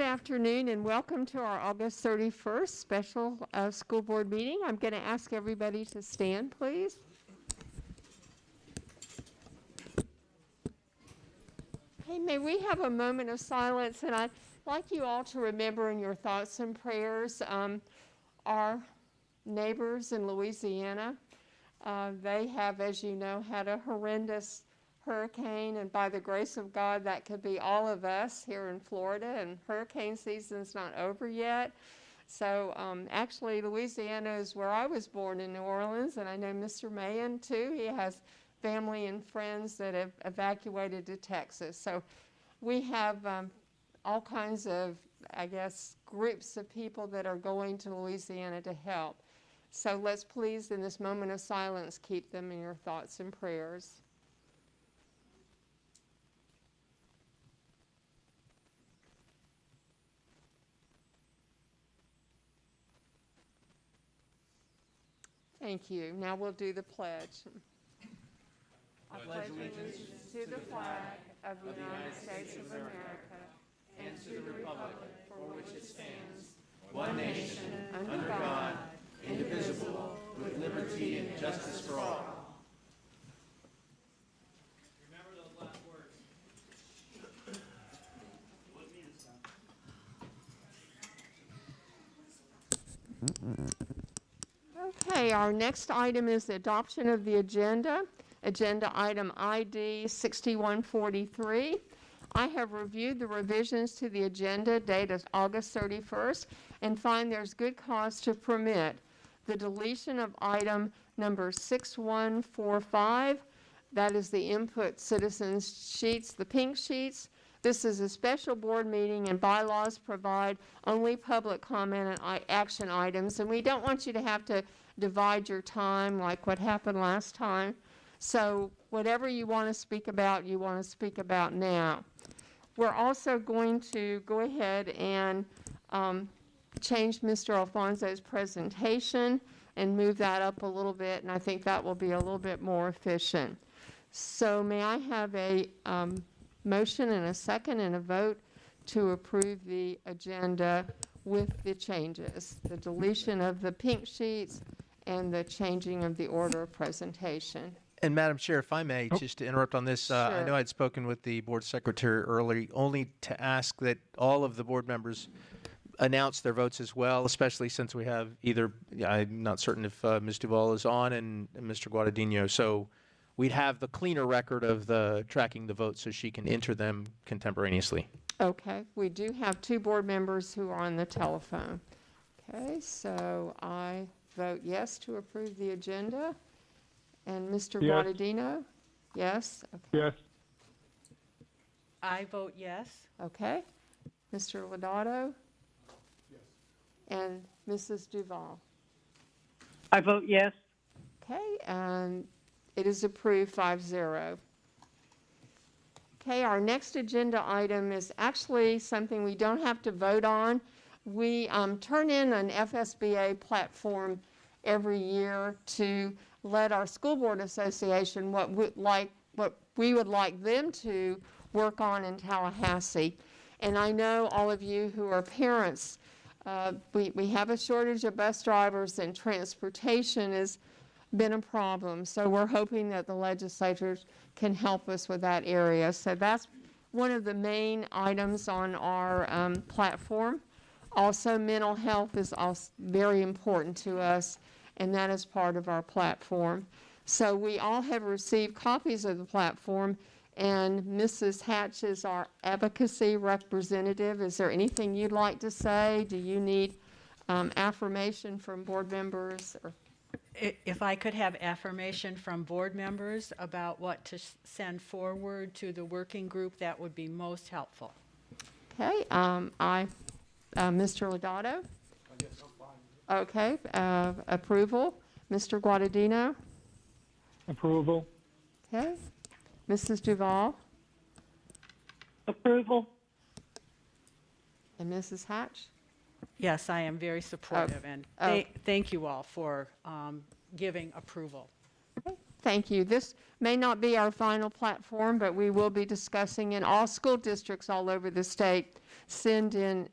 Good afternoon and welcome to our August 31st special school board meeting. I'm going to ask everybody to stand, please. Hey, may we have a moment of silence, and I'd like you all to remember in your thoughts and prayers our neighbors in Louisiana. They have, as you know, had a horrendous hurricane, and by the grace of God, that could be all of us here in Florida, and hurricane season's not over yet. So actually, Louisiana is where I was born, in New Orleans, and I know Mr. Mahan, too. He has family and friends that have evacuated to Texas. So we have all kinds of, I guess, groups of people that are going to Louisiana to help. So let's please, in this moment of silence, keep them in your thoughts and prayers. Thank you. Now we'll do the pledge. I pledge allegiance to the flag of the United States of America and to the republic for which it stands, one nation, under God, indivisible, with liberty and justice for all. Remember those last words. Okay, our next item is the adoption of the agenda. Agenda item ID 6143. I have reviewed the revisions to the agenda dated August 31st and find there's good cause to permit the deletion of item number 6145. That is the input citizens sheets, the pink sheets. This is a special board meeting, and bylaws provide only public comment and action items, and we don't want you to have to divide your time like what happened last time. So whatever you want to speak about, you want to speak about now. We're also going to go ahead and change Mr. Alfonso's presentation and move that up a little bit, and I think that will be a little bit more efficient. So may I have a motion and a second and a vote to approve the agenda with the changes, the deletion of the pink sheets and the changing of the order of presentation. And Madam Chair, if I may, just to interrupt on this, I Sure. know I'd spoken with the board secretary earlier, only to ask that all of the board members announce their votes as well, especially since we have either, I'm not certain if Ms. Duval is on and Mr. Guadagnino, so we'd have the cleaner record of the tracking the votes so she can enter them contemporaneously. Okay, we do have two board members who are on the telephone. Okay, so I vote yes to approve the agenda. And Mr. Yes. Guadagnino? Yes? Okay. Yes. I vote yes. Okay. Mr. Lodato? Yes. And Mrs. Duval? I vote yes. Okay, and it is approved 5-0. Okay, our next agenda item is actually something we don't have to vote on. We turn in an FSBA platform every year to let our school board association what we would like them to work on in Tallahassee. And I know all of you who are parents, we have a shortage of bus drivers, and transportation has been a problem. So we're hoping that the legislators can help us with that area. So that's one of the main items on our platform. Also, mental health is also very important to us, and that is part of our platform. So we all have received copies of the platform, and Mrs. Hatch is our advocacy representative. Is there anything you'd like to say? Do you need affirmation from board members? Or? If I could have affirmation from board members about what to send forward to the working group, that would be most helpful. Okay, Mr. Lodato? I guess I'm fine. Okay, approval. Mr. Guadagnino? Approval. Okay. Mrs. Duval? Approval. And Mrs. Hatch? Yes, I am very supportive, and thank you all for giving approval. Okay. Thank you. This may not be our final platform, but we will be discussing, and all school districts all over the state send in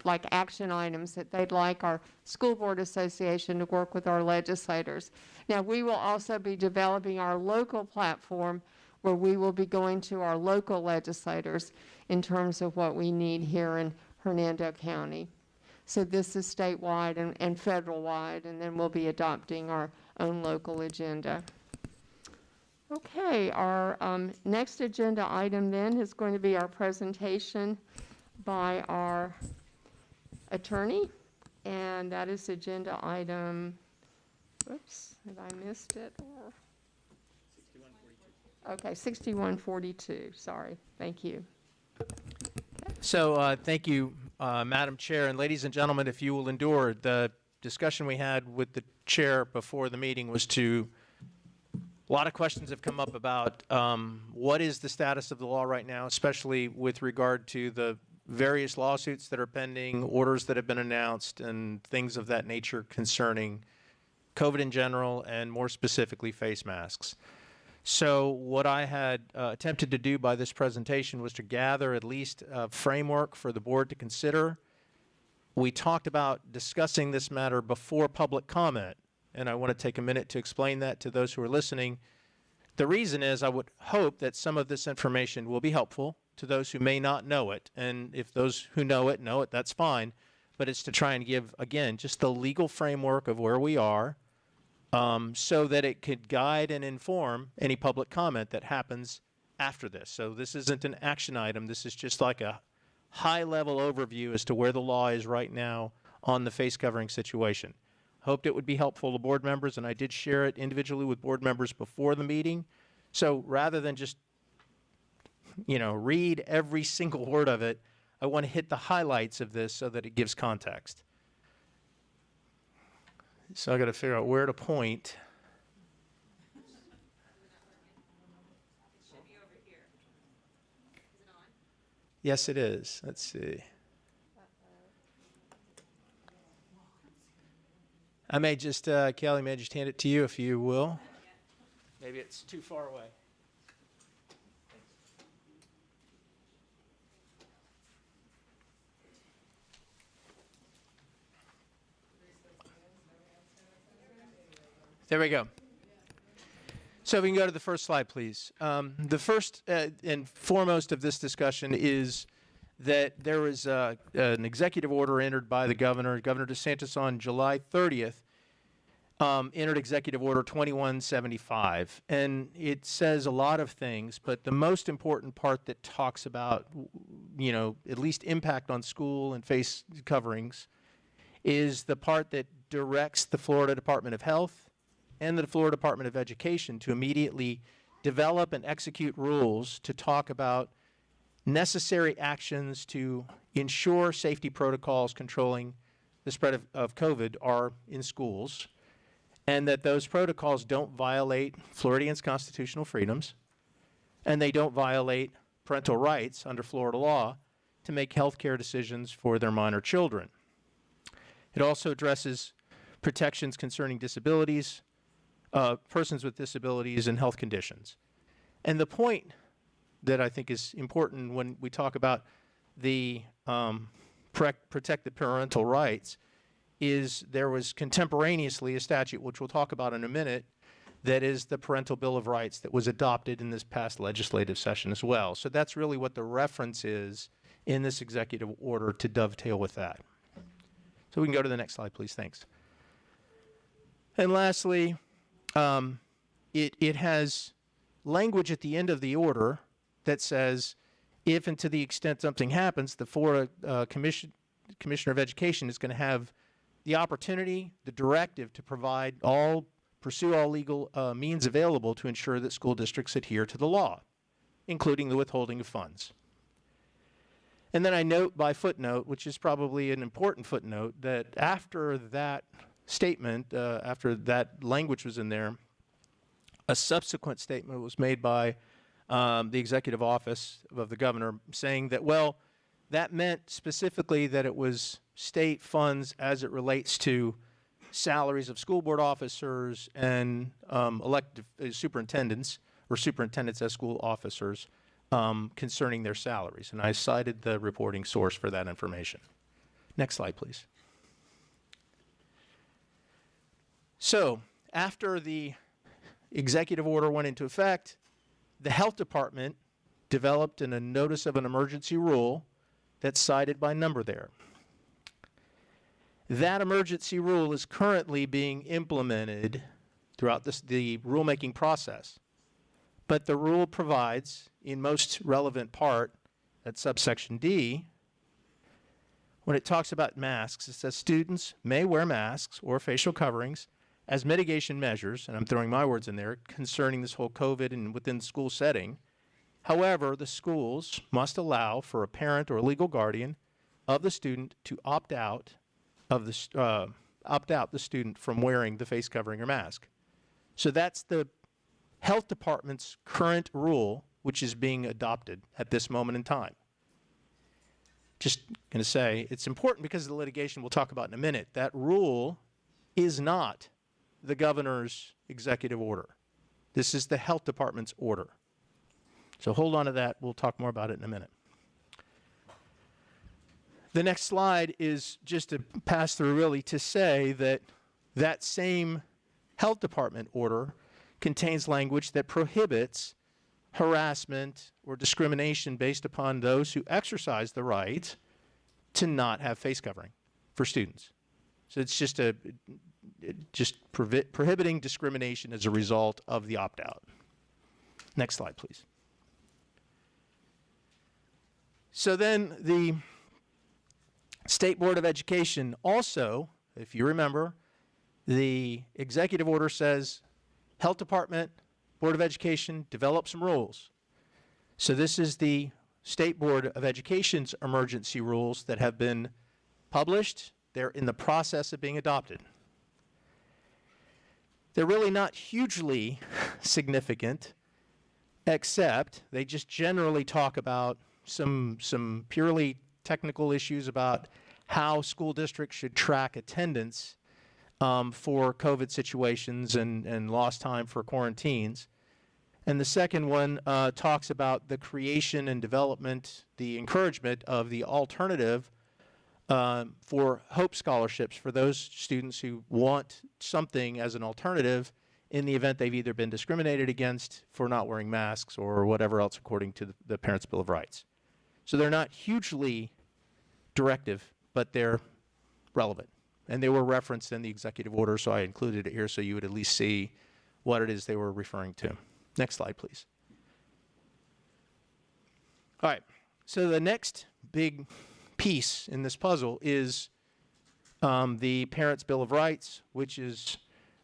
like action items that they'd like our school board association to work with our legislators. Now, we will also be developing our local platform where we will be going to our local legislators in terms of what we need here in Hernando County. So this is statewide and federal-wide, and then we'll be adopting our own local agenda. Okay, our next agenda item then is going to be our presentation by our attorney, and that is agenda item, whoops, have I missed it? Okay, 6142, sorry, thank you. So thank you, Madam Chair, and ladies and gentlemen, if you will endure, the discussion we had with the chair before the meeting was a lot of questions have come up about what is the status of the law right now, especially with regard to the various lawsuits that are pending, orders that have been announced, and things of that nature concerning COVID in general, and more specifically, face masks. So what I had attempted to do by this presentation was to gather at least a framework for the board to consider. We talked about discussing this matter before public comment, and I want to take a minute to explain that to those who are listening. The reason is I would hope that some of this information will be helpful to those who may not know it, and if those who know it, that's fine, but it's to try and give, again, just the legal framework of where we are, so that it could guide and inform any public comment that happens after this. So this isn't an action item. This is just like a high-level overview as to where the law is right now on the face covering situation. Hoped it would be helpful to board members, and I did share it individually with board members before the meeting. So rather than just, read every single word of it, I want to hit the highlights of this so that it gives context. So I got to figure out where to point. Yes, it is. Let's see. I may just, Kelly, may I just hand it to you if you will? Maybe it's too far away. There we go. So if we can go to the first slide, please. The first and foremost of this discussion is that there was an executive order entered by the governor, Governor DeSantis, on July 30th, entered Executive Order 2175. And it says a lot of things, but the most important part that talks about, at least impact on school and face coverings is the part that directs the Florida Department of Health and the Florida Department of Education to immediately develop and execute rules to talk about necessary actions to ensure safety protocols controlling the spread of COVID are in schools, and that those protocols don't violate Floridians' constitutional freedoms, and they don't violate parental rights under Florida law to make health care decisions for their minor children. It also addresses protections concerning disabilities, persons with disabilities, and health conditions. And the point that I think is important when we talk about the protected parental rights is there was contemporaneously a statute, which we'll talk about in a minute, that is the Parental Bill of Rights that was adopted in this past legislative session as well. So that's really what the reference is in this executive order to dovetail with that. So we can go to the next slide, please. Thanks. And lastly, it has language at the end of the order that says, if and to the extent something happens, the Florida Commissioner of Education is going to have the opportunity, the directive to pursue all legal means available to ensure that school districts adhere to the law, including the withholding of funds. And then I note by footnote, which is probably an important footnote, that after that statement, after that language was in there, a subsequent statement was made by the executive office of the governor saying that, well, that meant specifically that it was state funds as it relates to salaries of school board officers and elected superintendents or superintendents as school officers concerning their salaries. And I cited the reporting source for that information. Next slide, please. So after the executive order went into effect, the health department developed a notice of an emergency rule that's cited by number there. That emergency rule is currently being implemented throughout the rulemaking process. But the rule provides, in most relevant part, at subsection D, when it talks about masks, it says students may wear masks or facial coverings as mitigation measures, and I'm throwing my words in there, concerning this whole COVID and within the school setting. However, the schools must allow for a parent or legal guardian of the student to opt out the student from wearing the face covering or mask. So that's the health department's current rule, which is being adopted at this moment in time. Just going to say, it's important because of the litigation we'll talk about in a minute. That rule is not the governor's executive order. This is the health department's order. So hold on to that. We'll talk more about it in a minute. The next slide is just a pass through really to say that that same health department order contains language that prohibits harassment or discrimination based upon those who exercise the right to not have face covering for students. So it's just prohibiting discrimination as a result of the opt-out. Next slide, please. So then the State Board of Education also, if you remember, the executive order says Health Department, Board of Education, develop some rules. So this is the State Board of Education's emergency rules that have been published. They're in the process of being adopted. They're really not hugely significant, except they just generally talk about some purely technical issues about how school districts should track attendance for COVID situations and lost time for quarantines. And the second one talks about the creation and development, the encouragement of the alternative for Hope scholarships for those students who want something as an alternative in the event they've either been discriminated against for not wearing masks or whatever else according to the Parents' Bill of Rights. So they're not hugely directive, but they're relevant. And they were referenced in the executive order, so I included it here so you would at least see what it is they were referring to. Next slide, please. All right, so the next big piece in this puzzle is the Parents' Bill of Rights, which is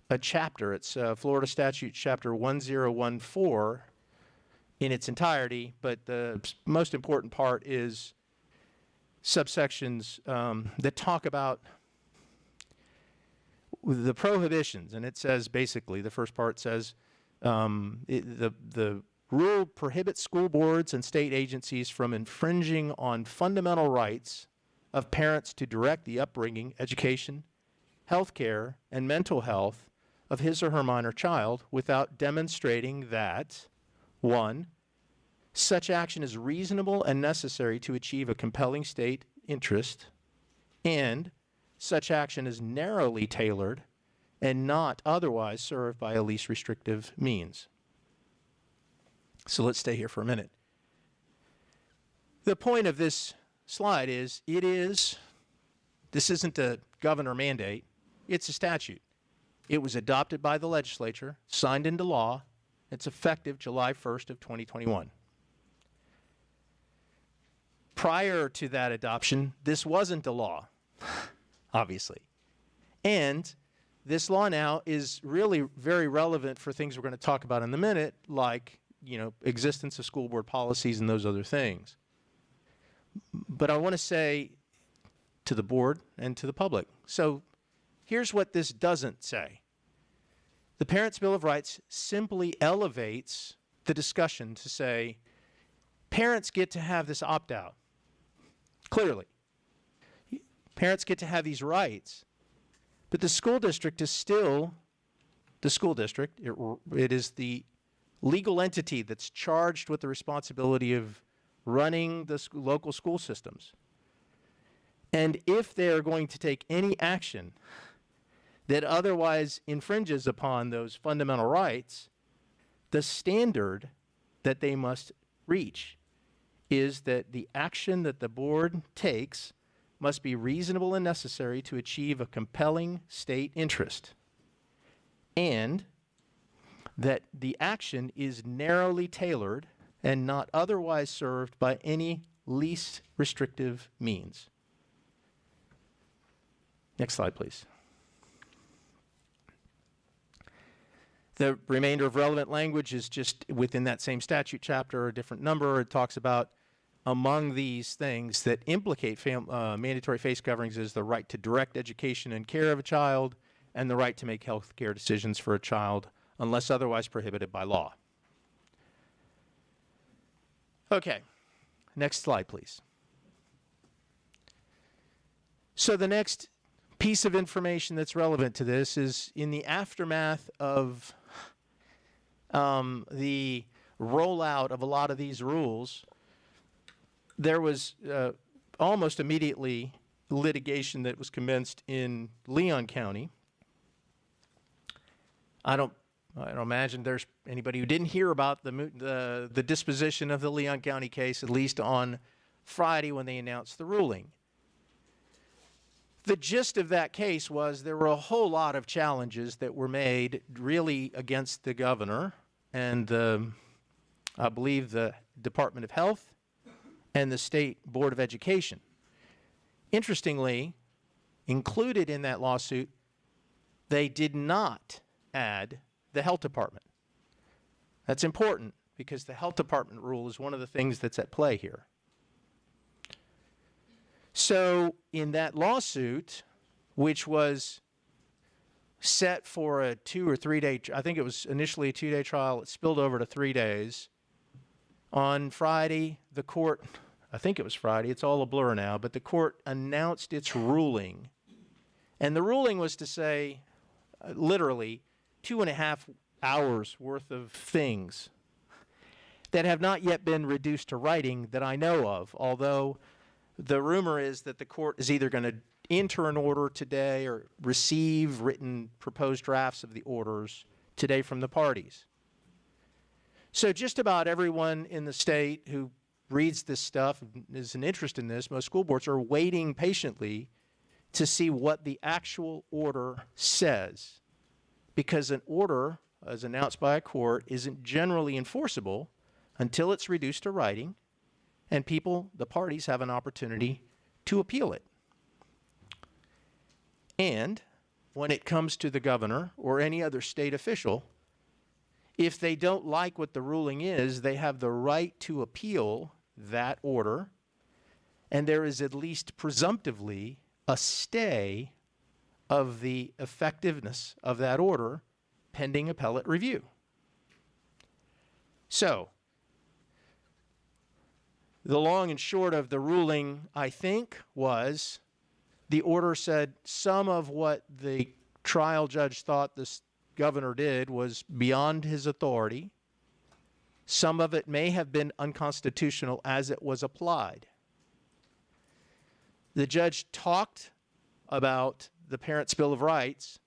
a chapter. It's Florida Statute Chapter 1014 in its entirety, but the most important part is subsections that talk about the prohibitions. And it says basically, the first part says the rule prohibits school boards and state agencies from infringing on fundamental rights of parents to direct the upbringing, education, health care, and mental health of his or her minor child without demonstrating that, 1, such action is reasonable and necessary to achieve a compelling state interest, and such action is narrowly tailored and not otherwise served by a least restrictive means. So let's stay here for a minute. The point of this slide is, this isn't a governor mandate, it's a statute. It was adopted by the legislature, signed into law. It's effective July 1st of 2021. Prior to that adoption, this wasn't a law, obviously. And this law now is really very relevant for things we're going to talk about in a minute, like, existence of school board policies and those other things. But I want to say to the board and to the public. So here's what this doesn't say. The Parents' Bill of Rights simply elevates the discussion to say, parents get to have this opt-out. Clearly. Parents get to have these rights. But the school district is still the school district. It is the legal entity that's charged with the responsibility of running the local school systems. And if they are going to take any action that otherwise infringes upon those fundamental rights, the standard that they must reach is that the action that the board takes must be reasonable and necessary to achieve a compelling state interest, and that the action is narrowly tailored and not otherwise served by any least restrictive means. Next slide, please. The remainder of relevant language is just within that same statute chapter, a different number. It talks about among these things that implicate mandatory face coverings is the right to direct education and care of a child and the right to make health care decisions for a child unless otherwise prohibited by law. Okay, next slide, please. So the next piece of information that's relevant to this is in the aftermath of the rollout of a lot of these rules, there was almost immediately litigation that was commenced in Leon County. I don't imagine there's anybody who didn't hear about the disposition of the Leon County case, at least on Friday when they announced the ruling. The gist of that case was there were a whole lot of challenges that were made really against the governor and I believe the Department of Health and the State Board of Education. Interestingly, included in that lawsuit, they did not add the health department. That's important because the health department rule is one of the things that's at play here. So in that lawsuit, which was set for a 2 or 3 day, I think it was initially a 2-day trial, it spilled over to 3 days. On Friday, the court, I think it was Friday, it's all a blur now, but the court announced its ruling. And the ruling was to say, literally, 2.5 hours worth of things that have not yet been reduced to writing that I know of, although the rumor is that the court is either going to enter an order today or receive written proposed drafts of the orders today from the parties. So just about everyone in the state who reads this stuff, is an interest in this, most school boards are waiting patiently to see what the actual order says. Because an order, as announced by a court, isn't generally enforceable until it's reduced to writing and people, the parties, have an opportunity to appeal it. And when it comes to the governor or any other state official, if they don't like what the ruling is, they have the right to appeal that order, and there is at least presumptively a stay of the effectiveness of that order pending appellate review. So, the long and short of the ruling, I think, was the order said some of what the trial judge thought this governor did was beyond his authority. Some of it may have been unconstitutional as it was applied. The judge talked about the Parents' Bill of Rights.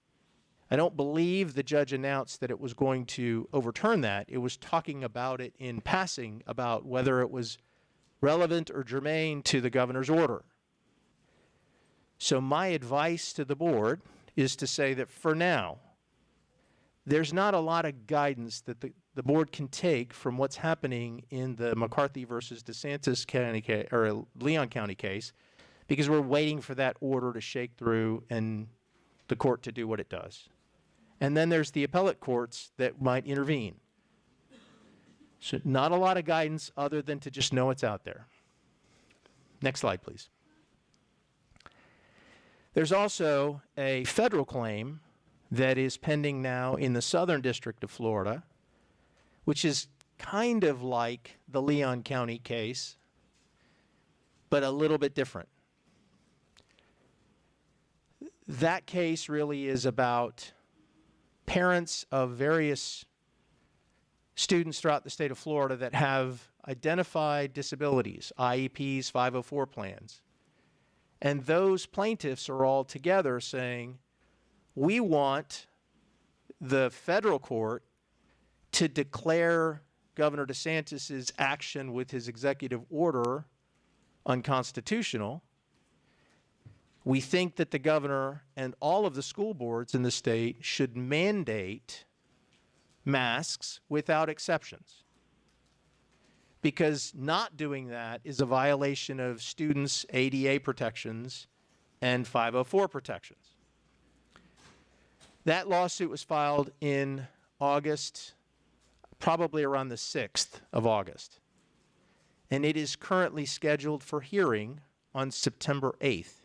I don't believe the judge announced that it was going to overturn that. It was talking about it in passing, about whether it was relevant or germane to the governor's order. So my advice to the board is to say that for now, there's not a lot of guidance that the board can take from what's happening in the McCarthy versus DeSantis County case, or Leon County case, because we're waiting for that order to shake through and the court to do what it does. And then there's the appellate courts that might intervene. So not a lot of guidance other than to just know it's out there. Next slide, please. There's also a federal claim that is pending now in the Southern District of Florida, which is kind of like the Leon County case, but a little bit different. that case really is about parents of various students throughout the state of Florida that have identified disabilities, IEPs, 504 plans. And those plaintiffs are all together saying, we want the federal court to declare Governor DeSantis's action with his executive order unconstitutional. We think that the governor and all of the school boards in the state should mandate masks without exceptions, because not doing that is a violation of students' ADA protections and 504 protections. That lawsuit was filed in August, probably around the 6th of August, and it is currently scheduled for hearing on September 8th.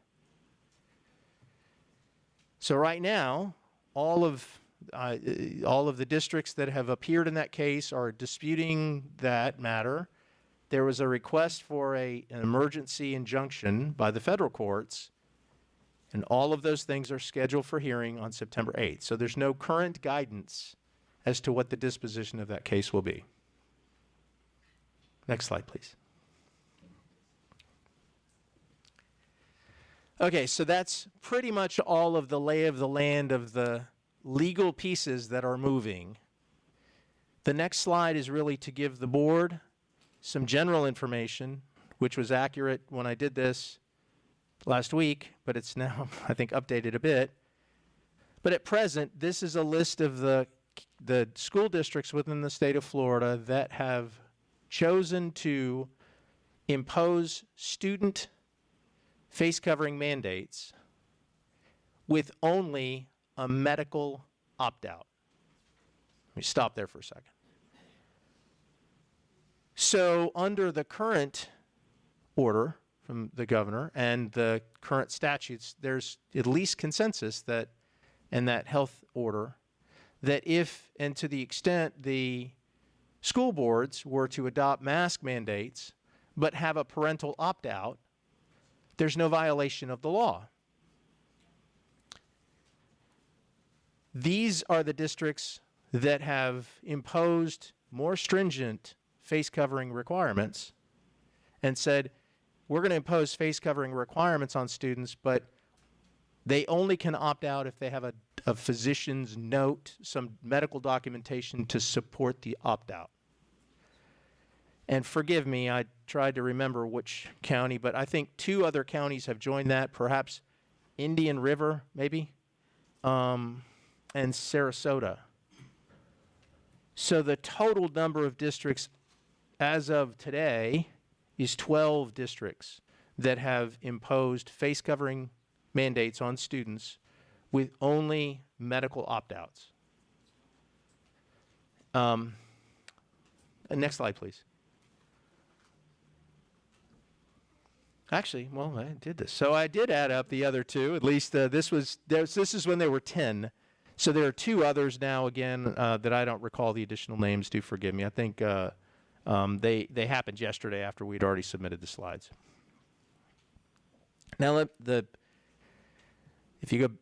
So right now, all of the districts that have appeared in that case are disputing that matter. There was a request for an emergency injunction by the federal courts, and all of those things are scheduled for hearing on September 8th. So there's no current guidance as to what the disposition of that case will be. Next slide, please. Okay, so that's pretty much all of the lay of the land of the legal pieces that are moving. The next slide is really to give the board some general information, which was accurate when I did this last week, but it's now, I think, updated a bit. But at present, this is a list of the school districts within the state of Florida that have chosen to impose student face covering mandates with only a medical opt-out. Let me stop there for a second. So under the current order from the governor and the current statutes, there's at least consensus that in that health order that if and to the extent the school boards were to adopt mask mandates but have a parental opt-out, there's no violation of the law. These are the districts that have imposed more stringent face covering requirements and said, we're going to impose face covering requirements on students, but they only can opt out if they have a physician's note, some medical documentation to support the opt-out. And forgive me, I tried to remember which county, but I think 2 other counties have joined that, perhaps Indian River, maybe, and Sarasota. So the total number of districts as of today is 12 districts that have imposed face covering mandates on students with only medical opt-outs. Next slide, please. Actually, well, I did this. So I did add up the other 2. At least this is when there were 10. So there are 2 others now, again, that I don't recall the additional names. Do forgive me. I think they happened yesterday after we'd already submitted the slides. Now, if you go,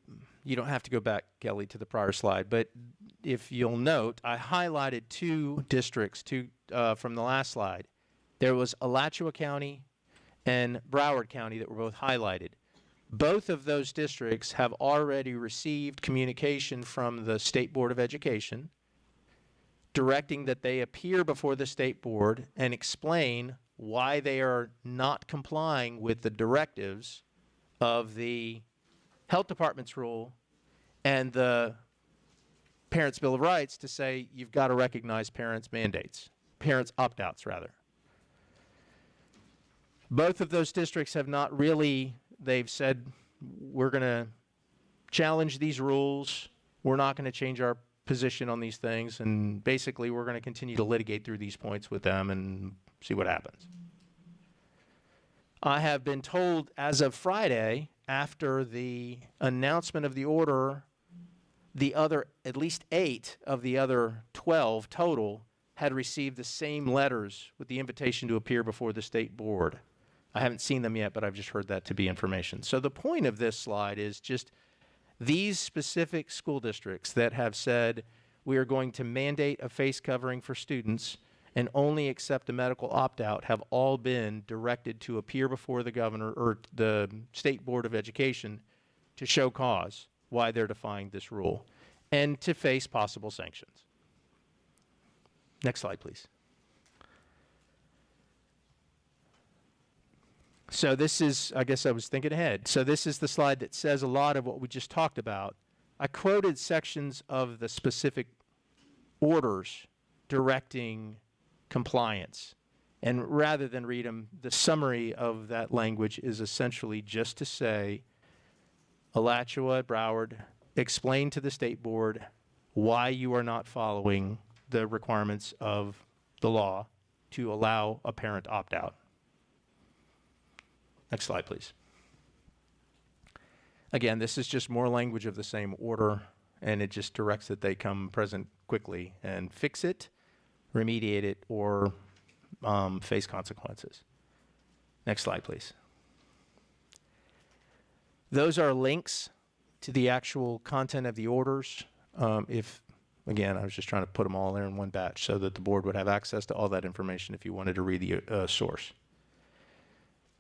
you don't have to go back, Kelly, to the prior slide, but if you'll note, I highlighted 2 districts from the last slide. There was Alachua County and Broward County that were both highlighted. Both of those districts have already received communication from the State Board of Education directing that they appear before the state board and explain why they are not complying with the directives of the health department's rule and the Parents' Bill of Rights to say you've got to recognize parents' mandates, parents' opt-outs rather. Both of those districts have not really, they've said, we're going to challenge these rules. We're not going to change our position on these things. And basically, we're going to continue to litigate through these points with them and see what happens. I have been told as of Friday, after the announcement of the order, the other, at least 8 of the other 12 total had received the same letters with the invitation to appear before the state board. I haven't seen them yet, but I've just heard that to be information. So the point of this slide is just These specific school districts that have said we are going to mandate a face covering for students and only accept a medical opt-out have all been directed to appear before the governor or the State Board of Education to show cause why they're defying this rule and to face possible sanctions. Next slide, please. So this is, I guess I was thinking ahead. So this is the slide that says a lot of what we just talked about. I quoted sections of the specific orders directing compliance. And rather than read them, the summary of that language is essentially just to say, Alachua, Broward, explain to the State Board why you are not following the requirements of the law to allow a parent opt-out. Next slide, please. Again, this is just more language of the same order, and it just directs that they come present quickly and fix it, remediate it, or face consequences. Next slide, please. Those are links to the actual content of the orders. Again, I was just trying to put them all there in one batch so that the board would have access to all that information if you wanted to read the source.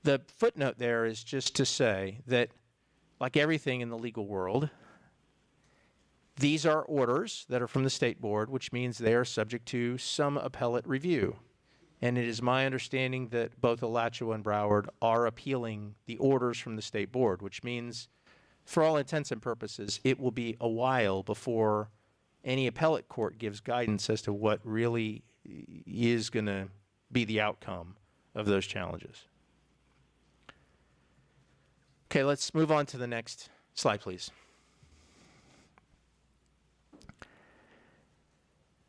The footnote there is just to say that, like everything in the legal world, these are orders that are from the State Board, which means they are subject to some appellate review. And it is my understanding that both Alachua and Broward are appealing the orders from the State Board, which means, for all intents and purposes, it will be a while before any appellate court gives guidance as to what really is going to be the outcome of those challenges. Okay, let's move on to the next slide, please.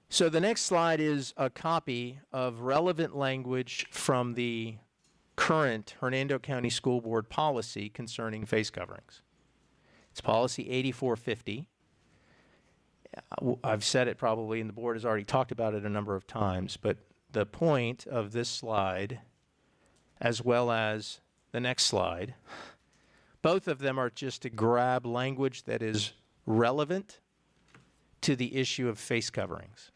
So the next slide is a copy of relevant language from the current Hernando County School Board policy concerning face coverings. It's policy 8450. I've said it probably, and the board has already talked about it a number of times, but the point of this slide, as well as the next slide, both of them are just to grab language that is relevant to the issue of face coverings.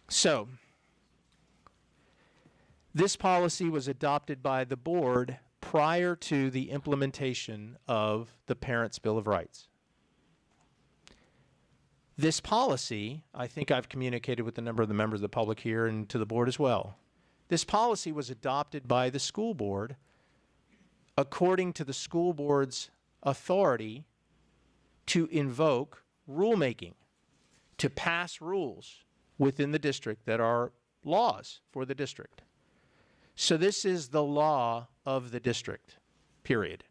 So, this policy was adopted by the board prior to the implementation of the Parents' Bill of Rights. This policy, I think I've communicated with a number of the members of the public here and to the board as well. This policy was adopted by the school board according to the school board's authority to invoke rulemaking, to pass rules within the district that are laws for the district. So this is the law of the district, period.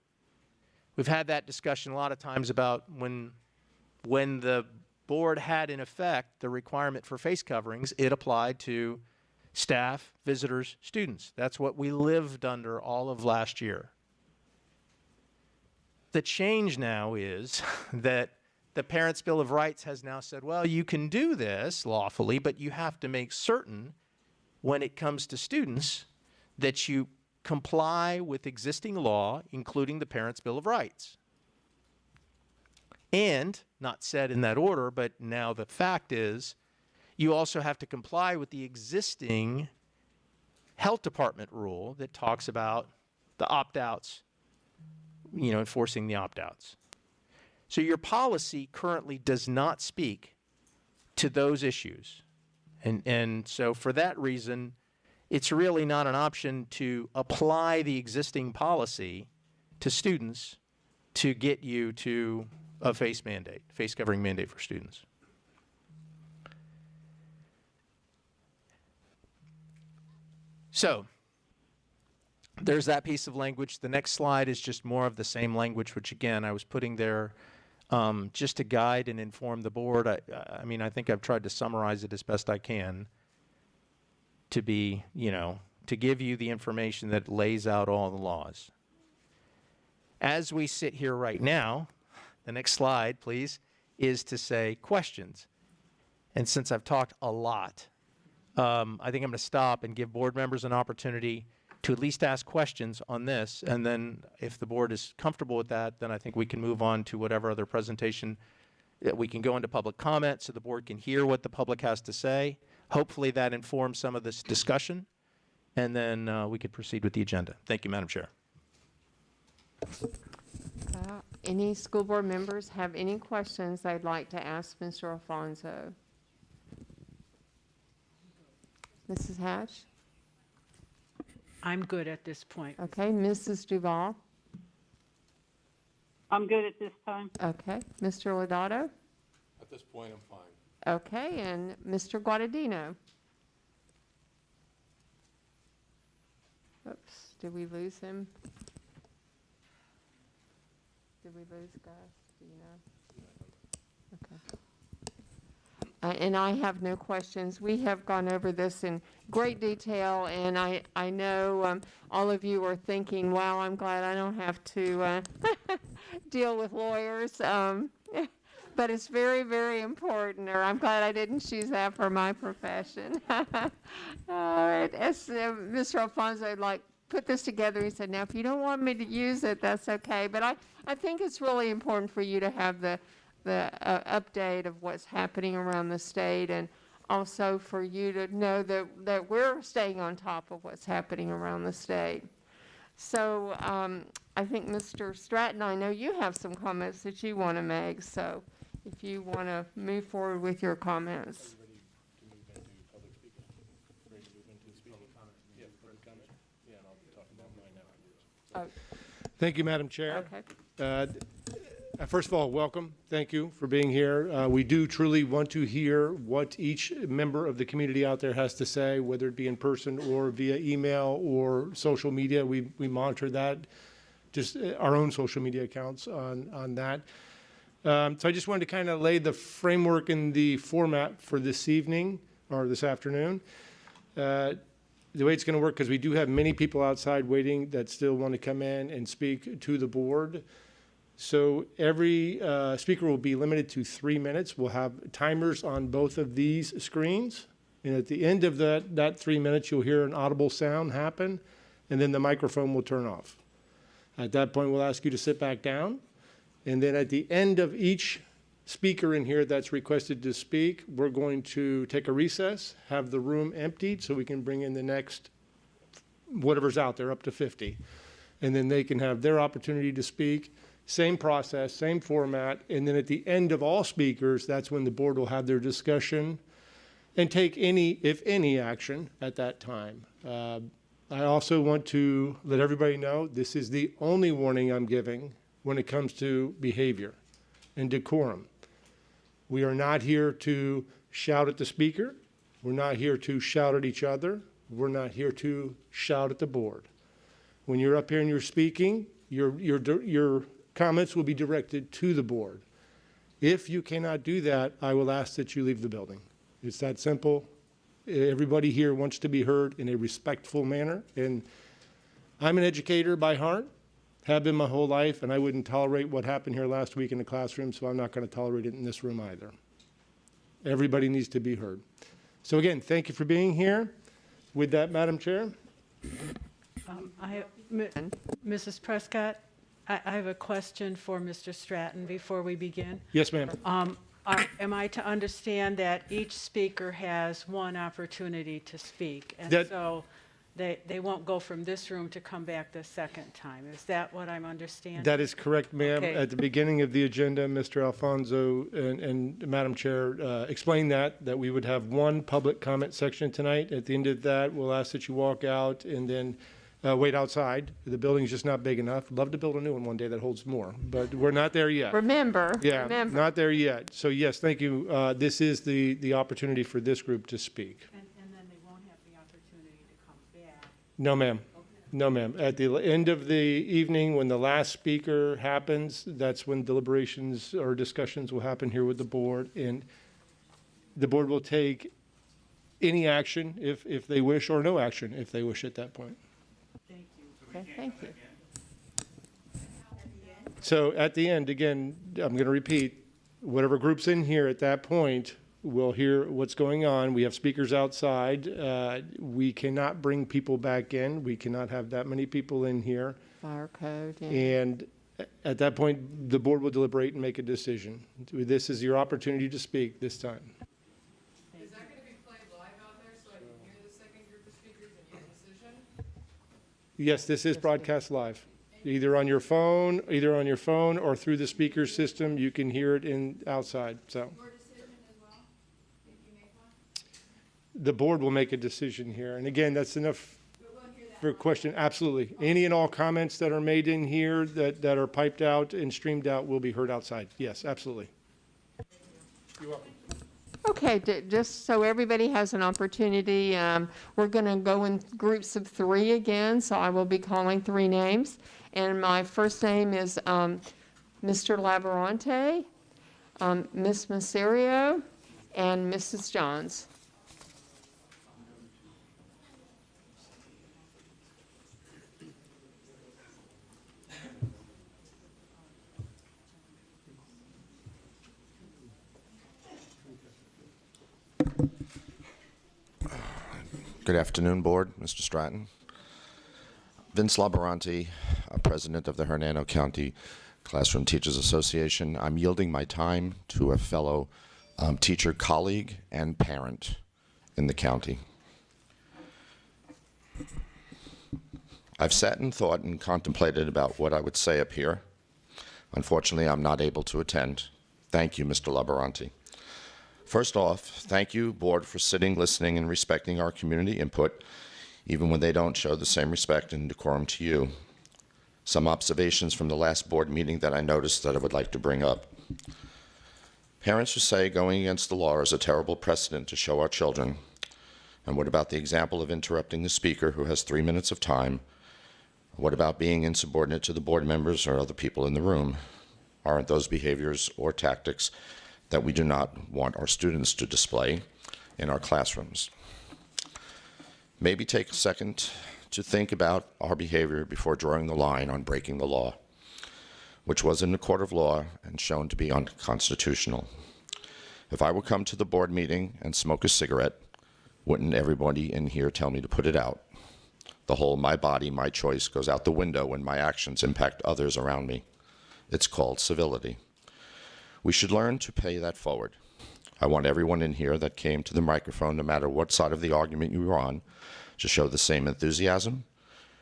We've had that discussion a lot of times about when the board had in effect the requirement for face coverings, it applied to staff, visitors, students. That's what we lived under all of last year. The change now is that the Parents' Bill of Rights has now said, well, you can do this lawfully, but you have to make certain when it comes to students that you comply with existing law, including the Parents' Bill of Rights. And, not said in that order, but now the fact is, you also have to comply with the existing health department rule that talks about the opt-outs, enforcing the opt-outs. So your policy currently does not speak to those issues. And so for that reason, it's really not an option to apply the existing policy to students to get you to a face covering mandate for students. So there's that piece of language. The next slide is just more of the same language, which again, I was putting there just to guide and inform the board. I mean, I think I've tried to summarize it as best I can to be, to give you the information that lays out all the laws. As we sit here right now, the next slide, please, is to say questions. And since I've talked a lot, I think I'm going to stop and give board members an opportunity to at least ask questions on this. And then if the board is comfortable with that, then I think we can move on to whatever other presentation. We can go into public comment so the board can hear what the public has to say. Hopefully that informs some of this discussion. And then we could proceed with the agenda. Thank you, Madam Chair. Any school board members have any questions they'd like to ask Mr. Alfonso? Mrs. Hatch? I'm good at this point. Okay, Mrs. Duval? I'm good at this time. Okay, Mr. Lodato? At this point, I'm fine. Okay, and Mr. Guadagnino? Oops, did we lose him? Did we lose Gus? Do you know? Okay. And I have no questions. We have gone over this in great detail, and I know all of you are thinking, wow, I'm glad I don't have to deal with lawyers. But it's very, very important, or I'm glad I didn't choose that for my profession. As Mr. Alfonso put this together, he said, now, if you don't want me to use it, that's okay. But I think it's really important for you to have the update of what's happening around the state, and also for you to know that we're staying on top of what's happening around the state. So I think Mr. Stratton, I know you have some comments that you want to make, so if you want to move forward with your comments. Thank you, Madam Chair. Okay. First of all, welcome. Thank you for being here. We do truly want to hear what each member of the community out there has to say, whether it be in person or via email or social media. We monitor that, just our own social media accounts on that. So I just wanted to kind of lay the framework and the format for this evening or this afternoon. The way it's going to work, because we do have many people outside waiting that still want to come in and speak to the board. So every speaker will be limited to 3 minutes. We'll have timers on both of these screens. And at the end of that 3 minutes, you'll hear an audible sound happen, and then the microphone will turn off. At that point, we'll ask you to sit back down. And then at the end of each speaker in here that's requested to speak, we're going to take a recess, have the room emptied so we can bring in the next whatever's out there, up to 50. And then they can have their opportunity to speak. Same process, same format. And then at the end of all speakers, that's when the board will have their discussion and take any, if any, action at that time. I also want to let everybody know this is the only warning I'm giving when it comes to behavior and decorum. We are not here to shout at the speaker. We're not here to shout at each other. We're not here to shout at the board. When you're up here and you're speaking, your comments will be directed to the board. If you cannot do that, I will ask that you leave the building. It's that simple. Everybody here wants to be heard in a respectful manner. And I'm an educator by heart, have been my whole life, and I wouldn't tolerate what happened here last week in the classroom, so I'm not going to tolerate it in this room either. Everybody needs to be heard. So again, thank you for being here. With that, Madam Chair. Mrs. Prescott, I have a question for Mr. Stratton before we begin. Yes, ma'am. Am I to understand that each speaker has one opportunity to speak? And That- so they won't go from this room to come back the second time. Is that what I'm understanding? That is correct, ma'am. Okay. At the beginning of the agenda, Mr. Alfonso and Madam Chair explained that we would have one public comment section tonight. At the end of that, we'll ask that you walk out and then wait outside. The building's just not big enough. Love to build a new one day that holds more, but we're not there yet. Remember. Not there yet. So yes, thank you. This is the opportunity for this group to speak. And then they won't have the opportunity to come back. No, ma'am. No, ma'am. At the end of the evening, when the last speaker happens, that's when deliberations or discussions will happen here with the board. And the board will take any action if they wish, or no action if they wish at that point. Thank you. Okay, thank you. So at the end, again, I'm going to repeat, whatever group's in here at that point will hear what's going on. We have speakers outside. We cannot bring people back in. We cannot have that many people in here. Fire code, yeah. And at that point, the board will deliberate and make a decision. This is your opportunity to speak this time. Is that going to be played live out there so I can hear the second group of speakers and make a decision? Yes, this is broadcast live. Either on your phone or through the speaker system, you can hear it outside, so. Your decision as well, if you make one? The board will make a decision here. And again, that's enough But we'll hear that. for a question. Absolutely. Any and all comments that are made in here that are piped out and streamed out will be heard outside. Yes, absolutely. You're welcome. Okay, just so everybody has an opportunity, we're going to go in groups of 3 again, so I will be calling 3 names. And my first name is Mr. Laborante, Ms. Maserio, and Mrs. Johns. Good afternoon, Board, Mr. Stratton. Vince Laboranti, President of the Hernando County Classroom Teachers Association. I'm yielding my time to a fellow teacher colleague and parent in the county. I've sat and thought and contemplated about what I would say up here. Unfortunately, I'm not able to attend. Thank you, Mr. Laboranti. First off, thank you, Board, for sitting, listening, and respecting our community input, even when they don't show the same respect and decorum to you. Some observations from the last board meeting that I noticed that I would like to bring up. Parents who say going against the law is a terrible precedent to show our children. And what about the example of interrupting the speaker who has 3 minutes of time? What about being insubordinate to the board members or other people in the room? Aren't those behaviors or tactics that we do not want our students to display in our classrooms? Maybe take a second to think about our behavior before drawing the line on breaking the law, which was in the court of law and shown to be unconstitutional. If I would come to the board meeting and smoke a cigarette, wouldn't everybody in here tell me to put it out? The whole my body, my choice goes out the window when my actions impact others around me. It's called civility. We should learn to pay that forward. I want everyone in here that came to the microphone, no matter what side of the argument you were on, to show the same enthusiasm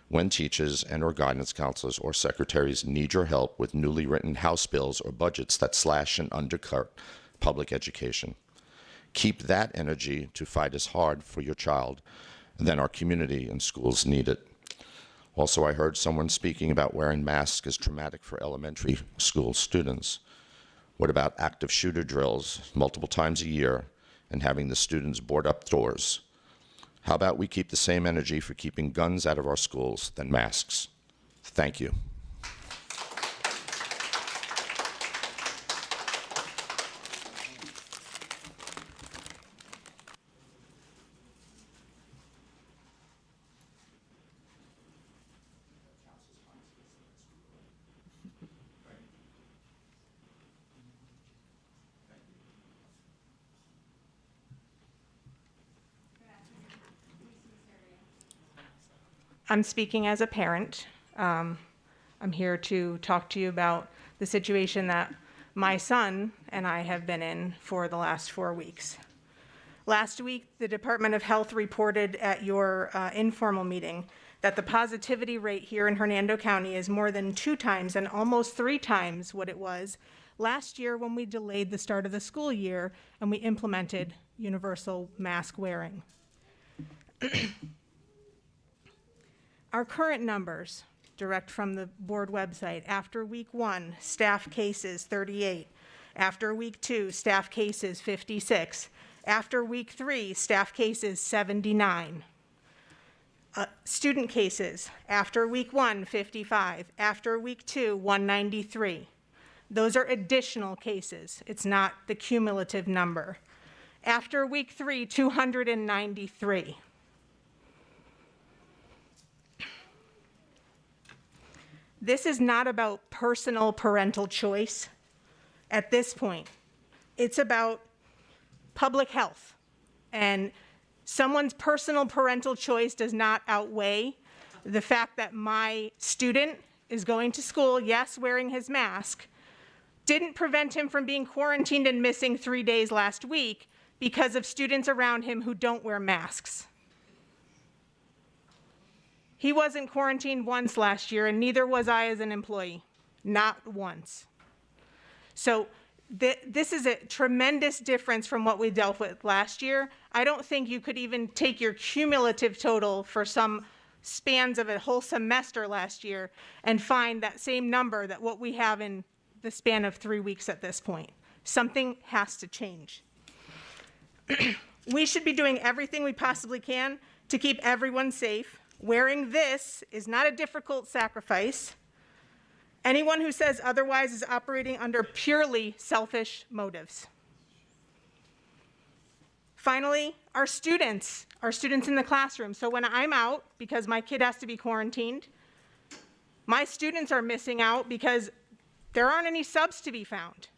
when teachers and or guidance counselors or secretaries need your help with newly written House bills or budgets that slash and undercut public education. Keep that energy to fight as hard for your child than our community and schools need it. Also, I heard someone speaking about wearing masks is traumatic for elementary school students. What about active shooter drills multiple times a year and having the students board up doors? How about we keep the same energy for keeping guns out of our schools than masks? Thank you. I'm speaking as a parent. I'm here to talk to you about the situation that my son and I have been in for the last 4 weeks. Last week, the Department of Health reported at your informal meeting that the positivity rate here in Hernando County is more than 2 times and almost 3 times what it was last year when we delayed the start of the school year and we implemented universal mask wearing. Our current numbers, direct from the board website, after week 1, staff cases 38. After week 2, staff cases 56. After week 3, staff cases 79. Student cases, after week 1, 55. After week 2, 193. Those are additional cases. It's not the cumulative number. After week 3, 293. This is not about personal parental choice at this point. It's about public health. And someone's personal parental choice does not outweigh the fact that my student is going to school, yes, wearing his mask, didn't prevent him from being quarantined and missing 3 days last week because of students around him who don't wear masks. He wasn't quarantined once last year, and neither was I as an employee, not once. So this is a tremendous difference from what we dealt with last year. I don't think you could even take your cumulative total for some spans of a whole semester last year and find that same number that what we have in the span of 3 weeks at this point. Something has to change. We should be doing everything we possibly can to keep everyone safe. Wearing this is not a difficult sacrifice. Anyone who says otherwise is operating under purely selfish motives. Finally, our students in the classroom. So when I'm out because my kid has to be quarantined, my students are missing out because there aren't any subs to be found.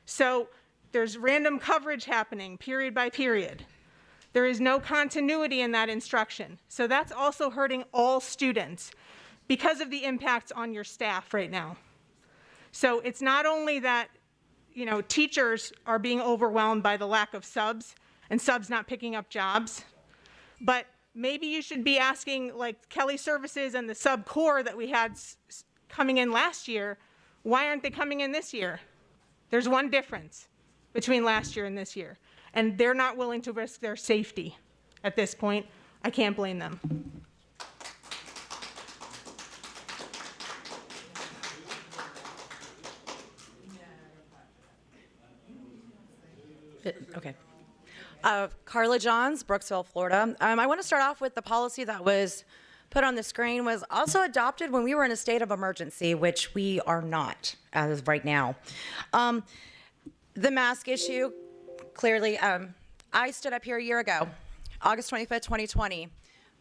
So there's random coverage happening period by period. There is no continuity in that instruction. So that's also hurting all students because of the impacts on your staff right now. So it's not only that, teachers are being overwhelmed by the lack of subs and subs not picking up jobs, but maybe you should be asking, like Kelly Services and the sub core that we had coming in last year, why aren't they coming in this year? There's one difference between last year and this year, and they're not willing to risk their safety at this point. I can't blame them. Okay. Carla Johns, Brooksville, Florida. I want to start off with the policy that was put on the screen was also adopted when we were in a state of emergency, which we are not as of right now. The mask issue, clearly, I stood up here a year ago, August 25th, 2020,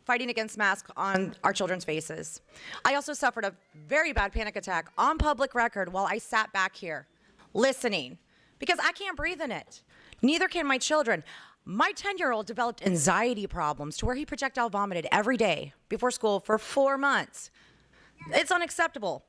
fighting against masks on our children's faces. I also suffered a very bad panic attack on public record while I sat back here listening because I can't breathe in it. Neither can my children. My 10-year-old developed anxiety problems to where he projectile vomited every day before school for 4 months. It's unacceptable.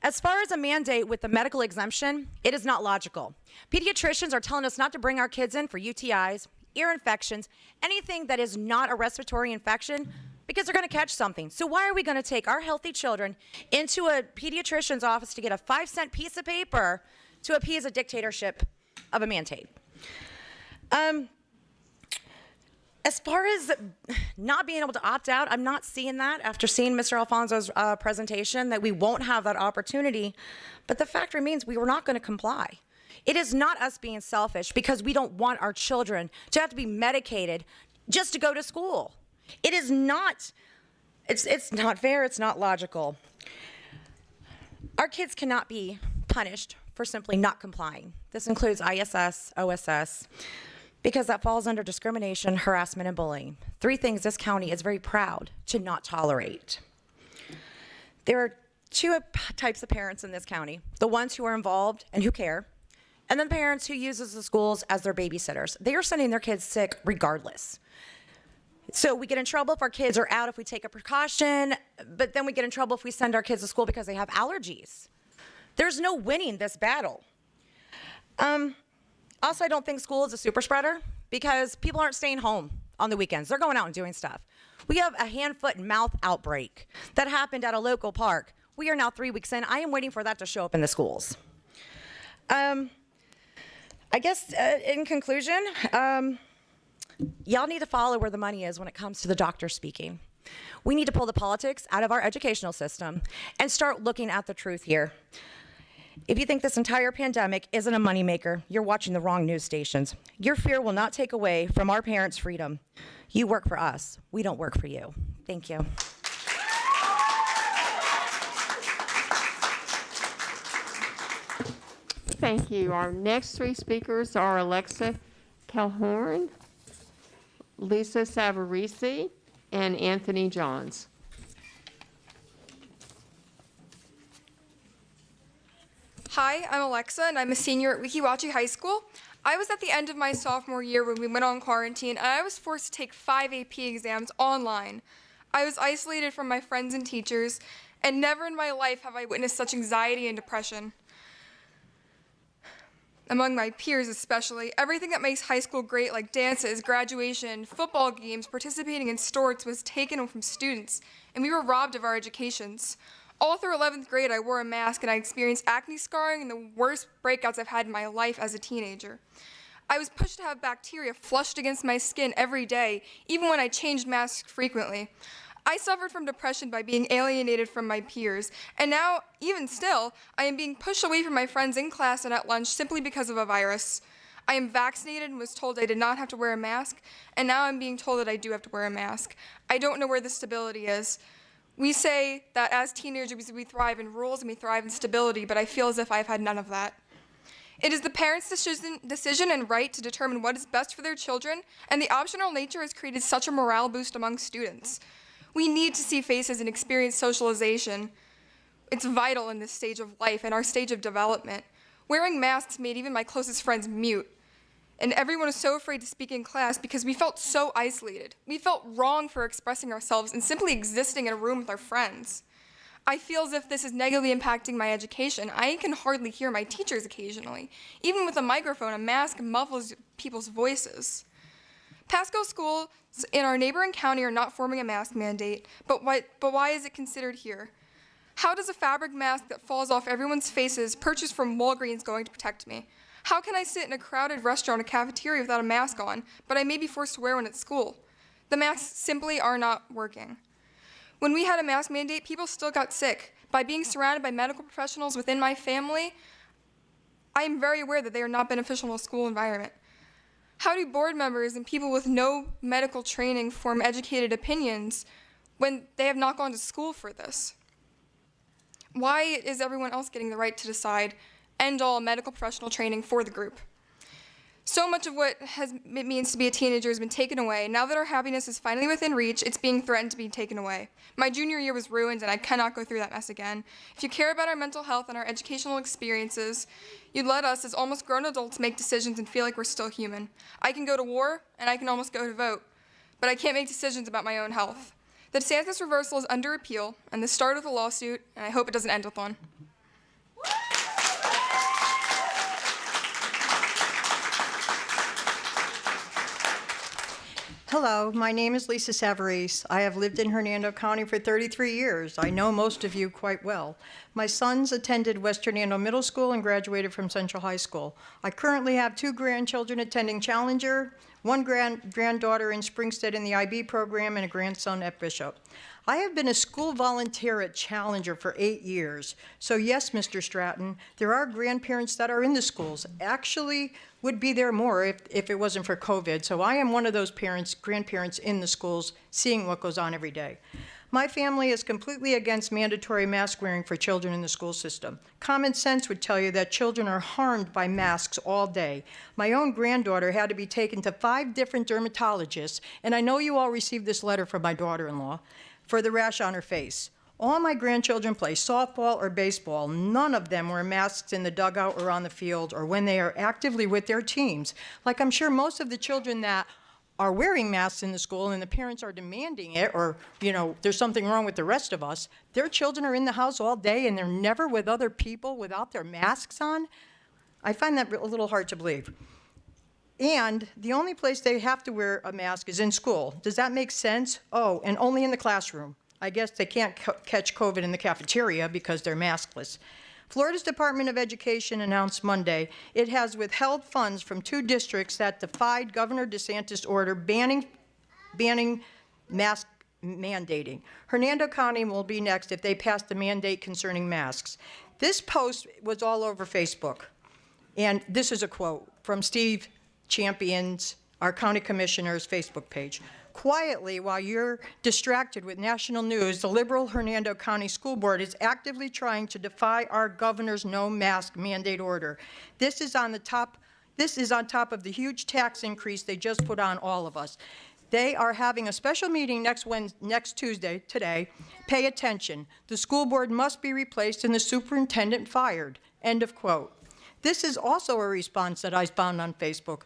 As far as a mandate with the medical exemption, it is not logical. Pediatricians are telling us not to bring our kids in for UTIs, ear infections, anything that is not a respiratory infection because they're going to catch something. So why are we going to take our healthy children into a pediatrician's office to get a 5-cent piece of paper to appease a dictatorship of a mandate? As far as not being able to opt out, I'm not seeing that after seeing Mr. Alfonso's presentation, that we won't have that opportunity. But the fact remains we were not going to comply. It is not us being selfish because we don't want our children to have to be medicated just to go to school. It is not, it's not fair, it's not logical. Our kids cannot be punished for simply not complying. This includes ISS, OSS, because that falls under discrimination, harassment, and bullying. 3 things this county is very proud to not tolerate. There are 2 types of parents in this county: the ones who are involved and who care, and then parents who use the schools as their babysitters. They are sending their kids sick regardless. So we get in trouble if our kids are out if we take a precaution, but then we get in trouble if we send our kids to school because they have allergies. There's no winning this battle. Also, I don't think school is a super spreader because people aren't staying home on the weekends. They're going out and doing stuff. We have a hand, foot, and mouth outbreak that happened at a local park. We are now 3 weeks in. I am waiting for that to show up in the schools. I guess in conclusion, y'all need to follow where the money is when it comes to the doctor speaking. We need to pull the politics out of our educational system and start looking at the truth here. If you think this entire pandemic isn't a moneymaker, you're watching the wrong news stations. Your fear will not take away from our parents' freedom. You work for us. We don't work for you. Thank you. Thank you. Our next 3 speakers are Alexa Calhoun, Lisa Savarese, and Anthony Johns. Hi, I'm Alexa, and I'm a senior at Wikiwachi High School. I was at the end of my sophomore year when we went on quarantine, and I was forced to take 5 AP exams online. I was isolated from my friends and teachers, and never in my life have I witnessed such anxiety and depression. Among my peers especially, everything that makes high school great, like dances, graduation, football games, participating in sports, was taken from students, and we were robbed of our educations. All through 11th grade, I wore a mask, and I experienced acne scarring and the worst breakouts I've had in my life as a teenager. I was pushed to have bacteria flushed against my skin every day, even when I changed masks frequently. I suffered from depression by being alienated from my peers, and now, even still, I am being pushed away from my friends in class and at lunch simply because of a virus. I am vaccinated and was told I did not have to wear a mask, and now I'm being told that I do have to wear a mask. I don't know where the stability is. We say that as teenagers we thrive in rules and we thrive in stability, but I feel as if I've had none of that. It is the parents' decision and right to determine what is best for their children, and the optional nature has created such a morale boost among students. We need to see faces and experience socialization. It's vital in this stage of life and our stage of development. Wearing masks made even my closest friends mute. And everyone was so afraid to speak in class because we felt so isolated. We felt wrong for expressing ourselves and simply existing in a room with our friends. I feel as if this is negatively impacting my education. I can hardly hear my teachers occasionally. Even with a microphone, a mask muffles people's voices. Pasco schools in our neighboring county are not forming a mask mandate, but why is it considered here? How does a fabric mask that falls off everyone's faces purchased from Walgreens going to protect me? How can I sit in a crowded restaurant or cafeteria without a mask on, but I may be forced to wear one at school? The masks simply are not working. When we had a mask mandate, people still got sick. By being surrounded by medical professionals within my family, I am very aware that they are not beneficial in a school environment. How do board members and people with no medical training form educated opinions when they have not gone to school for this? Why is everyone else getting the right to decide end-all medical professional training for the group? So much of what it means to be a teenager has been taken away. Now that our happiness is finally within reach, it's being threatened to be taken away. My junior year was ruined, and I cannot go through that mess again. If you care about our mental health and our educational experiences, you'd let us, as almost grown adults, make decisions and feel like we're still human. I can go to war, and I can almost go to vote, but I can't make decisions about my own health. The DeSantis reversal is under appeal, and the start of the lawsuit, and I hope it doesn't end with one. Hello, my name is Lisa Savarese. I have lived in Hernando County for 33 years. I know most of you quite well. My sons attended West Hernando Middle School and graduated from Central High School. I currently have 2 grandchildren attending Challenger, 1 granddaughter in Springstead in the IB program, and a grandson at Bishop. I have been a school volunteer at Challenger for 8 years. So yes, Mr. Stratton, there are grandparents that are in the schools. Actually, would be there more if it wasn't for COVID. So I am one of those grandparents in the schools, seeing what goes on every day. My family is completely against mandatory mask wearing for children in the school system. Common sense would tell you that children are harmed by masks all day. My own granddaughter had to be taken to 5 different dermatologists, and I know you all received this letter from my daughter-in-law, for the rash on her face. All my grandchildren play softball or baseball. None of them wear masks in the dugout or on the field or when they are actively with their teams. Like I'm sure most of the children that are wearing masks in the school and the parents are demanding it, or, you know, there's something wrong with the rest of us, their children are in the house all day and they're never with other people without their masks on. I find that a little hard to believe. And the only place they have to wear a mask is in school. Does that make sense? Oh, and only in the classroom. I guess they can't catch COVID in the cafeteria because they're maskless. Florida's Department of Education announced Monday it has withheld funds from 2 districts that defied Governor DeSantis' order banning mask mandating. Hernando County will be next if they pass the mandate concerning masks. This post was all over Facebook. And this is a quote from Steve Champion's, our county commissioner's Facebook page. Quietly, while you're distracted with national news, the liberal Hernando County School Board is actively trying to defy our governor's no mask mandate order. This is on top of the huge tax increase they just put on all of us. They are having a special meeting next Tuesday, today. Pay attention. The school board must be replaced and the superintendent fired. End of quote. This is also a response that I found on Facebook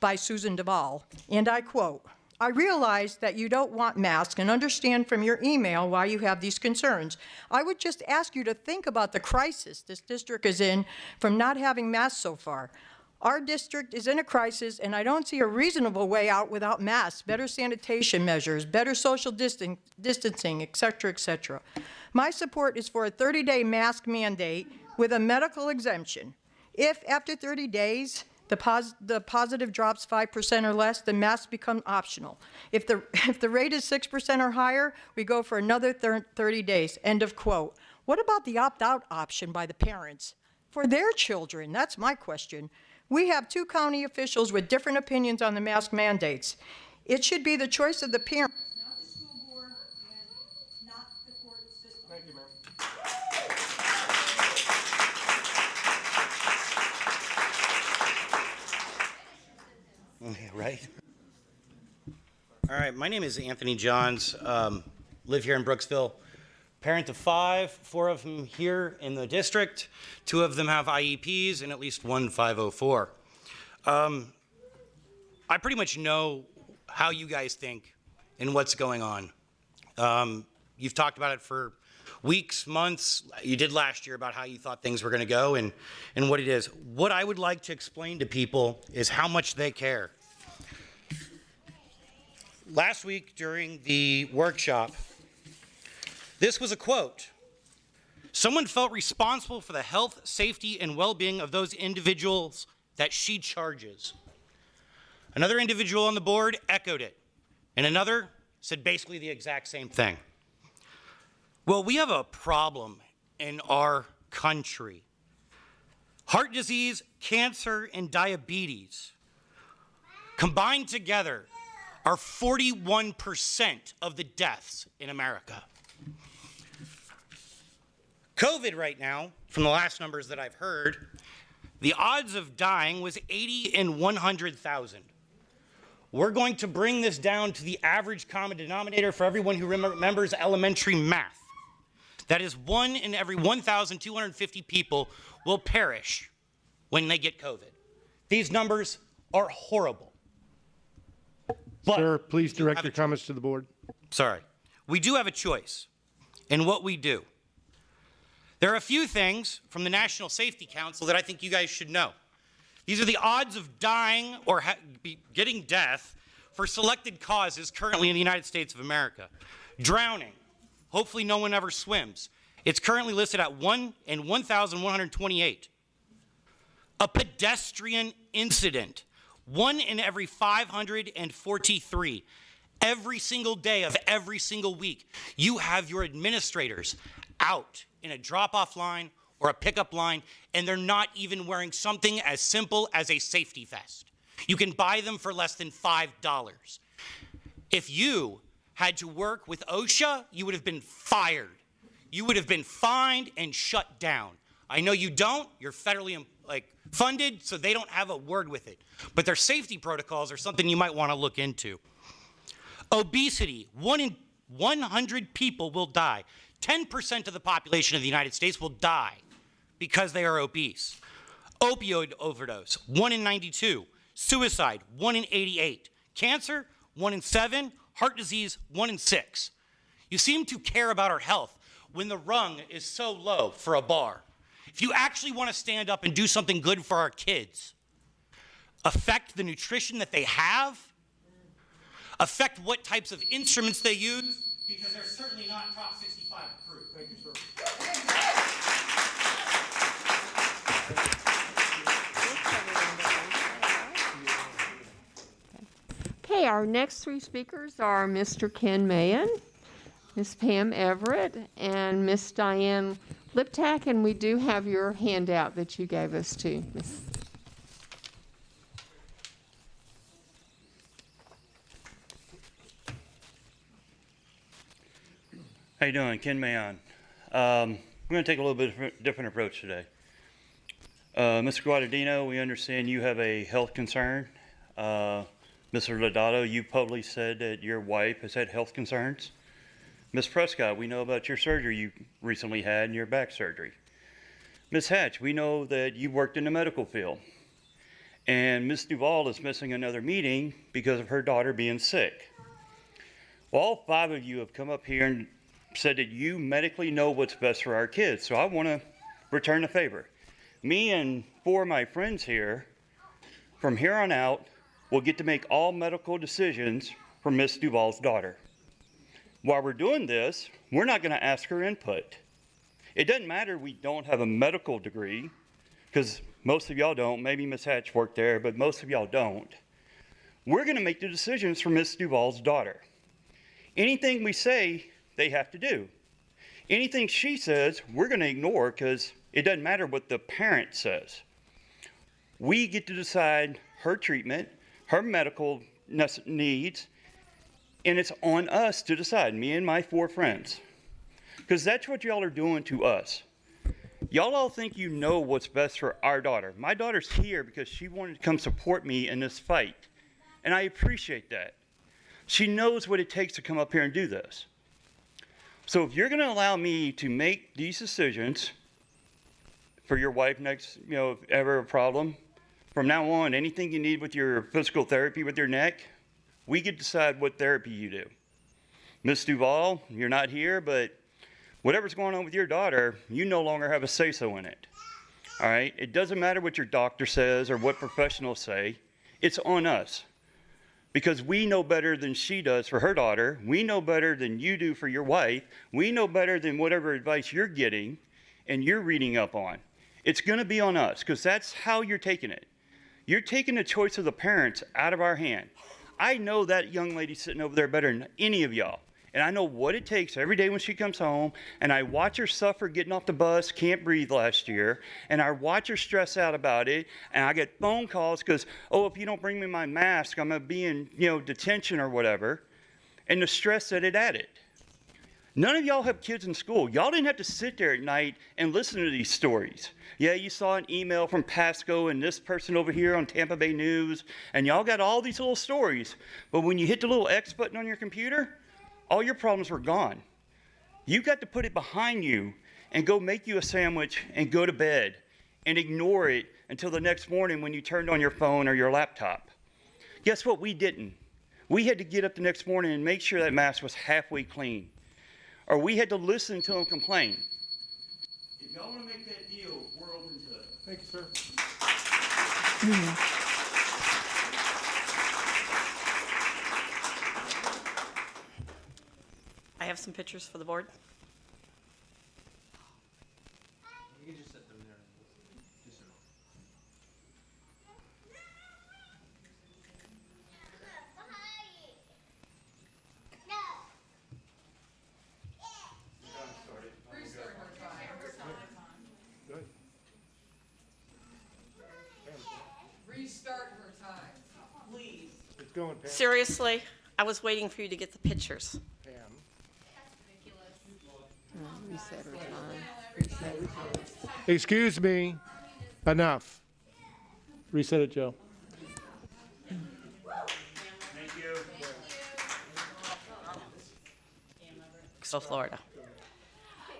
by Susan Duvall, and I quote, "I realize that you don't want masks and understand from your email why you have these concerns. I would just ask you to think about the crisis this district is in from not having masks so far. Our district is in a crisis, and I don't see a reasonable way out without masks, better sanitation measures, better social distancing, et cetera, et cetera. My support is for a 30-day mask mandate with a medical exemption. If after 30 days, the positive drops 5% or less, then masks become optional. If the rate is 6% or higher, we go for another 30 days." End of quote. What about the opt-out option by the parents for their children? That's my question. We have 2 county officials with different opinions on the mask mandates. It should be the choice of the parents, not the school board and not the court system. Thank you, ma'am. Right? All right, my name is Anthony Johns. Live here in Brooksville. Parent of 5, 4 of them here in the district. 2 of them have IEPs and at least 1 504. I pretty much know how you guys think and what's going on. You've talked about it for weeks, months. You did last year about how you thought things were going to go and what it is. What I would like to explain to people is how much they care. Last week during the workshop, this was a quote. "Someone felt responsible for the health, safety, and well-being of those individuals that she charges." Another individual on the board echoed it, and another said basically the exact same thing. Well, we have a problem in our country. Heart disease, cancer, and diabetes combined together are 41% of the deaths in America. COVID right now, from the last numbers that I've heard, the odds of dying was 80 in 100,000. We're going to bring this down to the average common denominator for everyone who remembers elementary math. That is 1 in every 1,250 people will perish when they get COVID. These numbers are horrible. But Sir, please direct your comments to the board. Sorry. We do have a choice in what we do. There are a few things from the National Safety Council that I think you guys should know. These are the odds of dying or getting death for selected causes currently in the United States of America. Drowning. Hopefully no one ever swims. It's currently listed at 1 in 1,128. A pedestrian incident. 1 in every 543. Every single day of every single week, you have your administrators out in a drop-off line or a pickup line, and they're not even wearing something as simple as a safety vest. You can buy them for less than $5. If you had to work with OSHA, you would have been fired. You would have been fined and shut down. I know you don't. You're federally funded, so they don't have a word with it. But their safety protocols are something you might want to look into. Obesity. 1 in 100 people will die. 10% of the population of the United States will die because they are obese. Opioid overdose. 1 in 92. Suicide. 1 in 88. Cancer. 1 in 7. Heart disease. 1 in 6. You seem to care about our health when the rung is so low for a bar. If you actually want to stand up and do something good for our kids, affect the nutrition that they have, affect what types of instruments they use, because they're certainly not Prop 65 approved. Thank you, sir. Okay, our next 3 speakers are Mr. Ken Mahan, Ms. Pam Everett, and Ms. Diane Liptak, and we do have your handout that you gave us too, Ms. How you doing? Ken Mahan. We're going to take a little bit different approach today. Mr. Guadagnino, we understand you have a health concern. Mr. Lodato, you publicly said that your wife has had health concerns. Ms. Prescott, we know about your surgery you recently had and your back surgery. Ms. Hatch, we know that you worked in the medical field, and Ms. Duvall is missing another meeting because of her daughter being sick. Well, all 5 of you have come up here and said that you medically know what's best for our kids, so I want to return the favor. Me and 4 of my friends here, from here on out, will get to make all medical decisions for Ms. Duvall's daughter. While we're doing this, we're not going to ask her input. It doesn't matter we don't have a medical degree, because most of y'all don't. Maybe Ms. Hatch worked there, but most of y'all don't. We're going to make the decisions for Ms. Duvall's daughter. Anything we say, they have to do. Anything she says, we're going to ignore because it doesn't matter what the parent says. We get to decide her treatment, her medical needs, and it's on us to decide, me and my 4 friends. Because that's what y'all are doing to us. Y'all all think you know what's best for our daughter. My daughter's here because she wanted to come support me in this fight, and I appreciate that. She knows what it takes to come up here and do this. So if you're going to allow me to make these decisions for your wife next, if ever a problem, from now on, anything you need with your physical therapy with your neck, we get to decide what therapy you do. Ms. Duvall, you're not here, but whatever's going on with your daughter, you no longer have a say-so in it. All right? It doesn't matter what your doctor says or what professionals say. It's on us. Because we know better than she does for her daughter. We know better than you do for your wife. We know better than whatever advice you're getting and you're reading up on. It's going to be on us because that's how you're taking it. You're taking the choice of the parents out of our hand. I know that young lady sitting over there better than any of y'all. And I know what it takes every day when she comes home, and I watch her suffer getting off the bus, can't breathe last year, and I watch her stress out about it, and I get phone calls because, if you don't bring me my mask, I'm going to be in, detention or whatever, and the stress that it added. None of y'all have kids in school. Y'all didn't have to sit there at night and listen to these stories. Yeah, you saw an email from Pasco and this person over here on Tampa Bay News, and y'all got all these little stories, but when you hit the little X button on your computer, all your problems were gone. You got to put it behind you and go make you a sandwich and go to bed and ignore it until the next morning when you turned on your phone or your laptop. Guess what? We didn't. We had to get up the next morning and make sure that mask was halfway clean. Or we had to listen to them complain. If y'all want to make that deal, we're open to it. Thank you, sir. I have some pictures for the board. You can just set them there. Restart her time. Good. Restart her time. Please. It's going, Pam. Seriously, I was waiting for you to get the pictures. Pam. Reset her time. Reset her time. Excuse me. Enough. Reset it, Joe. Thank you. So Florida.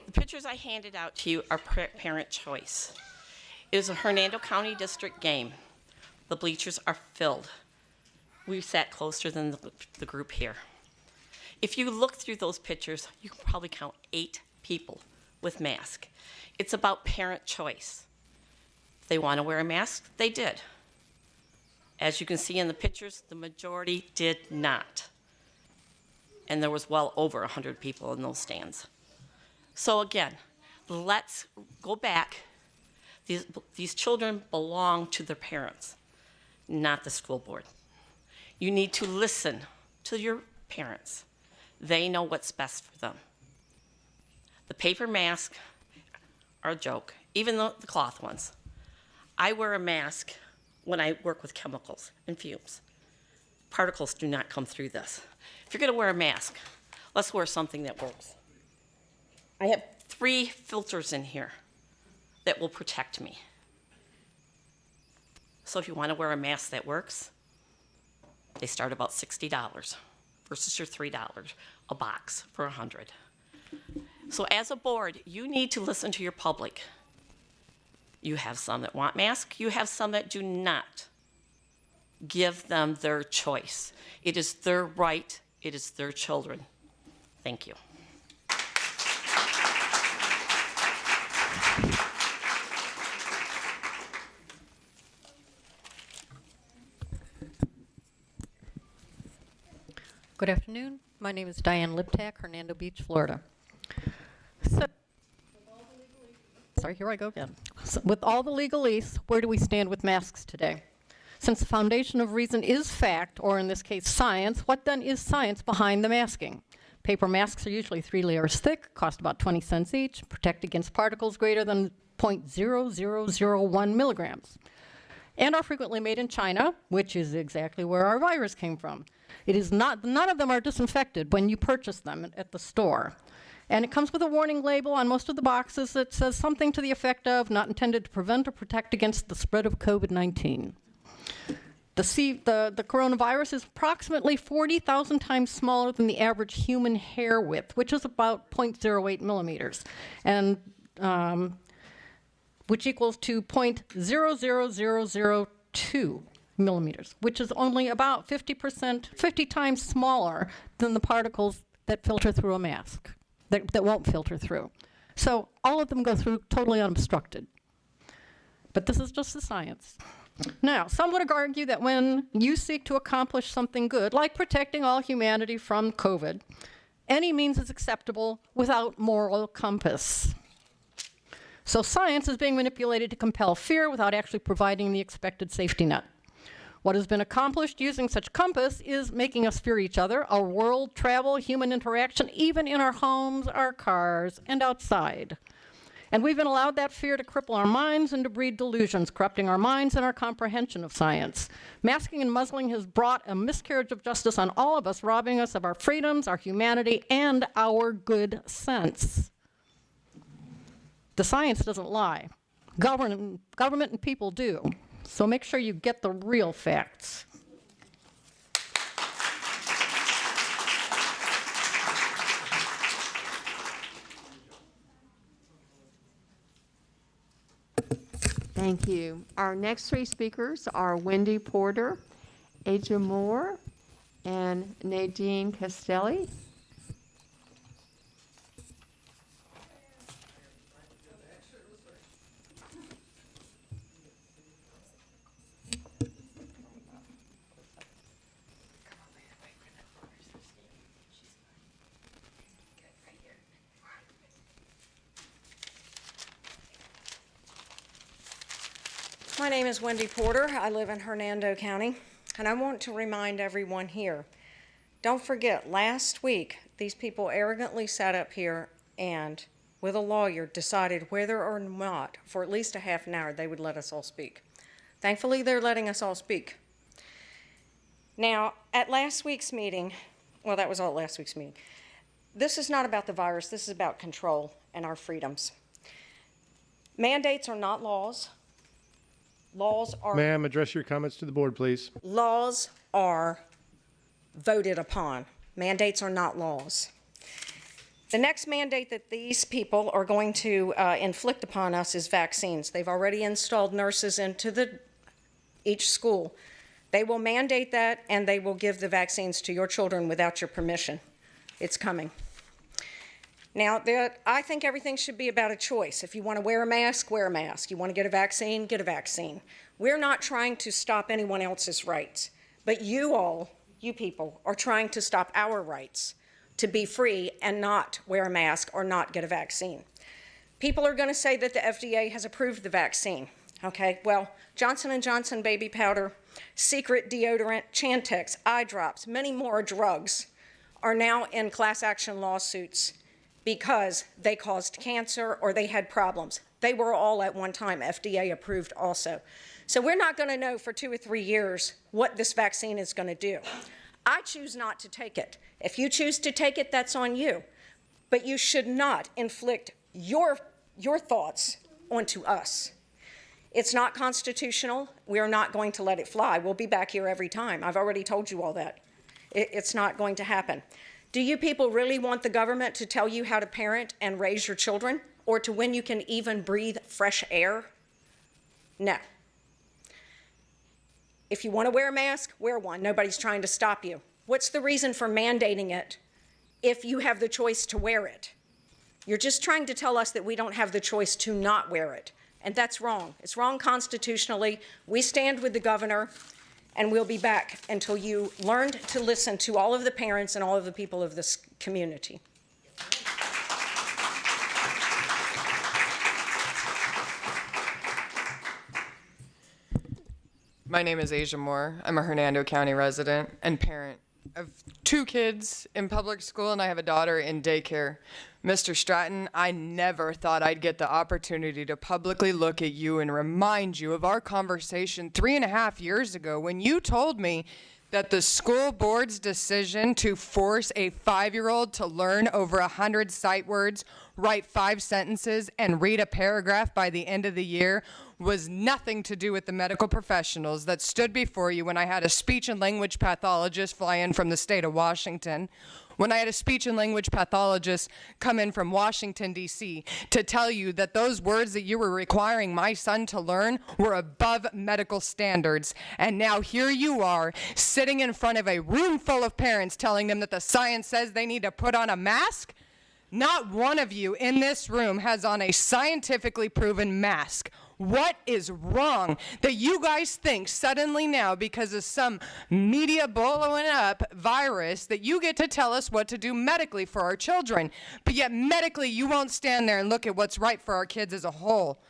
The pictures I handed out to you are parent choice. It was a Hernando County District game. The bleachers are filled. We sat closer than the group here. If you look through those pictures, you can probably count 8 people with masks. It's about parent choice. If they want to wear a mask, they did. As you can see in the pictures, the majority did not. And there was well over 100 people in those stands. So again, let's go back. These children belong to their parents, not the school board. You need to listen to your parents. They know what's best for them. The paper masks are a joke, even the cloth ones. I wear a mask when I work with chemicals and fumes. Particles do not come through this. If you're gonna wear a mask, let's wear something that works. I have 3 filters in here that will protect me. So if you wanna wear a mask that works, they start about $60 versus your $3 a box for $100. So as a board, you need to listen to your public. You have some that want masks. You have some that do not. Give them their choice. It is their right. It is their children. Thank you. Good afternoon. My name is Diane Liptak, Hernando Beach, Florida. Sorry, here I go again. So, with all the legalese, where do we stand with masks today? Since the foundation of reason is fact, or in this case science, what then is science behind the masking? Paper masks are usually 3 layers thick, cost about 20 cents each, protect against particles greater than 0.0001 milligrams, and are frequently made in China, which is exactly where our virus came from. It is not, none of them are disinfected when you purchase them at the store. And it comes with a warning label on most of the boxes that says something to the effect of not intended to prevent or protect against the spread of COVID-19. The coronavirus is approximately 40,000 times smaller than the average human hair width, which is about 0.08 millimeters, and which equals to 0.00002 millimeters, which is only about 50 times smaller than the particles that filter through a mask, that won't filter through. So all of them go through totally unobstructed. But this is just the science. Now, some would argue that when you seek to accomplish something good, like protecting all humanity from COVID, any means is acceptable without moral compass. So science is being manipulated to compel fear without actually providing the expected safety net. What has been accomplished using such compass is making us fear each other, our world, travel, human interaction, even in our homes, our cars, and outside. And we've been allowed that fear to cripple our minds and to breed delusions, corrupting our minds and our comprehension of science. Masking and muzzling has brought a miscarriage of justice on all of us, robbing us of our freedoms, our humanity, and our good sense. The science doesn't lie. Government and people do. So make sure you get the real facts. Thank you. Our next 3 speakers are Wendy Porter, Aja Moore, and Nadine Castelli. My name is Wendy Porter. I live in Hernando County, and I want to remind everyone here, don't forget, last week, these people arrogantly sat up here and, with a lawyer, decided whether or not, for at least a half an hour, they would let us all speak. Thankfully, they're letting us all speak. Now, at last week's meeting, well, that was all last week's meeting, this is not about the virus, this is about control and our freedoms. Mandates are not laws. Laws are... Ma'am, address your comments to the board, please. Laws are voted upon. Mandates are not laws. The next mandate that these people are going to inflict upon us is vaccines. They've already installed nurses into each school. They will mandate that, and they will give the vaccines to your children without your permission. It's coming. Now, I think everything should be about a choice. If you want to wear a mask, wear a mask. You want to get a vaccine, get a vaccine. We're not trying to stop anyone else's rights, but you people, are trying to stop our rights to be free and not wear a mask or not get a vaccine. People are going to say that the FDA has approved the vaccine. Okay, well, Johnson & Johnson baby powder, secret deodorant, Chantix, eye drops, many more drugs are now in class action lawsuits because they caused cancer or they had problems. They were all at one time FDA approved also. So we're not going to know for 2 or 3 years what this vaccine is going to do. I choose not to take it. If you choose to take it, that's on you. But you should not inflict your thoughts onto us. It's not constitutional. We're not going to let it fly. We'll be back here every time. I've already told you all that. It's not going to happen. Do you people really want the government to tell you how to parent and raise your children, or to when you can even breathe fresh air? No. If you want to wear a mask, wear one. Nobody's trying to stop you. What's the reason for mandating it if you have the choice to wear it? You're just trying to tell us that we don't have the choice to not wear it. And that's wrong. It's wrong constitutionally. We stand with the governor, and we'll be back until you learned to listen to all of the parents and all of the people of this community. My name is Asia Moore. I'm a Hernando County resident and parent of 2 kids in public school, and I have a daughter in daycare. Mr. Stratton, I never thought I'd get the opportunity to publicly look at you and remind you of our conversation 3.5 years ago when you told me that the school board's decision to force a 5-year-old to learn over 100 sight words, write 5 sentences, and read a paragraph by the end of the year was nothing to do with the medical professionals that stood before you when I had a speech and language pathologist fly in from the state of Washington, when I had a speech and language pathologist come in from Washington, D.C., to tell you that those words that you were requiring my son to learn were above medical standards. And now here you are, sitting in front of a room full of parents telling them that the science says they need to put on a mask? Not one of you in this room has on a scientifically proven mask. What is wrong that you guys think suddenly now, because of some media blowing up virus, that you get to tell us what to do medically for our children, but yet medically you won't stand there and look at what's right for our kids as a whole?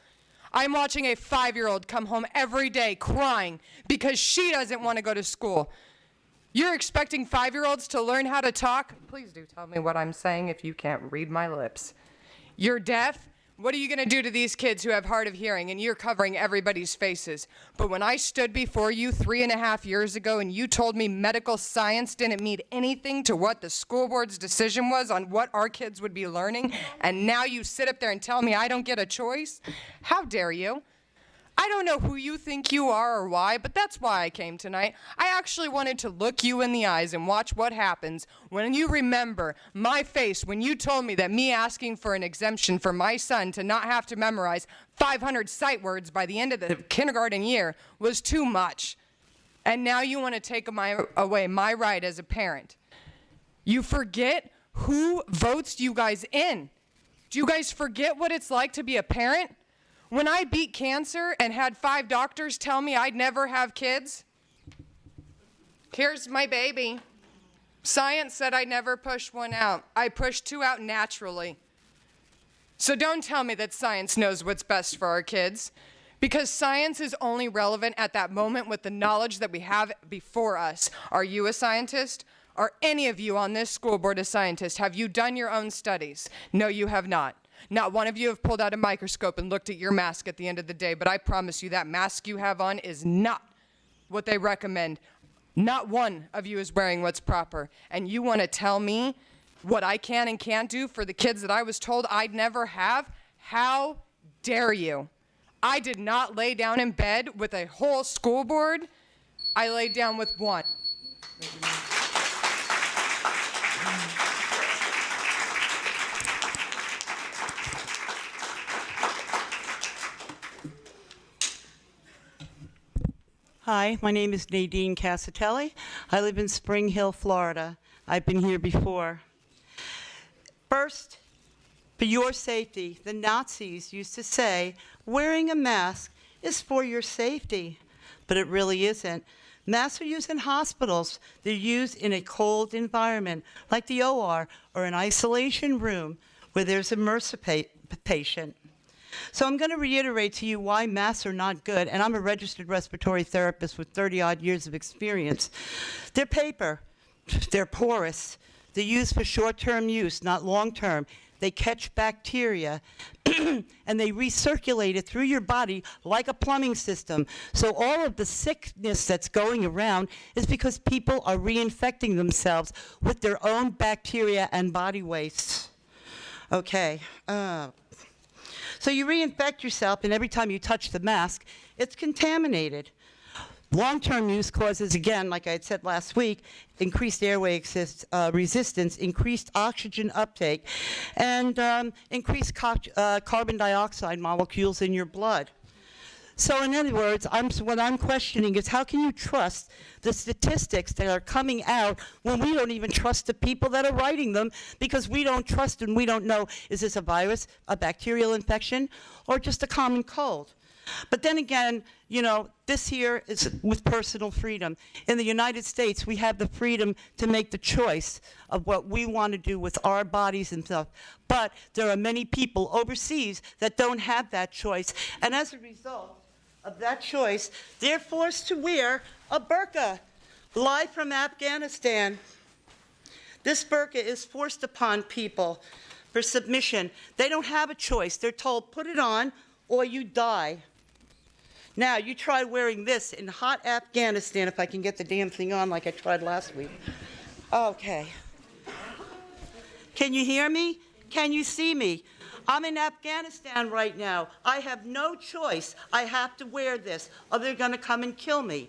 I'm watching a 5-year-old come home every day crying because she doesn't want to go to school. You're expecting 5-year-olds to learn how to talk? Please do tell me what I'm saying if you can't read my lips. You're deaf? What are you going to do to these kids who have hard of hearing, and you're covering everybody's faces? But when I stood before you 3.5 years ago and you told me medical science didn't mean anything to what the school board's decision was on what our kids would be learning, and now you sit up there and tell me I don't get a choice? How dare you? I don't know who you think you are or why, but that's why I came tonight. I actually wanted to look you in the eyes and watch what happens when you remember my face when you told me that me asking for an exemption for my son to not have to memorize 500 sight words by the end of the kindergarten year was too much. And now you want to take away my right as a parent. You forget who votes you guys in. Do you guys forget what it's like to be a parent? When I beat cancer and had 5 doctors tell me I'd never have kids, here's my baby. Science said I'd never push one out. I pushed 2 out naturally. So don't tell me that science knows what's best for our kids, because science is only relevant at that moment with the knowledge that we have before us. Are you a scientist? Are any of you on this school board a scientist? Have you done your own studies? No, you have not. Not one of you have pulled out a microscope and looked at your mask at the end of the day, but I promise you that mask you have on is not what they recommend. Not one of you is wearing what's proper. And you want to tell me what I can and can't do for the kids that I was told I'd never have? How dare you? I did not lay down in bed with a whole school board. I laid down with one. Hi, my name is Nadine Casatelli. I live in Spring Hill, Florida. I've been here before. First, for your safety, the Nazis used to say, wearing a mask is for your safety, but it really isn't. Masks are used in hospitals. They're used in a cold environment, like the OR or an isolation room where there's a MRSA patient. So I'm going to reiterate to you why masks are not good, and I'm a registered respiratory therapist with 30-odd years of experience. They're paper. They're porous. They're used for short-term use, not long-term. They catch bacteria, and they recirculate it through your body like a plumbing system. So all of the sickness that's going around is because people are reinfecting themselves with their own bacteria and body waste. Okay. So you reinfect yourself, and every time you touch the mask, it's contaminated. Long-term use causes, again, like I had said last week, increased airway resistance, increased oxygen uptake, and increased carbon dioxide molecules in your blood. So in other words, what I'm questioning is how can you trust the statistics that are coming out when we don't even trust the people that are writing them because we don't trust and we don't know, is this a virus, a bacterial infection, or just a common cold? But then again, you know, this here is with personal freedom. In the United States, we have the freedom to make the choice of what we want to do with our bodies and stuff. But there are many people overseas that don't have that choice. And as a result of that choice, they're forced to wear a burqa, live from Afghanistan. This burqa is forced upon people for submission. They don't have a choice. They're told, put it on or you die. Now, you try wearing this in hot Afghanistan, if I can get the damn thing on like I tried last week. Okay. Can you hear me? Can you see me? I'm in Afghanistan right now. I have no choice. I have to wear this, or they're going to come and kill me.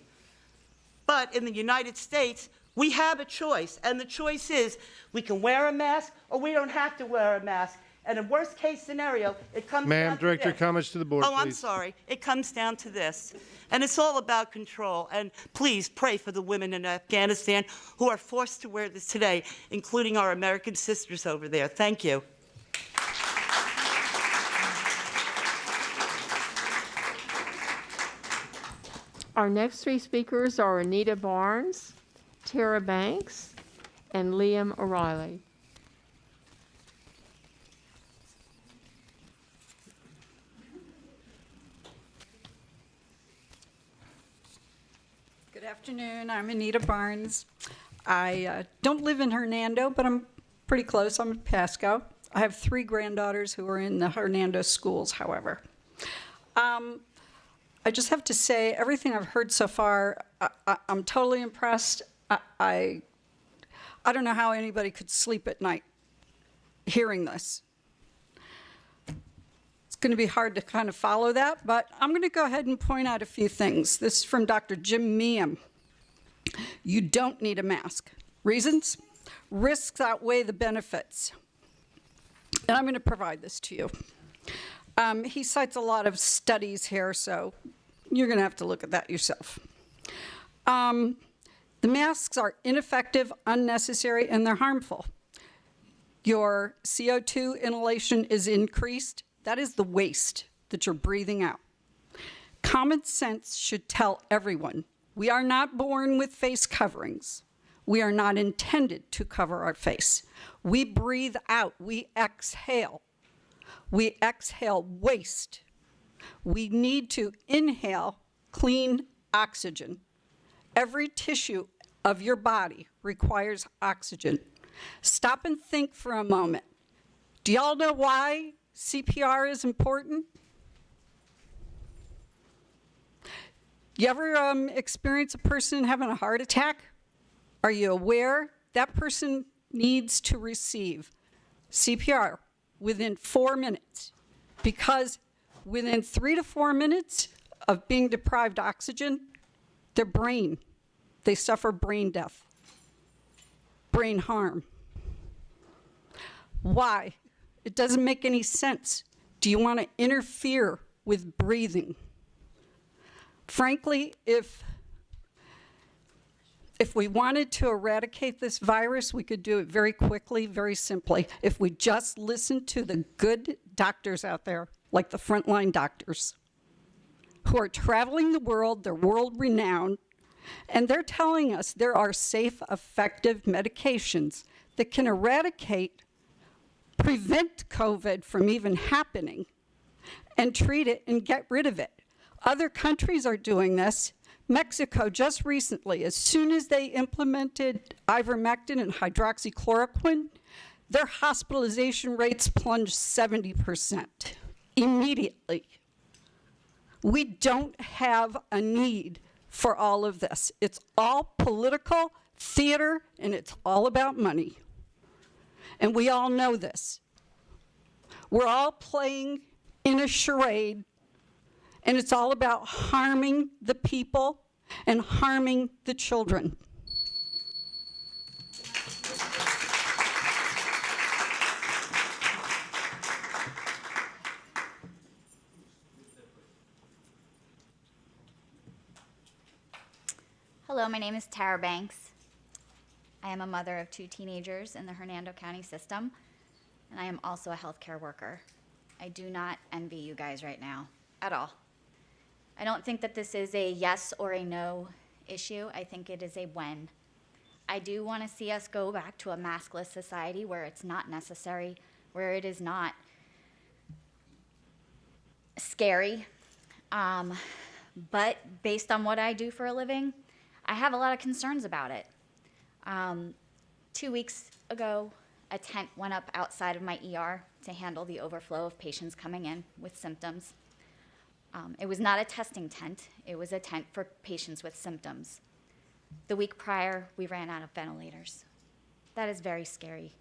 But in the United States, we have a choice, and the choice is we can wear a mask or we don't have to wear a mask. And in worst case scenario, it comes down Ma'am, to direct your this. comments to the board, Oh, I'm please. sorry. It comes down to this. And it's all about control. And please pray for the women in Afghanistan who are forced to wear this today, including our American sisters over there. Thank you. Our next three speakers are Anita Barnes, Tara Banks, and Liam O'Reilly. Good afternoon. I'm Anita Barnes. I don't live in Hernando, but I'm pretty close. I'm in Pasco. I have 3 granddaughters who are in the Hernando schools, however. I just have to say, everything I've heard so far, I'm totally impressed. I don't know how anybody could sleep at night hearing this. It's going to be hard to kind of follow that, but I'm going to go ahead and point out a few things. This is from Dr. Jim Meehan. You don't need a mask. Reasons? Risks outweigh the benefits. And I'm going to provide this to you. He cites a lot of studies here, so you're going to have to look at that yourself. The masks are ineffective, unnecessary, and they're harmful. Your CO2 inhalation is increased. That is the waste that you're breathing out. Common sense should tell everyone, we are not born with face coverings. We are not intended to cover our face. We breathe out, we exhale. We exhale waste. We need to inhale clean oxygen. Every tissue of your body requires oxygen. Stop and think for a moment. Do y'all know why CPR is important? You ever experience a person having a heart attack? Are you aware that person needs to receive CPR within 4 minutes? Because within 3 to 4 minutes of being deprived oxygen, their brain, they suffer brain death, brain harm. Why? It doesn't make any sense. Do you want to interfere with breathing? Frankly, if we wanted to eradicate this virus, we could do it very quickly, very simply. If we just listened to the good doctors out there, like the frontline doctors, who are traveling the world, they're world-renowned, and they're telling us there are safe, effective medications that can eradicate, prevent COVID from even happening, and treat it and get rid of it. Other countries are doing this. Mexico just recently, as soon as they implemented ivermectin and hydroxychloroquine, their hospitalization rates plunged 70% immediately. We don't have a need for all of this. It's all political theater, and it's all about money. And we all know this. We're all playing in a charade, and it's all about harming the people and harming the children. Hello, my name is Tara Banks. I am a mother of 2 teenagers in the Hernando County system, and I am also a healthcare worker. I do not envy you guys right now, at all. I don't think that this is a yes or a no issue. I think it is a when. I do want to see us go back to a maskless society where it's not necessary, where it is not scary. But based on what I do for a living, I have a lot of concerns about it. 2 weeks ago, a tent went up outside of my ER to handle the overflow of patients coming in with symptoms. It was not a testing tent, it was a tent for patients with symptoms. The week prior, we ran out of ventilators. That is very scary.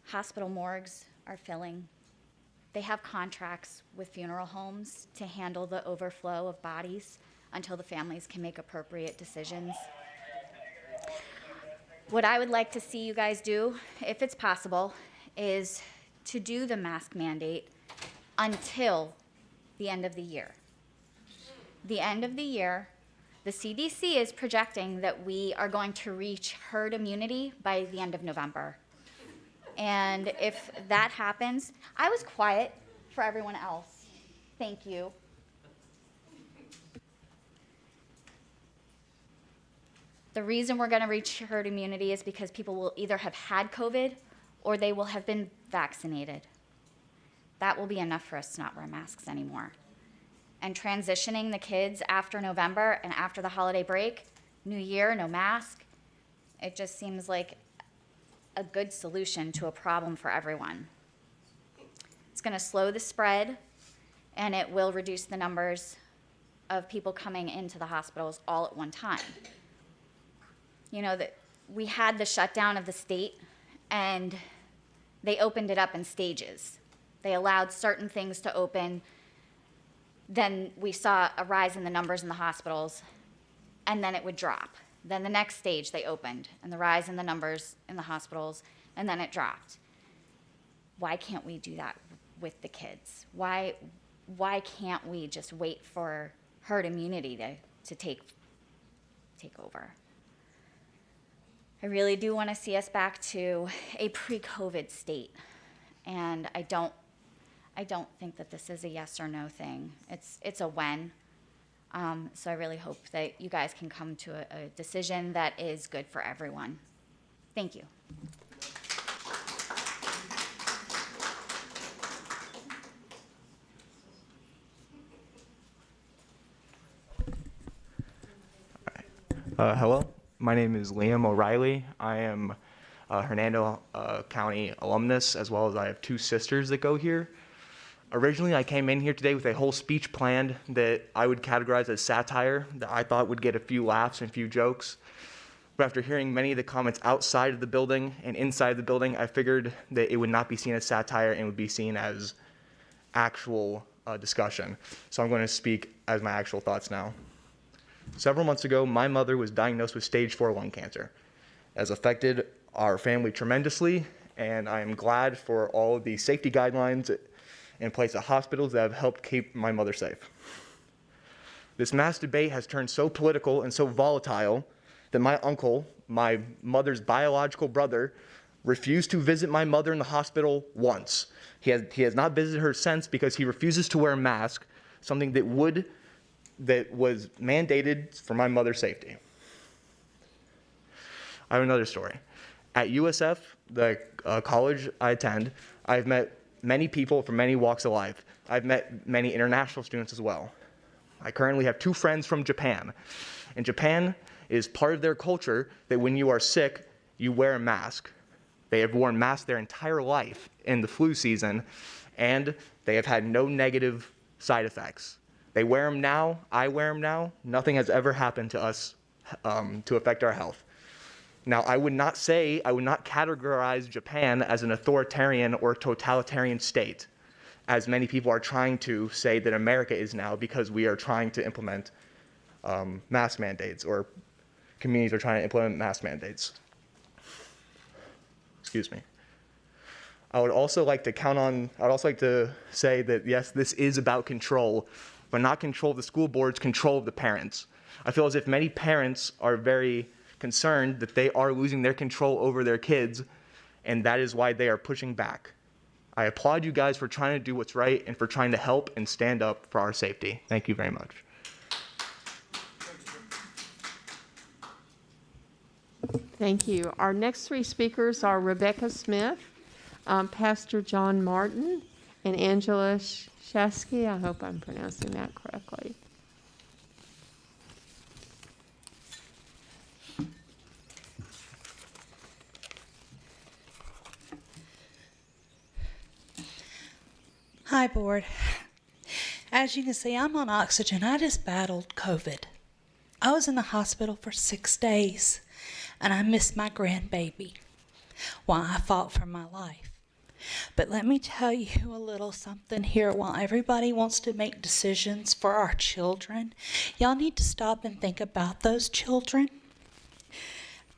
Hospital morgues are filling. They have contracts with funeral homes to handle the overflow of bodies until the families can make appropriate decisions. What I would like to see you guys do, if it's possible, is to do the mask mandate until the end of the year. The end of the year, the CDC is projecting that we are going to reach herd immunity by the end of November. And if that happens, I was quiet for everyone else. Thank you. The reason we're going to reach herd immunity is because people will either have had COVID or they will have been vaccinated. That will be enough for us to not wear masks anymore. And transitioning the kids after November and after the holiday break, New Year, no mask, it just seems like a good solution to a problem for everyone. It's going to slow the spread, and it will reduce the numbers of people coming into the hospitals all at one time. You know, that we had the shutdown of the state, and they opened it up in stages. They allowed certain things to open. Then we saw a rise in the numbers in the hospitals, and then it would drop. Then the next stage they opened, and the rise in the numbers in the hospitals, and then it dropped. Why can't we do that with the kids? Why can't we just wait for herd immunity to take over? I really do want to see us back to a pre-COVID state, and I don't think that this is a yes or no thing. It's a when. So I really hope that you guys can come to a decision that is good for everyone. Thank you. Hello, my name is Liam O'Reilly. I am a Hernando County alumnus, as well as I have 2 sisters that go here. Originally, I came in here today with a whole speech planned that I would categorize as satire, that I thought would get a few laughs and a few jokes. But after hearing many of the comments outside of the building and inside the building, I figured that it would not be seen as satire and would be seen as actual discussion. So I'm going to speak as my actual thoughts now. Several months ago, my mother was diagnosed with stage 4 lung cancer. It has affected our family tremendously, and I am glad for all of the safety guidelines in place at hospitals that have helped keep my mother safe. This mass debate has turned so political and so volatile that my uncle, my mother's biological brother, refused to visit my mother in the hospital once. He has not visited her since because he refuses to wear a mask, something that was mandated for my mother's safety. I have another story. At USF, the college I attend, I've met many people from many walks of life. I've met many international students as well. I currently have 2 friends from Japan. In Japan, it is part of their culture that when you are sick, you wear a mask. They have worn masks their entire life in the flu season, and they have had no negative side effects. They wear them now, I wear them now. Nothing has ever happened to us to affect our health. Now, I would not categorize Japan as an authoritarian or totalitarian state, as many people are trying to say that America is now because we are trying to implement mask mandates, or communities are trying to implement mask mandates. Excuse me. I would also like to say that yes, this is about control, but not control of the school boards, control of the parents. I feel as if many parents are very concerned that they are losing their control over their kids, and that is why they are pushing back. I applaud you guys for trying to do what's right and for trying to help and stand up for our safety. Thank you very much. Thank you. Our next three speakers are Rebecca Smith, Pastor John Martin, and Angela Shasky. I hope I'm pronouncing that correctly. Hi, board. As you can see, I'm on oxygen. I just battled COVID. I was in the hospital for 6 days, and I missed my grandbaby while I fought for my life. But let me tell you a little something here. While everybody wants to make decisions for our children, y'all need to stop and think about those children.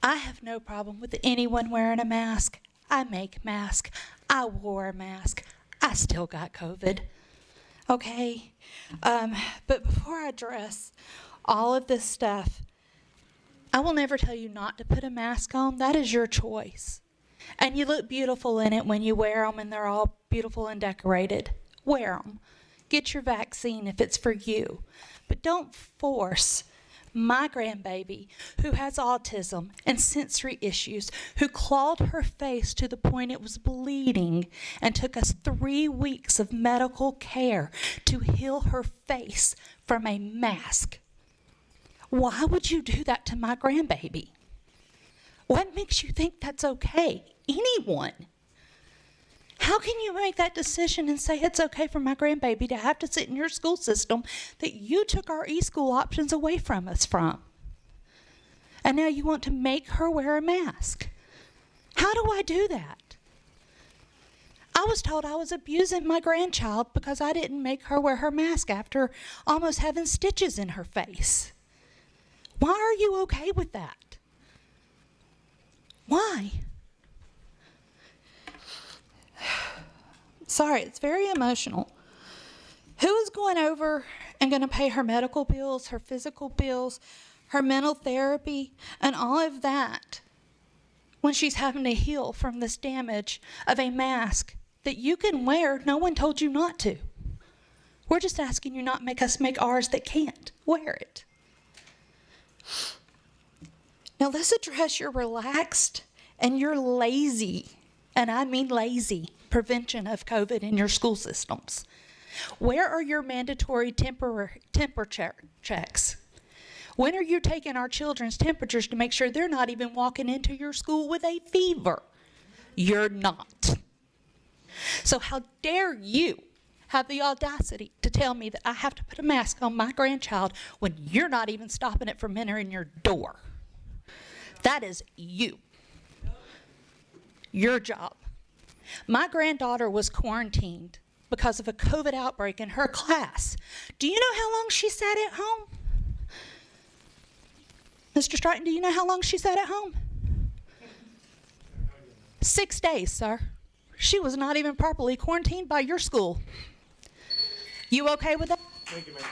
I have no problem with anyone wearing a mask. I make masks. I wore a mask. I still got COVID. Okay? But before I address all of this stuff, I will never tell you not to put a mask on. That is your choice. And you look beautiful in it when you wear them and they're all beautiful and decorated. Wear them. Get your vaccine if it's for you. But don't force my grandbaby, who has autism and sensory issues, who clawed her face to the point it was bleeding and took us 3 weeks of medical care to heal her face from a mask. Why would you do that to my grandbaby? What makes you think that's okay? Anyone. How can you make that decision and say it's okay for my grandbaby to have to sit in your school system that you took our e-school options away from us from? And now you want to make her wear a mask. How do I do that? I was told I was abusing my grandchild because I didn't make her wear her mask after almost having stitches in her face. Why are you okay with that? Why? Sorry, it's very emotional. Who is going over and going to pay her medical bills, her physical bills, her mental therapy, and all of that when she's having to heal from this damage of a mask that you can wear? No one told you not to. We're just asking you not make us make ours that can't wear it. Now let's address your relaxed and your lazy, and I mean lazy, prevention of COVID in your school systems. Where are your mandatory temper checks? When are you taking our children's temperatures to make sure they're not even walking into your school with a fever? You're not. So how dare you have the audacity to tell me that I have to put a mask on my grandchild when you're not even stopping it from entering your door? That is you. Your job. My granddaughter was quarantined because of a COVID outbreak in her class. Do you know how long she sat at home? Mr. Stratton, do you know how long she sat at home? 6 days, sir. She was not even properly quarantined by your school. You okay with that? Thank you, ma'am.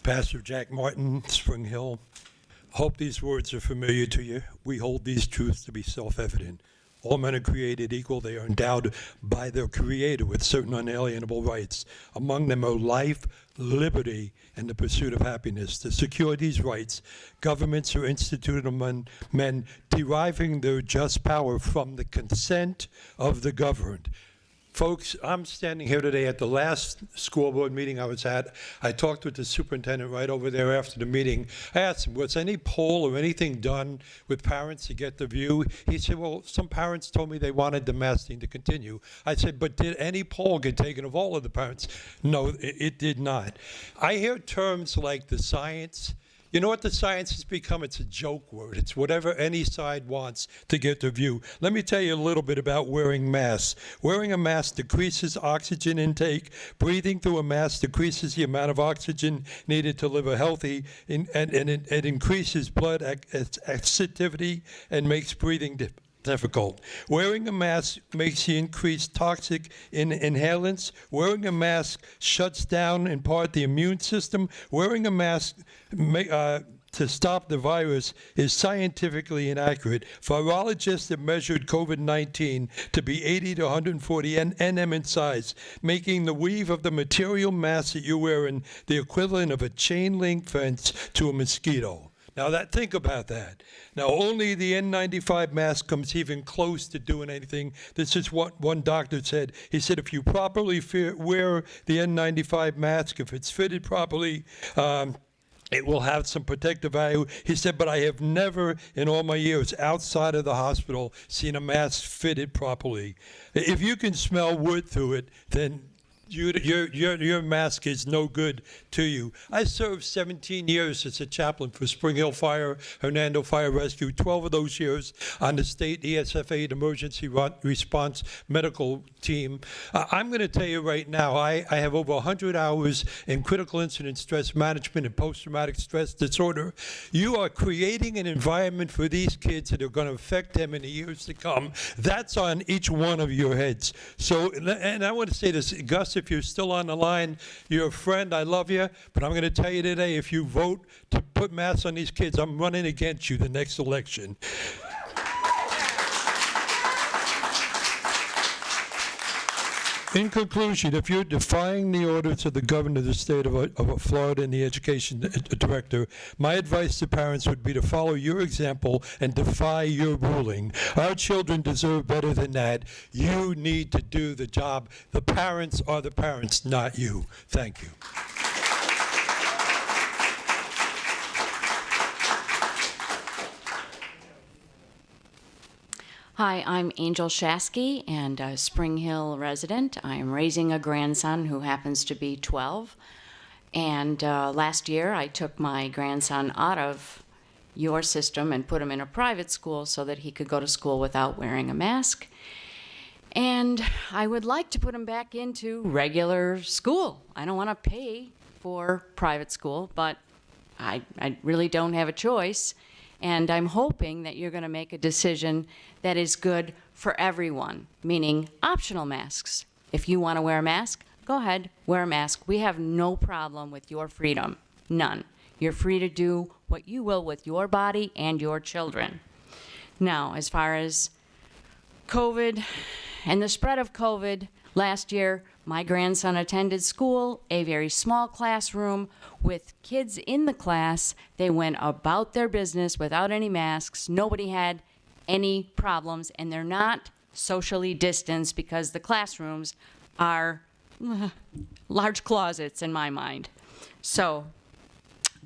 Pastor Jack Martin, Spring Hill. Hope these words are familiar to you. We hold these truths to be self-evident. All men are created equal. They are endowed by their Creator with certain unalienable rights. Among them are life, liberty, and the pursuit of happiness. To secure these rights, governments are instituted among men, deriving their just power from the consent of the governed. Folks, I'm standing here today at the last school board meeting I was at. I talked with the superintendent right over there after the meeting. I asked him, was any poll or anything done with parents to get the view? He said, well, some parents told me they wanted the masking to continue. I said, but did any poll get taken of all of the parents? No, it did not. I hear terms like the science. You know what the science has become? It's a joke word. It's whatever any side wants to get their view. Let me tell you a little bit about wearing masks. Wearing a mask decreases oxygen intake. Breathing through a mask decreases the amount of oxygen needed to live a healthy, and it increases blood activity and makes breathing difficult. Wearing a mask makes you increase toxic inhalants. Wearing a mask shuts down in part the immune system. Wearing a mask to stop the virus is scientifically inaccurate. Virologists have measured COVID-19 to be 80 to 140 nm in size, making the weave of the material mask that you're wearing the equivalent of a chain link fence to a mosquito. Now think about that. Now only the N95 mask comes even close to doing anything. This is what one doctor said. He said if you properly wear the N95 mask, if it's fitted properly, it will have some protective value. He said, but I have never in all my years outside of the hospital seen a mask fitted properly. If you can smell wood through it, then your mask is no good to you. I served 17 years as a chaplain for Spring Hill Fire, Hernando Fire Rescue, 12 of those years on the state ESF-8 emergency response medical team. I'm going to tell you right now, I have over 100 hours in critical incident stress management and post-traumatic stress disorder. You are creating an environment for these kids that are going to affect them in the years to come. That's on each one of your heads. So, and I want to say this, Gus, if you're still on the line, you're a friend, I love you, but I'm going to tell you today, if you vote to put masks on these kids, I'm running against you the next election. In conclusion, if you're defying the orders of the governor of the state of Florida and the education director, my advice to parents would be to follow your example and defy your ruling. Our children deserve better than that. You need to do the job. The parents are the parents, not you. Thank you. Hi, I'm Angel Shasky and a Spring Hill resident. I'm raising a grandson who happens to be 12. And last year I took my grandson out of your system and put him in a private school so that he could go to school without wearing a mask. And I would like to put him back into regular school. I don't want to pay for private school, but I really don't have a choice. And I'm hoping that you're going to make a decision that is good for everyone, meaning optional masks. If you want to wear a mask, go ahead, wear a mask. We have no problem with your freedom, none. You're free to do what you will with your body and your children. Now, as far as COVID and the spread of COVID, last year, my grandson attended school, a very small classroom with kids in the class. They went about their business without any masks. Nobody had any problems, and they're not socially distanced because the classrooms are large closets in my mind. So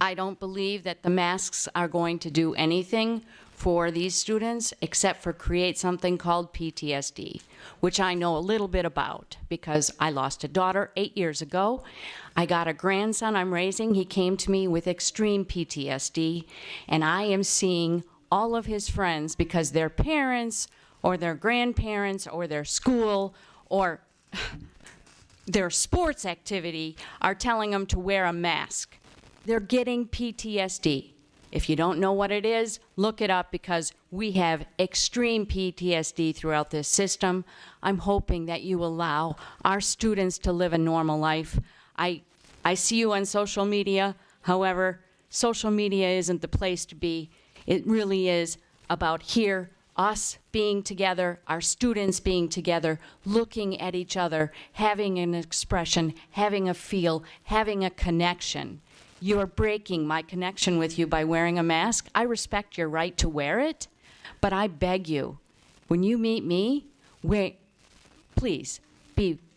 I don't believe that the masks are going to do anything for these students except for create something called PTSD, which I know a little bit about because I lost a daughter 8 years ago. I got a grandson I'm raising. He came to me with extreme PTSD, and I am seeing all of his friends because their parents or their grandparents or their school or their sports activity are telling them to wear a mask. They're getting PTSD. If you don't know what it is, look it up because we have extreme PTSD throughout this system. I'm hoping that you allow our students to live a normal life. I see you on social media. However, social media isn't the place to be. It really is about here, us being together, our students being together, looking at each other, having an expression, having a feel, having a connection. You're breaking my connection with you by wearing a mask. I respect your right to wear it, but I beg you, when you meet me, please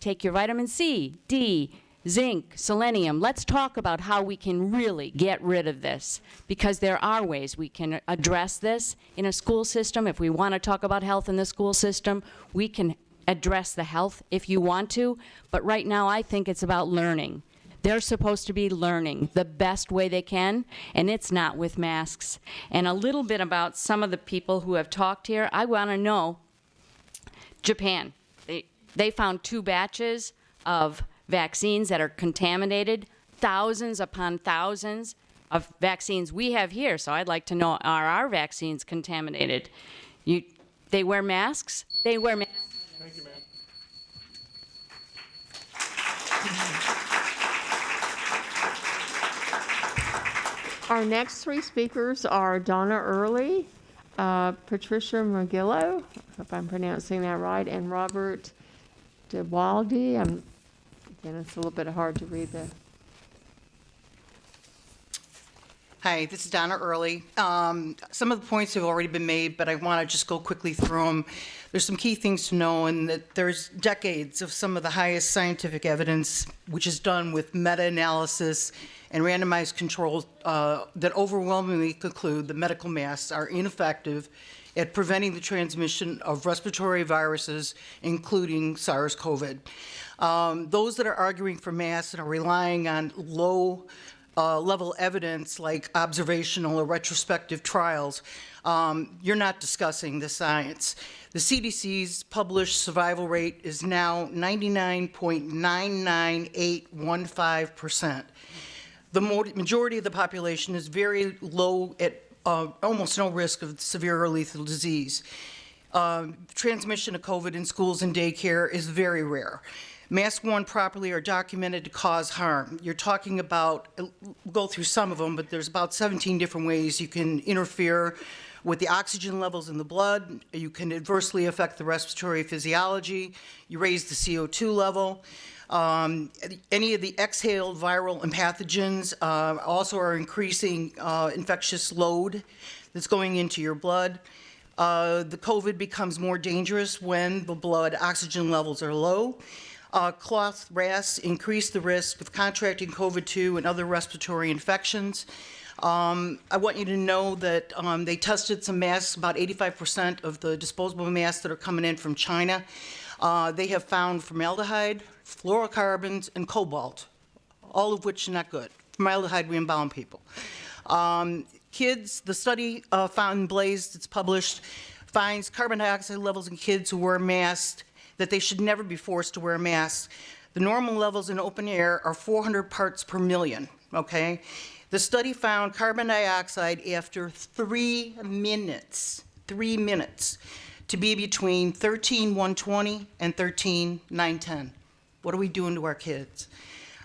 take your vitamin C, D, zinc, selenium. Let's talk about how we can really get rid of this, because there are ways we can address this in a school system. If we want to talk about health in the school system, we can address the health if you want to, but right now I think it's about learning. They're supposed to be learning the best way they can, and it's not with masks. And a little bit about some of the people who have talked here. I want to know, Japan, they found 2 batches of vaccines that are contaminated, thousands upon thousands of vaccines we have here. So I'd like to know, are our vaccines contaminated? They wear masks. They wear masks. Thank you, ma'am. Our next three speakers are Donna Early, Patricia Murgillo, if I'm pronouncing that right, and Robert DeWaldi. Again, it's a little bit hard to read the. Hi, this is Donna Early. Some of the points have already been made, but I want to just go quickly through them. There's some key things to know, and that there's decades of some of the highest scientific evidence, which is done with meta-analysis and randomized controls that overwhelmingly conclude that medical masks are ineffective at preventing the transmission of respiratory viruses, including SARS-CoV. Those that are arguing for masks and are relying on low level evidence like observational or retrospective trials, you're not discussing the science. The CDC's published survival rate is now 99.99815%. The majority of the population is very low at almost no risk of severe or lethal disease. Transmission of COVID in schools and daycare is very rare. Masks worn properly are documented to cause harm. You're talking about, we'll go through some of them, but there's about 17 different ways you can interfere with the oxygen levels in the blood. You can adversely affect the respiratory physiology. You raise the CO2 level. Any of the exhaled viral and pathogens also are increasing infectious load that's going into your blood. The COVID becomes more dangerous when the blood oxygen levels are low. Cloth wrasse increase the risk of contracting COVID-2 and other respiratory infections. I want you to know that they tested some masks, about 85% of the disposable masks that are coming in from China. They have found formaldehyde, fluorocarbons, and cobalt, all of which are not good. Formaldehyde, we embalm people. Kids, the study found in Blaze that's published finds carbon dioxide levels in kids who wear masks that they should never be forced to wear masks. The normal levels in open air are 400 parts per million, okay? The study found carbon dioxide after 3 minutes, to be between 13,120 and 13,910. What are we doing to our kids?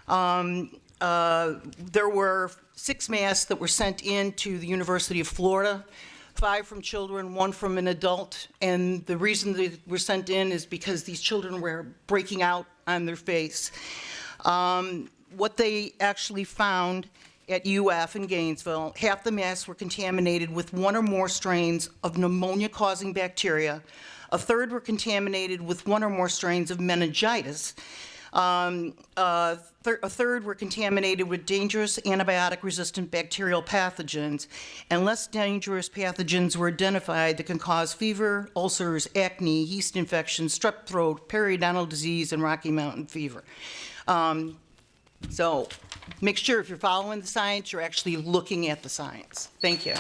There were 6 masks that were sent in to the University of Florida, 5 from children, 1 from an adult, and the reason they were sent in is because these children were breaking out on their face. What they actually found at UF in Gainesville, half the masks were contaminated with 1 or more strains of pneumonia-causing bacteria, a third were contaminated with 1 or more strains of meningitis, a third were contaminated with dangerous antibiotic-resistant bacterial pathogens, and less dangerous pathogens were identified that can cause fever, ulcers, acne, yeast infections, strep throat, periodontal disease, and Rocky Mountain fever. So make sure if you're following the science, you're actually looking at the science. Thank you.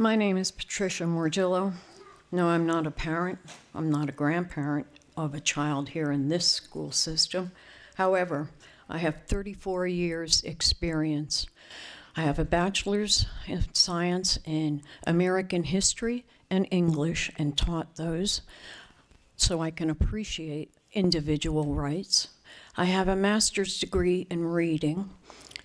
My name is Patricia Morgillo. No, I'm not a parent. I'm not a grandparent of a child here in this school system. However, I have 34 years experience. I have a bachelor's in science in American history and English and taught those so I can appreciate individual rights. I have a master's degree in reading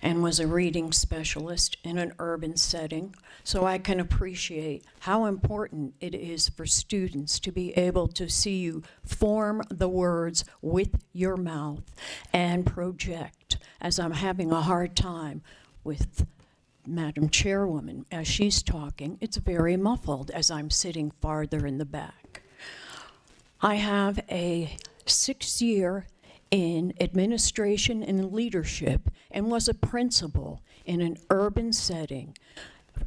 and was a reading specialist in an urban setting, so I can appreciate how important it is for students to be able to see you form the words with your mouth and project, as I'm having a hard time with Madam Chairwoman as she's talking. It's very muffled as I'm sitting farther in the back. I have a 6-year in administration and leadership and was a principal in an urban setting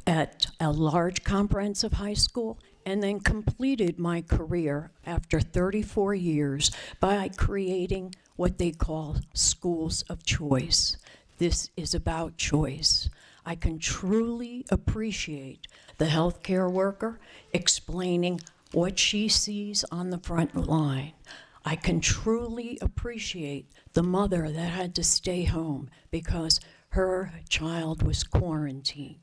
at a large comprehensive high school, and then completed my career after 34 years by creating what they call schools of choice. This is about choice. I can truly appreciate the healthcare worker explaining what she sees on the front line. I can truly appreciate the mother that had to stay home because her child was quarantined.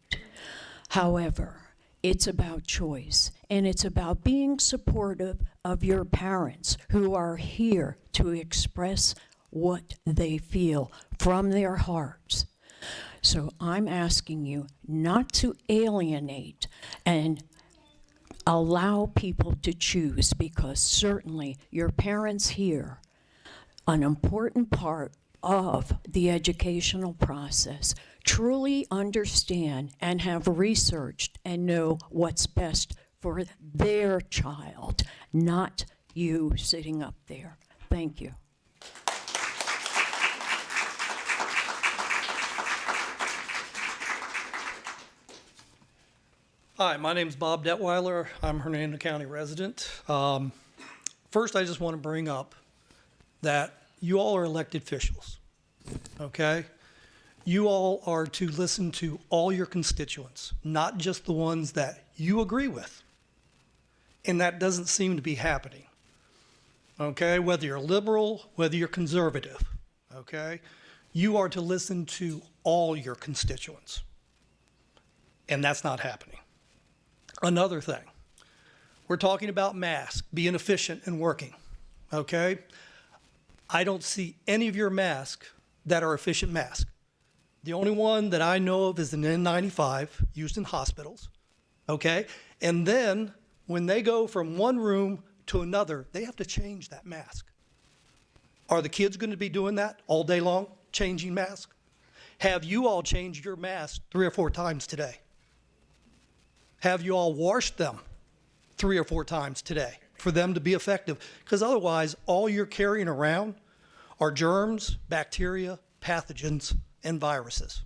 However, it's about choice, and it's about being supportive of your parents who are here to express what they feel from their hearts. So I'm asking you not to alienate and allow people to choose, because certainly your parents here, an important part of the educational process, truly understand and have researched and know what's best for their child, not you sitting up there. Thank you. Hi, my name is Bob Detweiler. I'm a Hernando County resident. First, I just want to bring up that you all are elected officials, okay? You all are to listen to all your constituents, not just the ones that you agree with. And that doesn't seem to be happening, okay? Whether you're liberal, whether you're conservative, okay? You are to listen to all your constituents. And that's not happening. Another thing, we're talking about masks, being efficient and working, okay? I don't see any of your masks that are efficient masks. The only one that I know of is an N95 used in hospitals, okay? And then when they go from one room to another, they have to change that mask. Are the kids going to be doing that all day long, changing masks? Have you all changed your mask 3 or 4 times today? Have you all washed them 3 or 4 times today for them to be effective? Because otherwise, all you're carrying around are germs, bacteria, pathogens, and viruses.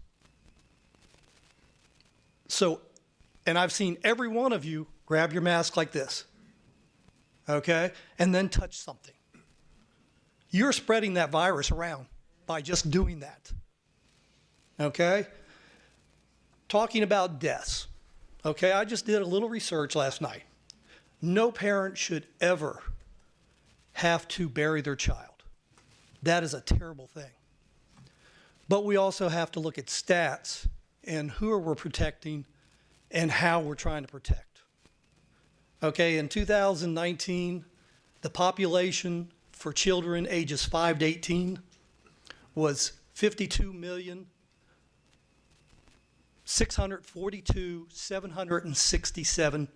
So, and I've seen every one of you grab your mask like this, okay, and then touch something. You're spreading that virus around by just doing that, okay? Talking about deaths. Okay, I just did a little research last night. No parent should ever have to bury their child. That is a terrible thing. But we also have to look at stats and who are we protecting and how we're trying to protect. Okay, in 2019, the population for children ages 5 to 18 was 52,642,767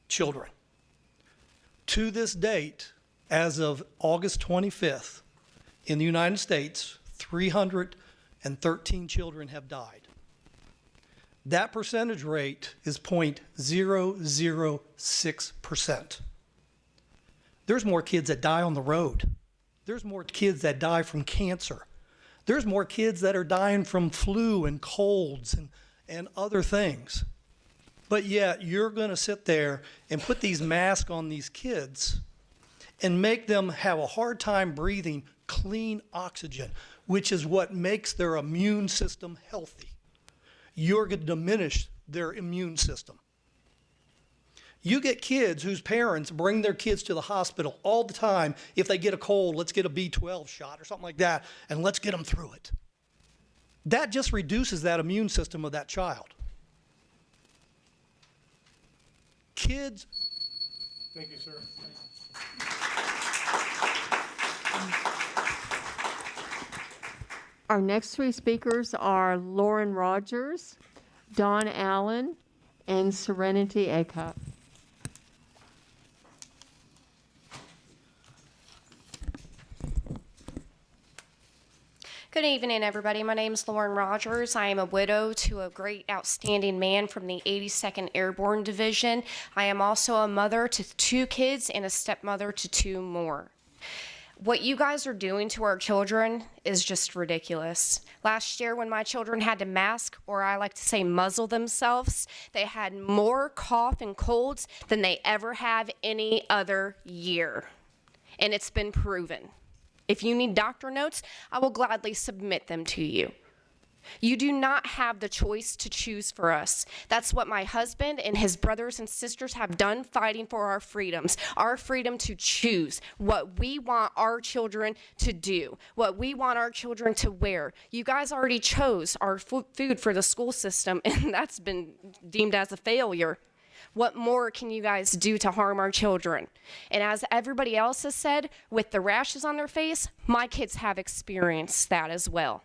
children. To this date, as of August 25th, in the United States, 313 children have died. That percentage rate is 0.006%. There's more kids that die on the road. There's more kids that die from cancer. There's more kids that are dying from flu and colds and other things. But yet you're going to sit there and put these masks on these kids and make them have a hard time breathing clean oxygen, which is what makes their immune system healthy. You're going to diminish their immune system. You get kids whose parents bring their kids to the hospital all the time. If they get a cold, let's get a B12 shot or something like that, and let's get them through it. That just reduces that immune system of that child. Kids. Thank you, sir. Our next 3 speakers are Lauren Rogers, Don Allen, and Serenity Acup. Good evening, everybody. My name is Lauren Rogers. I am a widow to a great, outstanding man from the 82nd Airborne Division. I am also a mother to 2 kids and a stepmother to 2 more. What you guys are doing to our children is just ridiculous. Last year when my children had to mask, or I like to say muzzle themselves, they had more cough and colds than they ever have any other year. And it's been proven. If you need doctor notes, I will gladly submit them to you. You do not have the choice to choose for us. That's what my husband and his brothers and sisters have done fighting for our freedoms, our freedom to choose what we want our children to do, what we want our children to wear. You guys already chose our food for the school system, and that's been deemed as a failure. What more can you guys do to harm our children? And as everybody else has said, with the rashes on their face, my kids have experienced that as well.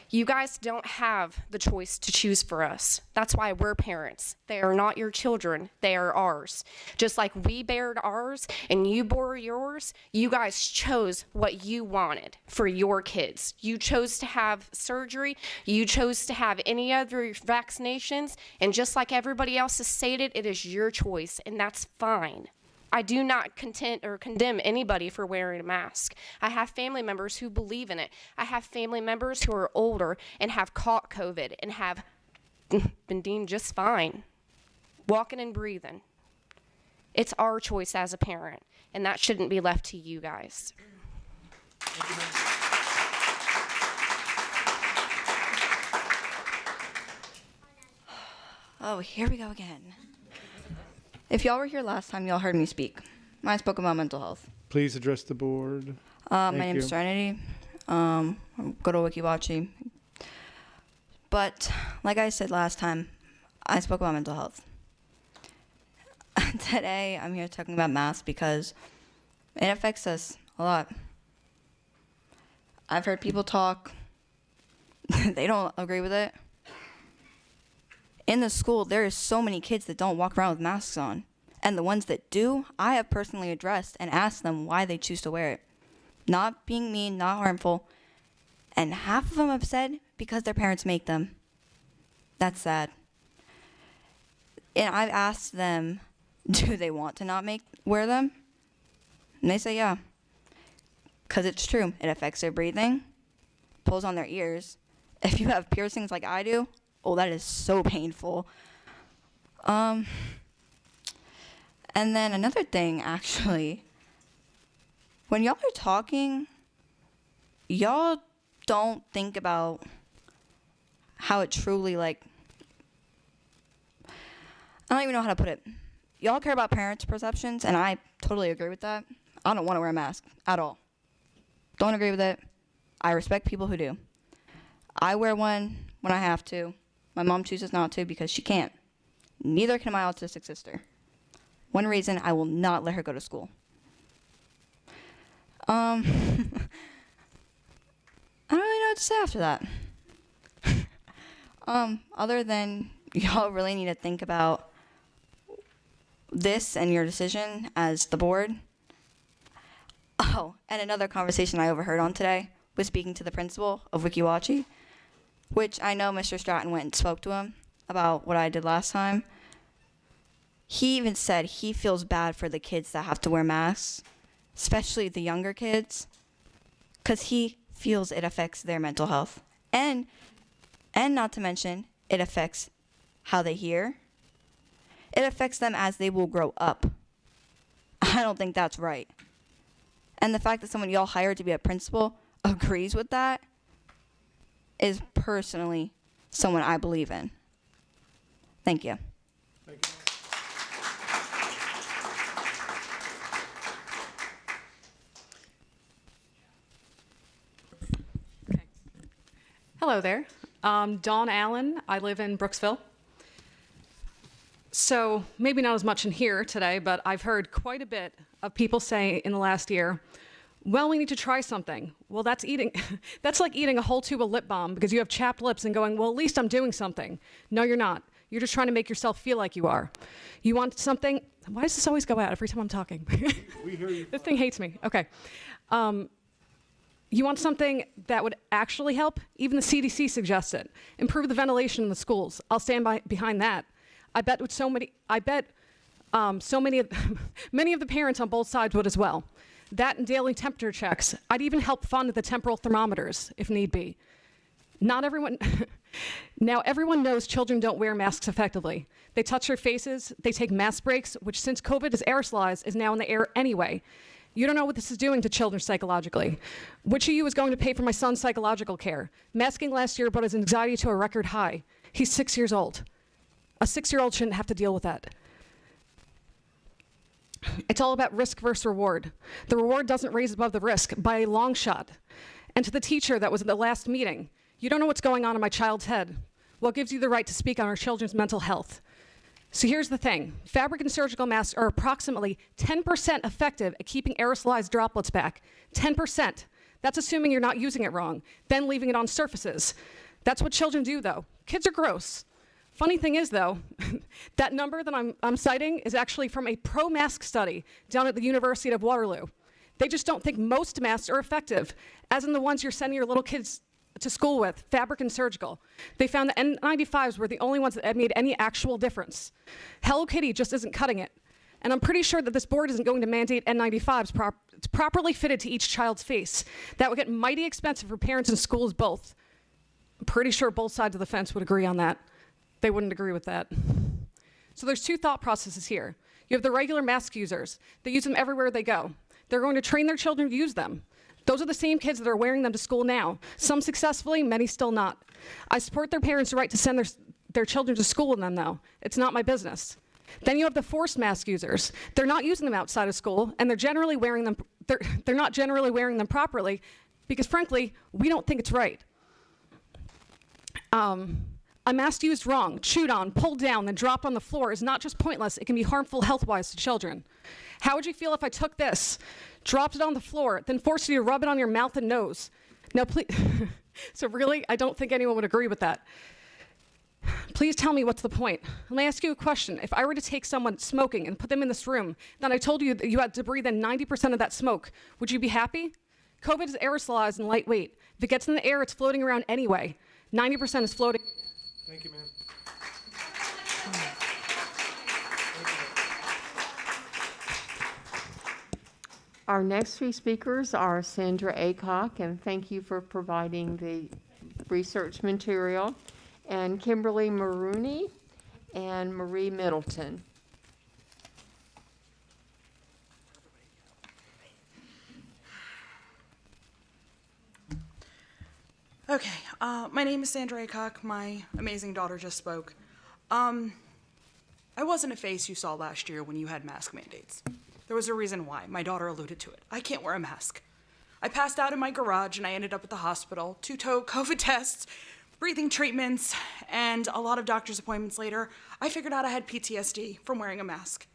You guys don't have the choice to choose for us. That's why we're parents. They are not your children. They are ours. Just like we bared ours and you bore yours, you guys chose what you wanted for your kids. You chose to have surgery. You chose to have any other vaccinations. And just like everybody else has stated, it is your choice, and that's fine. I do not condemn anybody for wearing a mask. I have family members who believe in it. I have family members who are older and have caught COVID and have been deemed just fine, walking and breathing. It's our choice as a parent, and that shouldn't be left to you guys. Oh, here we go again. If y'all were here last time, y'all heard me speak. I spoke about mental health. Please address the board. My name is Serenity. I go to WikiWatchy. But like I said last time, I spoke about mental health. Today, I'm here talking about masks because it affects us a lot. I've heard people talk. They don't agree with it. In the school, there is so many kids that don't walk around with masks on. And the ones that do, I have personally addressed and asked them why they choose to wear it. Not being mean, not harmful. And half of them have said because their parents make them. That's sad. And I've asked them, do they want to not wear them? And they say yeah. Because it's true. It affects their breathing, pulls on their ears. If you have piercings like I do, oh, that is so painful. And then another thing, actually, when y'all are talking, y'all don't think about how it truly, I don't even know how to put it. Y'all care about parents' perceptions, and I totally agree with that. I don't want to wear a mask at all. Don't agree with it. I respect people who do. I wear one when I have to. My mom chooses not to because she can't. Neither can my autistic sister. One reason I will not let her go to school. I don't really know what to say after that. Other than y'all really need to think about this and your decision as the board. Oh, and another conversation I overheard on today was speaking to the principal of WikiWatchy, which I know Mr. Stratton went and spoke to him about what I did last time. He even said he feels bad for the kids that have to wear masks, especially the younger kids, because he feels it affects their mental health. And not to mention, it affects how they hear. It affects them as they will grow up. I don't think that's right. And the fact that someone y'all hired to be a principal agrees with that is personally someone I believe in. Thank you. Thank you. Hello there. Dawn Allen. I live in Brooksville. So maybe not as much in here today, but I've heard quite a bit of people say in the last year, well, we need to try something. Well, that's like eating a whole tube of lip balm because you have chapped lips and going, well, at least I'm doing something. No, you're not. You're just trying to make yourself feel like you are. You want something. Why does this always go out every time I'm talking? We hear you. This thing hates me. Okay. You want something that would actually help? Even the CDC suggests it. Improve the ventilation in the schools. I'll stand behind that. I bet many of the parents on both sides would as well. That and daily temperature checks. I'd even help fund the temporal thermometers if need be. Not everyone. Now everyone knows children don't wear masks effectively. They touch their faces. They take mask breaks, which since COVID is aerosolized is now in the air anyway. You don't know what this is doing to children psychologically. Which of you is going to pay for my son's psychological care? Masking last year brought his anxiety to a record high. He's 6 years old. A 6-year-old shouldn't have to deal with that. It's all about risk versus reward. The reward doesn't raise above the risk by a long shot. And to the teacher that was at the last meeting, you don't know what's going on in my child's head. What gives you the right to speak on our children's mental health? So here's the thing. Fabric and surgical masks are approximately 10% effective at keeping aerosolized droplets back. 10%. That's assuming you're not using it wrong, then leaving it on surfaces. That's what children do, though. Kids are gross. Funny thing is, though, that number that I'm citing is actually from a pro-mask study down at the University of Waterloo. They just don't think most masks are effective, as in the ones you're sending your little kids to school with, fabric and surgical. They found that N95s were the only ones that had made any actual difference. Hello Kitty just isn't cutting it. And I'm pretty sure that this board isn't going to mandate N95s properly fitted to each child's face. That would get mighty expensive for parents and schools both. I'm pretty sure both sides of the fence would agree on that. They wouldn't agree with that. So there's two thought processes here. You have the regular mask users. They use them everywhere they go. They're going to train their children to use them. Those are the same kids that are wearing them to school now. Some successfully, many still not. I support their parents' right to send their children to school in them, though. It's not my business. Then you have the forced mask users. They're not using them outside of school, and they're generally wearing them. They're not generally wearing them properly, because frankly, we don't think it's right. A mask used wrong, chewed on, pulled down, then dropped on the floor is not just pointless, it can be harmful health-wise to children. How would you feel if I took this, dropped it on the floor, then forced you to rub it on your mouth and nose? Now, please, so really, I don't think anyone would agree with that. Please tell me what's the point. Let me ask you a question. If I were to take someone smoking and put them in this room, then I told you that you had to breathe in 90% of that smoke, would you be happy? COVID is aerosolized and lightweight. If it gets in the air, it's floating around anyway. 90% is floating. Thank you, ma'am. Our next three speakers are Sandra Aycock, and thank you for providing the research material, and Kimberly Maroney and Marie Middleton. Okay, my name is Sandra Aycock. My amazing daughter just spoke. I wasn't a face you saw last year when you had mask mandates. There was a reason why. My daughter alluded to it. I can't wear a mask. I passed out in my garage and I ended up at the hospital. 2 COVID tests, breathing treatments, and a lot of doctor's appointments later, I figured out I had PTSD from wearing a mask.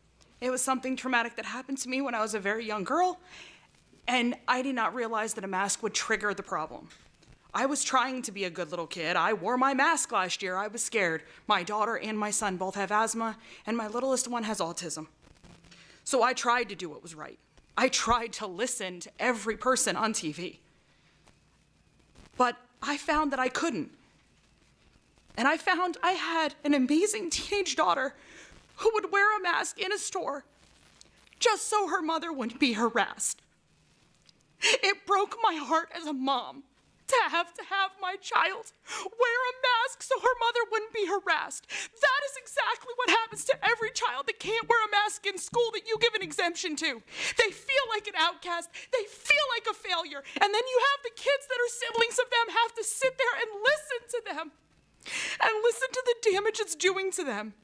It was something traumatic that happened to me when I was a very young girl, and I did not realize that a mask would trigger the problem. I was trying to be a good little kid. I wore my mask last year. I was scared. My daughter and my son both have asthma, and my littlest one has autism. So I tried to do what was right. I tried to listen to every person on TV. But I found that I couldn't. And I found I had an amazing teenage daughter who would wear a mask in a store just so her mother wouldn't be harassed. It broke my heart as a mom to have my child wear a mask so her mother wouldn't be harassed. That is exactly what happens to every child that can't wear a mask in school that you give an exemption to. They feel like an outcast, they feel like a failure, and then you have the kids that are siblings of them have to sit there and listen to them and listen to the damage it's doing to them.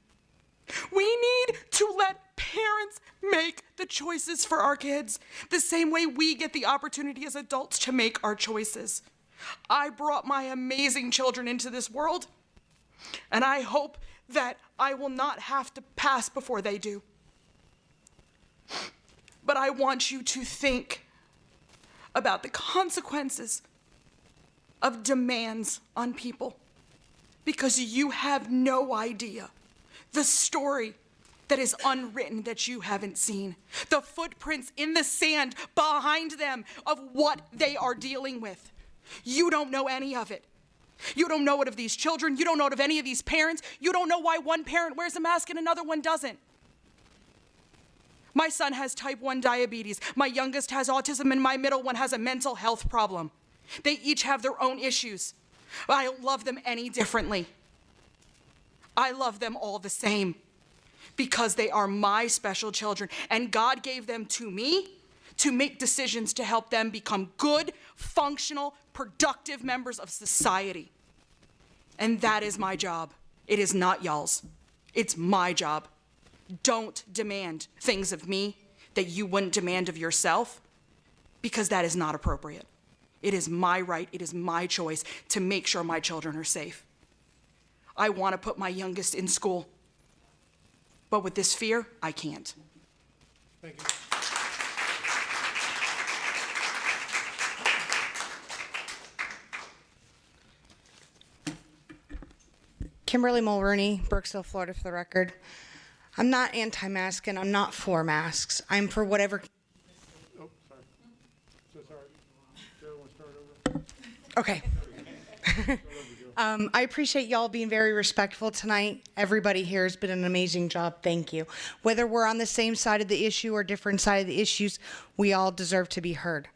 We need to let parents make the choices for our kids the same way we get the opportunity as adults to make our choices. I brought my amazing children into this world, and I hope that I will not have to pass before they do. But I want you to think about the consequences of demands on people, because you have no idea the story that is unwritten that you haven't seen, the footprints in the sand behind them of what they are dealing with. You don't know any of it. You don't know it of these children. You don't know it of any of these parents. You don't know why one parent wears a mask and another one doesn't. My son has type 1 diabetes. My youngest has autism, and my middle one has a mental health problem. They each have their own issues. I don't love them any differently. I love them all the same because they are my special children, and God gave them to me to make decisions to help them become good, functional, productive members of society. And that is my job. It is not y'all's. It's my job. Don't demand things of me that you wouldn't demand of yourself, because that is not appropriate. It is my right, it is my choice to make sure my children are safe. I want to put my youngest in school, but with this fear, I can't. Thank you. Kimberly Mulroney, Burkesville, Florida, for the record. I'm not anti-mask and I'm not for masks. I'm for whatever. Oh, sorry. So sorry. Joe, want to start over? Okay. I appreciate y'all being very respectful tonight. Everybody here has been an amazing job. Thank you. Whether we're on the same side of the issue or different side of the issues, we all deserve to be heard.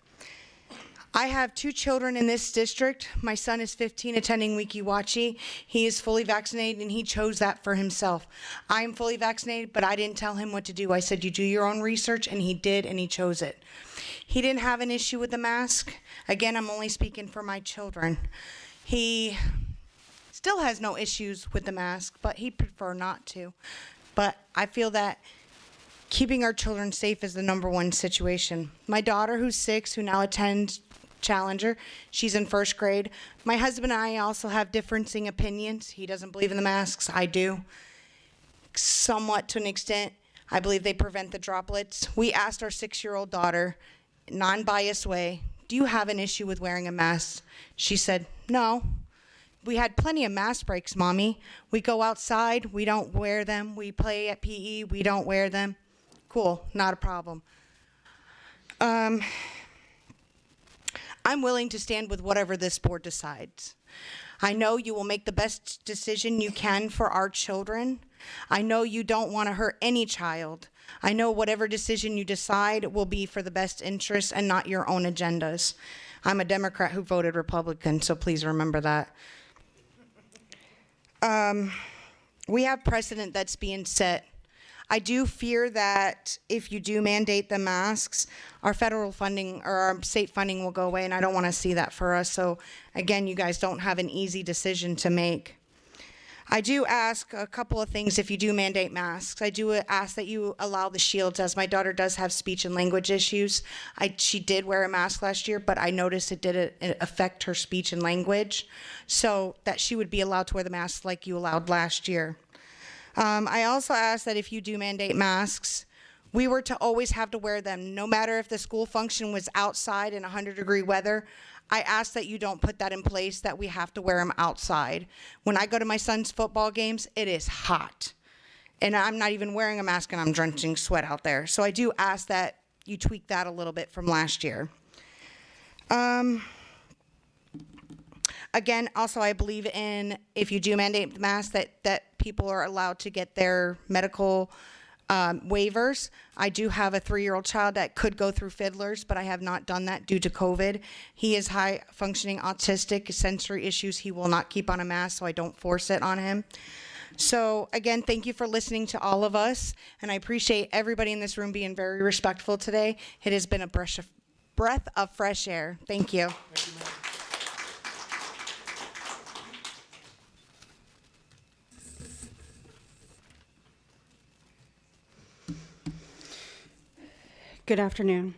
I have 2 children in this district. My son is 15, attending Wikiwachi. He is fully vaccinated, and he chose that for himself. I am fully vaccinated, but I didn't tell him what to do. I said, you do your own research, and he did, and he chose it. He didn't have an issue with the mask. Again, I'm only speaking for my children. He still has no issues with the mask, but he'd prefer not to. But I feel that keeping our children safe is the #1 situation. My daughter, who's 6, who now attends Challenger, she's in 1st grade. My husband and I also have differing opinions. He doesn't believe in the masks. I do. Somewhat to an extent. I believe they prevent the droplets. We asked our 6-year-old daughter, non-biased way, do you have an issue with wearing a mask? She said, no. We had plenty of mask breaks, Mommy. We go outside, we don't wear them. We play at PE, we don't wear them. Cool, not a problem. I'm willing to stand with whatever this board decides. I know you will make the best decision you can for our children. I know you don't want to hurt any child. I know whatever decision you decide will be for the best interest and not your own agendas. I'm a Democrat who voted Republican, so please remember that. We have precedent that's being set. I do fear that if you do mandate the masks, our federal funding or our state funding will go away, and I don't want to see that for us. So again, you guys don't have an easy decision to make. I do ask a couple of things if you do mandate masks. I do ask that you allow the shields, as my daughter does have speech and language issues. She did wear a mask last year, but I noticed it did affect her speech and language, so that she would be allowed to wear the mask like you allowed last year. I also ask that if you do mandate masks, we were to always have to wear them, no matter if the school function was outside in 100-degree weather. I ask that you don't put that in place, that we have to wear them outside. When I go to my son's football games, it is hot. And I'm not even wearing a mask and I'm drenching sweat out there. So I do ask that you tweak that a little bit from last year. Again, also I believe in, if you do mandate the mask, that people are allowed to get their medical waivers. I do have a 3-year-old child that could go through Fiddlers, but I have not done that due to COVID. He is high functioning autistic, sensory issues. He will not keep on a mask, so I don't force it on him. So again, thank you for listening to all of us, and I appreciate everybody in this room being very respectful today. It has been a breath of fresh air. Thank you. Thank you, ma'am. Good afternoon.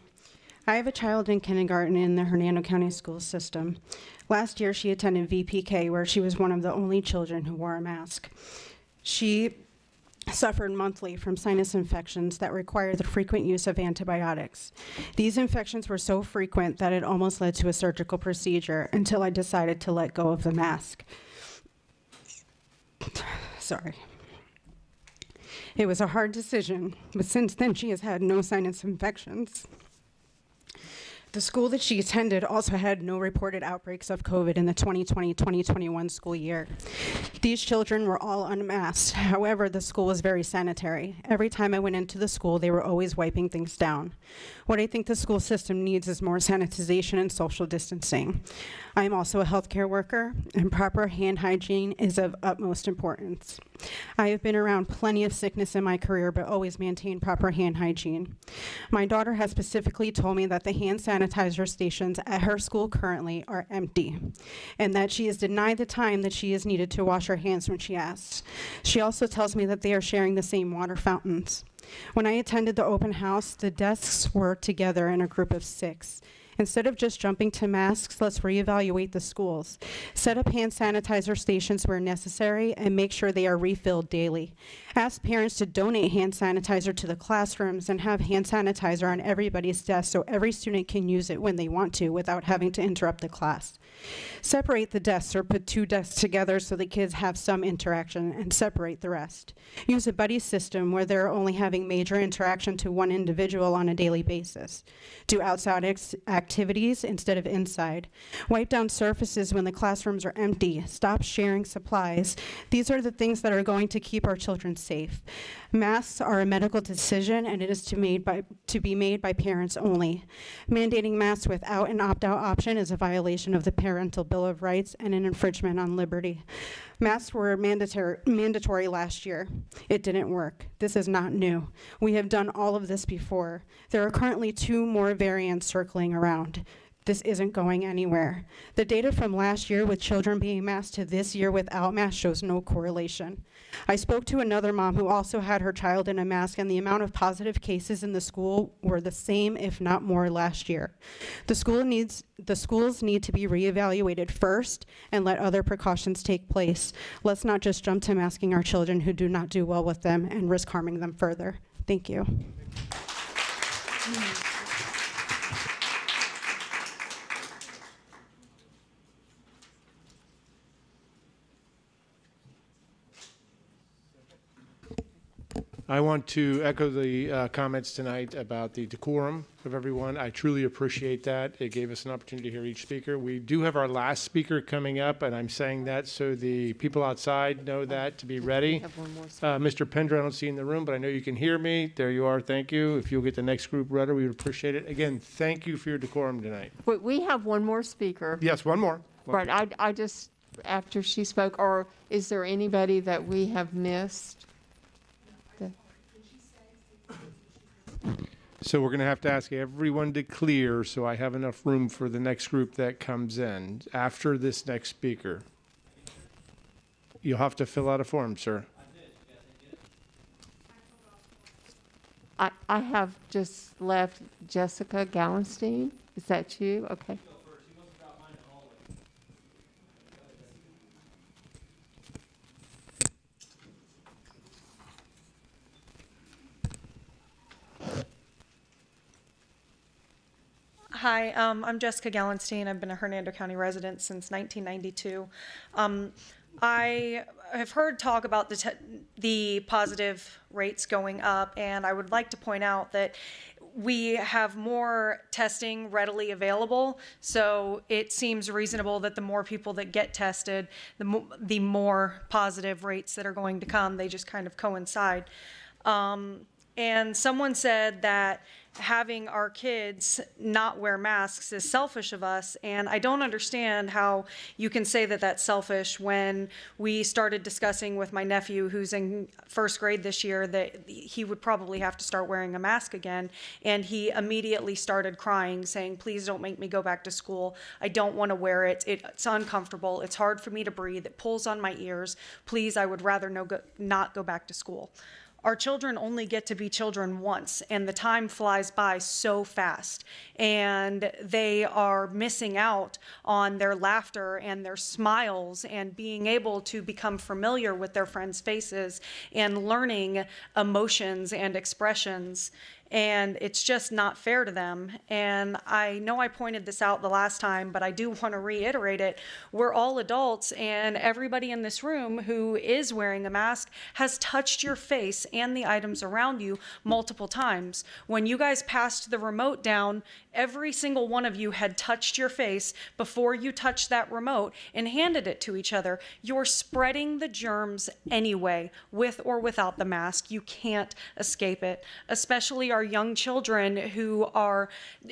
I have a child in kindergarten in the Hernando County school system. Last year, she attended VPK, where she was one of the only children who wore a mask. She suffered monthly from sinus infections that required the frequent use of antibiotics. These infections were so frequent that it almost led to a surgical procedure until I decided to let go of the mask. Sorry. It was a hard decision, but since then she has had no sinus infections. The school that she attended also had no reported outbreaks of COVID in the 2020-2021 school year. These children were all unmasked. However, the school was very sanitary. Every time I went into the school, they were always wiping things down. What I think the school system needs is more sanitization and social distancing. I'm also a healthcare worker, and proper hand hygiene is of utmost importance. I have been around plenty of sickness in my career, but always maintained proper hand hygiene. My daughter has specifically told me that the hand sanitizer stations at her school currently are empty, and that she is denied the time that she is needed to wash her hands when she asks. She also tells me that they are sharing the same water fountains. When I attended the open house, the desks were together in a group of 6. Instead of just jumping to masks, let's reevaluate the schools. Set up hand sanitizer stations where necessary and make sure they are refilled daily. Ask parents to donate hand sanitizer to the classrooms and have hand sanitizer on everybody's desk so every student can use it when they want to without having to interrupt the class. Separate the desks or put 2 desks together so the kids have some interaction and separate the rest. Use a buddy system where they're only having major interaction to one individual on a daily basis. Do outside activities instead of inside. Wipe down surfaces when the classrooms are empty. Stop sharing supplies. These are the things that are going to keep our children safe. Masks are a medical decision, and it is to be made by parents only. Mandating masks without an opt-out option is a violation of the Parental Bill of Rights and an infringement on liberty. Masks were mandatory last year. It didn't work. This is not new. We have done all of this before. There are currently 2 more variants circling around. This isn't going anywhere. The data from last year with children being masked to this year without masks shows no correlation. I spoke to another mom who also had her child in a mask, and the amount of positive cases in the school were the same, if not more, last year. The schools need to be reevaluated first and let other precautions take place. Let's not just jump to masking our children who do not do well with them and risk harming them further. Thank you. I want to echo the comments tonight about the decorum of everyone. I truly appreciate that. It gave us an opportunity to hear each speaker. We do have our last speaker coming up, and I'm saying that so the people outside know that to be ready. Mr. Pender, I don't see you in the room, but I know you can hear me. There you are. Thank you. If you'll get the next group ready, we would appreciate it. Again, thank you for your decorum tonight. We have one more speaker. Yes, one more. Right, I just, after she spoke, or is there anybody that we have missed? So we're going to have to ask everyone to clear so I have enough room for the next group that comes in after this next speaker. You'll have to fill out a form, sir. I have just left Jessica Gallenstein. Is that you? Okay. Hi, I'm Jessica Gallenstein. I've been a Hernando County resident since 1992. I have heard talk about the positive rates going up, and I would like to point out that we have more testing readily available, so it seems reasonable that the more people that get tested, the more positive rates that are going to come. They just kind of coincide. And someone said that having our kids not wear masks is selfish of us, and I don't understand how you can say that that's selfish when we started discussing with my nephew, who's in first grade this year, that he would probably have to start wearing a mask again, and he immediately started crying, saying, "Please don't make me go back to school. I don't want to wear it. It's uncomfortable. It's hard for me to breathe. It pulls on my ears. Please, I would rather not go back to school." Our children only get to be children once, and the time flies by so fast, and they are missing out on their laughter and their smiles and being able to become familiar with their friends' faces and learning emotions and expressions. And it's just not fair to them. And I know I pointed this out the last time, but I do want to reiterate it. We're all adults, and everybody in this room who is wearing a mask has touched your face and the items around you multiple times. When you guys passed the remote down, every single one of you had touched your face before you touched that remote and handed it to each other. You're spreading the germs anyway, with or without the mask. You can't escape it, especially our our young children who are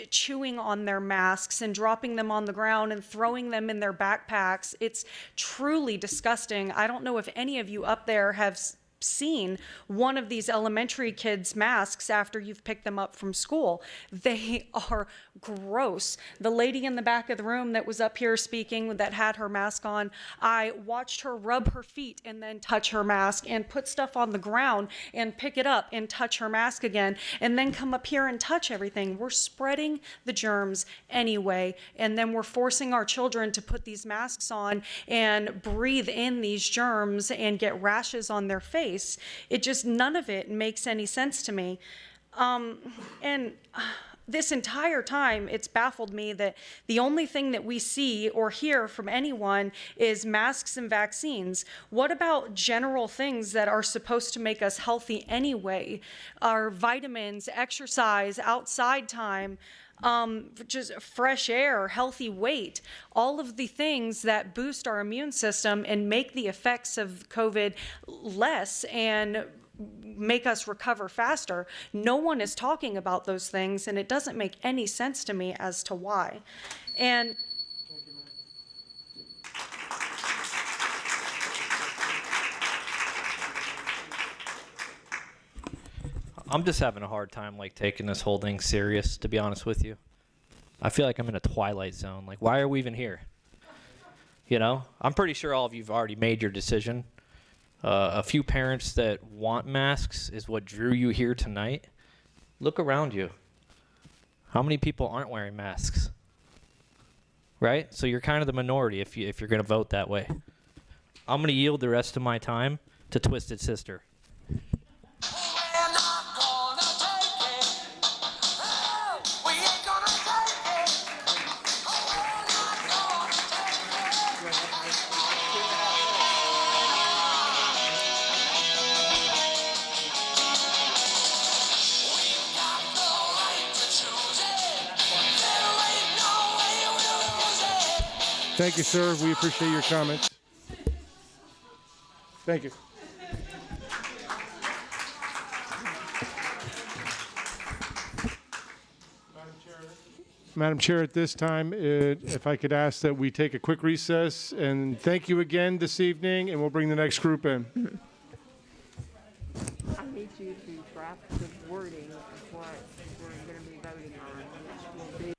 chewing on their masks and dropping them on the ground and throwing them in their backpacks. It's truly disgusting. I don't know if any of you up there have seen one of these elementary kids' masks after you've picked them up from school. They are gross. The lady in the back of the room that was up here speaking that had her mask on, I watched her rub her feet and then touch her mask and put stuff on the ground and pick it up and touch her mask again and then come up here and touch everything. We're spreading the germs anyway, and then we're forcing our children to put these masks on and breathe in these germs and get rashes on their face. It just, none of it makes any sense to me. This entire time, it's baffled me that the only thing that we see or hear from anyone is masks and vaccines. What about general things that are supposed to make us healthy anyway? Our vitamins, exercise, outside time, just fresh air, healthy weight, all of the things that boost our immune system and make the effects of COVID less and make us recover faster. No one is talking about those things, and it doesn't make any sense to me as to why. And I'm just having a hard time like taking this whole thing serious, to be honest with you. I feel like I'm in a twilight zone. Like, why are we even here? You know, I'm pretty sure all of you've already made your decision. A few parents that want masks is what drew you here tonight. Look around you. How many people aren't wearing masks? Right? So you're kind of the minority if you're going to vote that way. I'm going to yield the rest of my time to Twisted Sister. Thank you, sir. We appreciate your comments. Thank you. Madam Chair, at this time, if I could ask that we take a quick recess, and thank you again this evening, and we'll bring the next group in. I need you to draft the wording of what we're going to be voting on, which will be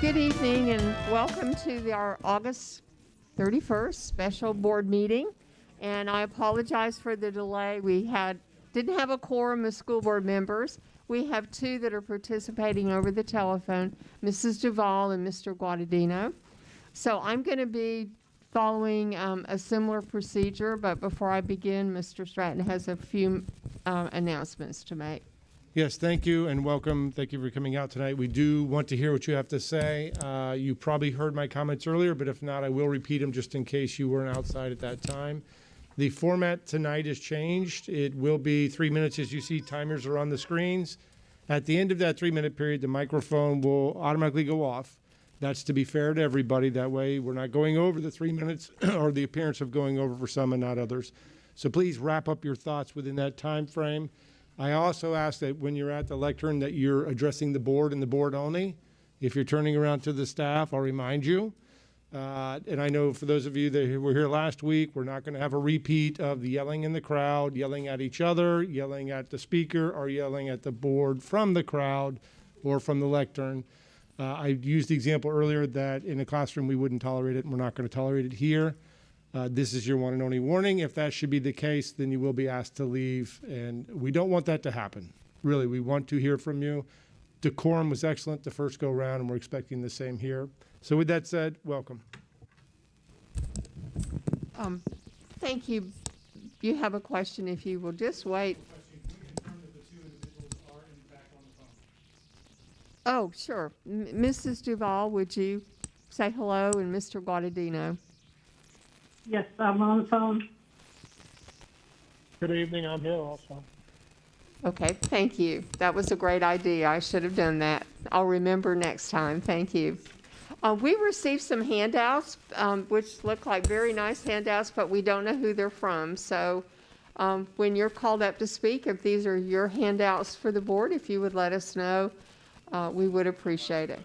Good evening and welcome to our August 31st special board meeting. And I apologize for the delay. We didn't have a quorum of school board members. We have two that are participating over the telephone, Mrs. Duval and Mr. Guadagnino. So I'm going to be following a similar procedure, but before I begin, Mr. Stratton has a few announcements to make. Yes, thank you and welcome. Thank you for coming out tonight. We do want to hear what you have to say. You probably heard my comments earlier, but if not, I will repeat them just in case you weren't outside at that time. The format tonight has changed. It will be 3 minutes. As you see, timers are on the screens. At the end of that 3-minute period, the microphone will automatically go off. That's to be fair to everybody. That way, we're not going over the 3 minutes or the appearance of going over for some and not others. So please wrap up your thoughts within that time frame. I also ask that when you're at the lectern that you're addressing the board and the board only. If you're turning around to the staff, I'll remind you. And I know for those of you that were here last week, we're not going to have a repeat of the yelling in the crowd, yelling at each other, yelling at the speaker, or yelling at the board from the crowd or from the lectern. I used the example earlier that in a classroom we wouldn't tolerate it, and we're not going to tolerate it here. This is your one and only warning. If that should be the case, then you will be asked to leave, and we don't want that to happen. Really, we want to hear from you. Decorum was excellent the first go round, and we're expecting the same here. So with that said, welcome. Thank you. You have a question, if you will just wait. Oh, sure. Mrs. Duval, would you say hello, and Mr. Guadagnino? Yes, I'm on the phone. Good evening. I'm here also. Okay, thank you. That was a great idea. I should have done that. I'll remember next time. Thank you. We received some handouts, which look like very nice handouts, but we don't know who they're from. So when you're called up to speak, if these are your handouts for the board, if you would let us know, we would appreciate it.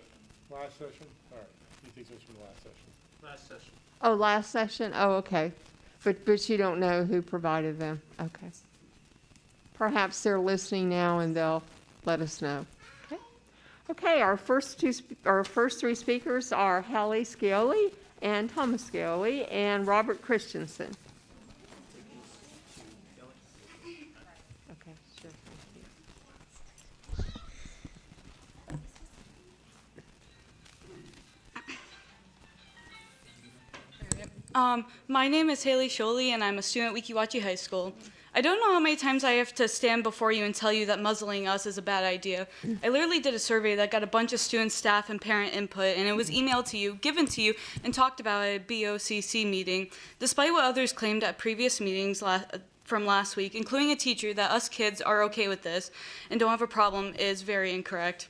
Last session? All right. You think those from the last session? Last session. Oh, last session? Oh, okay. But you don't know who provided them? Okay. Perhaps they're listening now and they'll let us know. Okay, our first three speakers are Hallie Scioli and Thomas Scioli and Robert Christensen. Okay, sure. My name is Haley Scioli, and I'm a student at Wekiwachi High School. I don't know how many times I have to stand before you and tell you that muzzling us is a bad idea. I literally did a survey that got a bunch of student, staff, and parent input, and it was emailed to you, given to you, and talked about at a BOCC meeting. Despite what others claimed at previous meetings from last week, including a teacher, that us kids are okay with this and don't have a problem is very incorrect.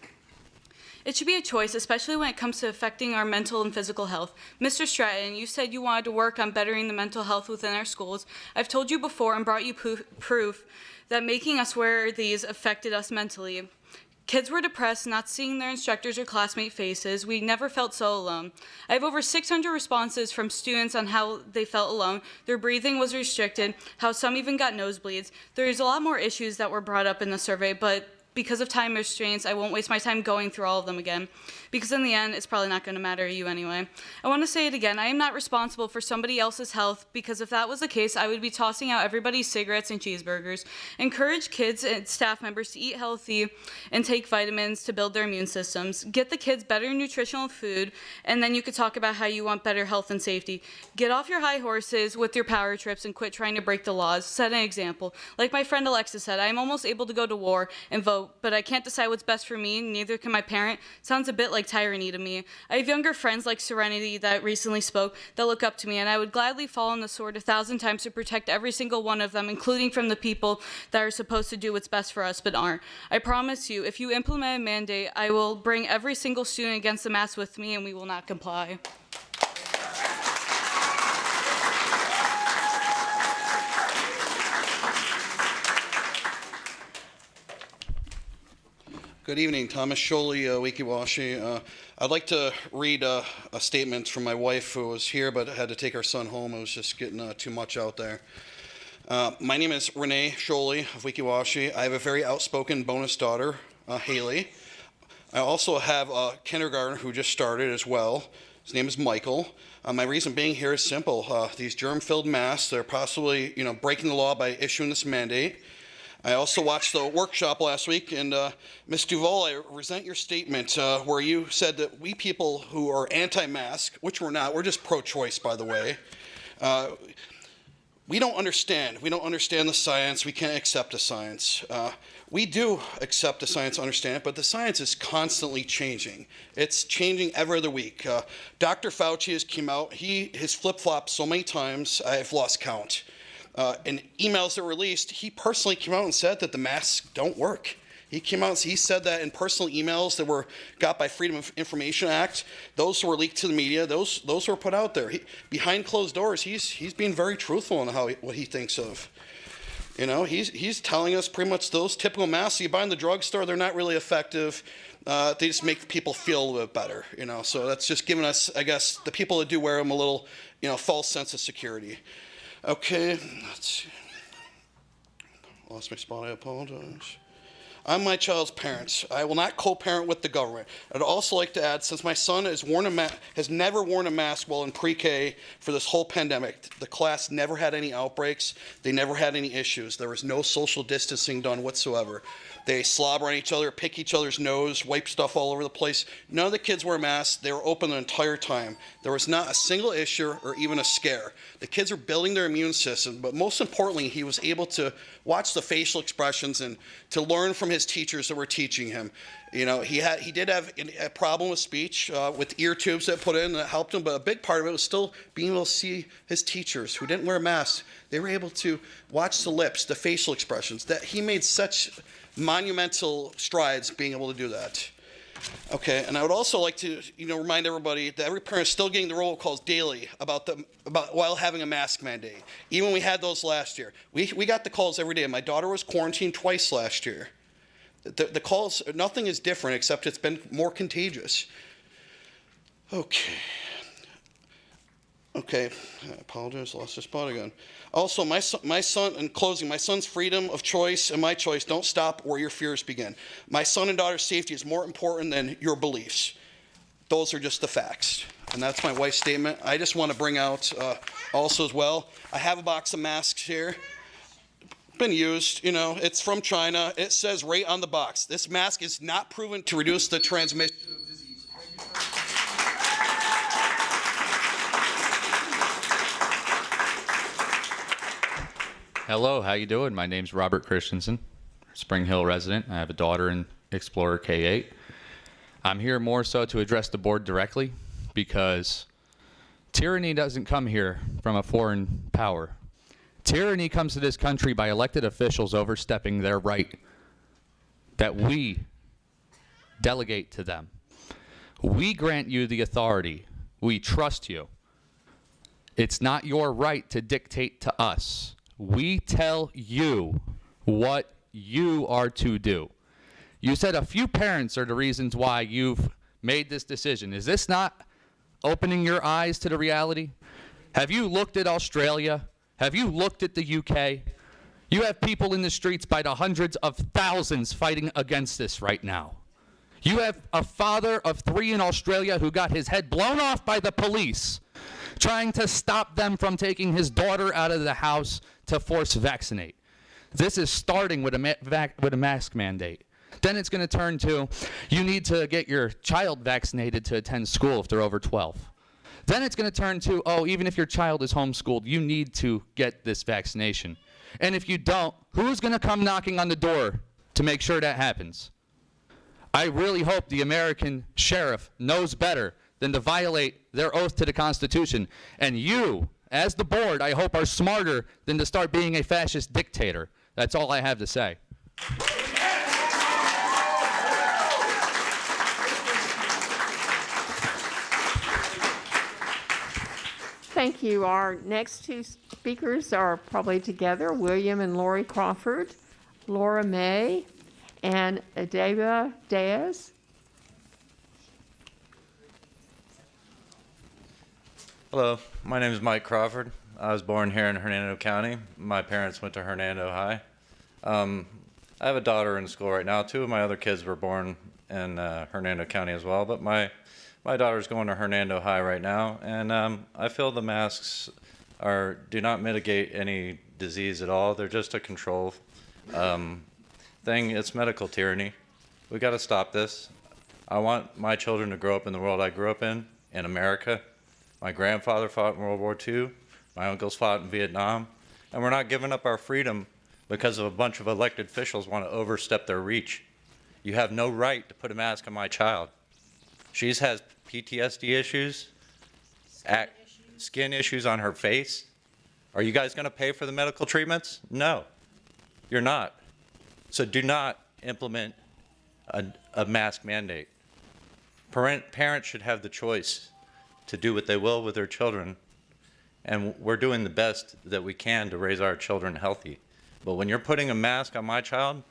It should be a choice, especially when it comes to affecting our mental and physical health. Mr. Stratton, you said you wanted to work on bettering the mental health within our schools. I've told you before and brought you proof that making us wear these affected us mentally. Kids were depressed, not seeing their instructors or classmate faces. We never felt so alone. I have over 600 responses from students on how they felt alone. Their breathing was restricted, how some even got nosebleeds. There's a lot more issues that were brought up in the survey, but because of time restraints, I won't waste my time going through all of them again, because in the end, it's probably not going to matter to you anyway. I want to say it again, I am not responsible for somebody else's health, because if that was the case, I would be tossing out everybody's cigarettes and cheeseburgers. Encourage kids and staff members to eat healthy and take vitamins to build their immune systems. Get the kids better nutritional food, and then you could talk about how you want better health and safety. Get off your high horses with your power trips and quit trying to break the laws. Set an example. Like my friend Alexa said, I am almost able to go to war and vote, but I can't decide what's best for me, neither can my parent. Sounds a bit like tyranny to me. I have younger friends like Serenity that recently spoke that look up to me, and I would gladly fall on the sword 1,000 times to protect every single one of them, including from the people that are supposed to do what's best for us but aren't. I promise you, if you implement a mandate, I will bring every single student against the mask with me, and we will not comply. Good evening, Thomas Scioli, Wekiwashi. I'd like to read a statement from my wife who was here but had to take her son home. It was just getting too much out there. My name is Renee Scioli of Wekiwashi. I have a very outspoken bonus daughter, Haley. I also have a kindergartner who just started as well. His name is Michael. My reason being here is simple. These germ-filled masks, they're possibly breaking the law by issuing this mandate. I also watched the workshop last week, and Ms. Duval, I resent your statement where you said that we people who are anti-mask, which we're not, we're just pro-choice, by the way, we don't understand. We don't understand the science. We can't accept the science. We do accept the science, understand it, but the science is constantly changing. It's changing every other week. Dr. Fauci has came out. He has flip-flopped so many times, I've lost count. In emails that were released, he personally came out and said that the masks don't work. He came out and he said that in personal emails that were got by Freedom of Information Act. Those were leaked to the media. Those were put out there. Behind closed doors, he's being very truthful in what he thinks of. You know, he's telling us pretty much those typical masks you buy in the drugstore, they're not really effective. They just make people feel a little bit better, you know. So that's just giving us, I guess, the people that do wear them a little, you know, false sense of security. Okay, let's see. Lost my spot, I apologize. I'm my child's parents. I will not co-parent with the government. I'd also like to add, since my son has never worn a mask while in pre-K for this whole pandemic, the class never had any outbreaks. They never had any issues. There was no social distancing done whatsoever. They slobber on each other, pick each other's nose, wipe stuff all over the place. None of the kids wear masks. They were open the entire time. There was not a single issue or even a scare. The kids are building their immune system, but most importantly, he was able to watch the facial expressions and to learn from his teachers that were teaching him. You know, he did have a problem with speech, with ear tubes that put in that helped him, but a big part of it was still being able to see his teachers who didn't wear masks. They were able to watch the lips, the facial expressions. That he made such monumental strides being able to do that. Okay, and I would also like to, remind everybody that every parent is still getting the robocalls daily about while having a mask mandate. Even when we had those last year, we got the calls every day. My daughter was quarantined twice last year. The calls, nothing is different except it's been more contagious. Okay, I apologize, lost the spot again. Also, my son, in closing, my son's freedom of choice and my choice don't stop where your fears begin. My son and daughter's safety is more important than your beliefs. Those are just the facts. And that's my wife's statement. I just want to bring out also as well, I have a box of masks here. Been used, it's from China. It says right on the box, this mask is not proven to reduce the transmission of disease. Hello, how you doing? My name's Robert Christensen, Spring Hill resident. I have a daughter in Explorer K-8. I'm here more so to address the board directly because tyranny doesn't come here from a foreign power. Tyranny comes to this country by elected officials overstepping their right that we delegate to them. We grant you the authority. We trust you. It's not your right to dictate to us. We tell you what you are to do. You said a few parents are the reasons why you've made this decision. Is this not opening your eyes to the reality? Have you looked at Australia? Have you looked at the UK? You have people in the streets by the hundreds of thousands fighting against this right now. You have a father of 3 in Australia who got his head blown off by the police trying to stop them from taking his daughter out of the house to force vaccinate. This is starting with a mask mandate. Then it's going to turn to, you need to get your child vaccinated to attend school if they're over 12. Then it's going to turn to, even if your child is homeschooled, you need to get this vaccination. And if you don't, who's going to come knocking on the door to make sure that happens? I really hope the American sheriff knows better than to violate their oath to the Constitution. And you, as the board, I hope are smarter than to start being a fascist dictator. That's all I have to say. Thank you. Our next 2 speakers are probably together, William and Lori Crawford, Laura May, and Adeba Diaz. Hello, my name is Mike Crawford. I was born here in Hernando County. My parents went to Hernando High. I have a daughter in school right now. 2 of my other kids were born in Hernando County as well, but my daughter's going to Hernando High right now, and I feel the masks do not mitigate any disease at all. They're just a control thing. It's medical tyranny. We got to stop this. I want my children to grow up in the world I grew up in America. My grandfather fought in World War II. My uncles fought in Vietnam. And we're not giving up our freedom because of a bunch of elected officials want to overstep their reach. You have no right to put a mask on my child. She has PTSD issues, skin issues on her face. Are you guys going to pay for the medical treatments? No, you're not. So do not implement a mask mandate. Parents should have the choice to do what they will with their children, and we're doing the best that we can to raise our children healthy. But when you're putting a mask on my child,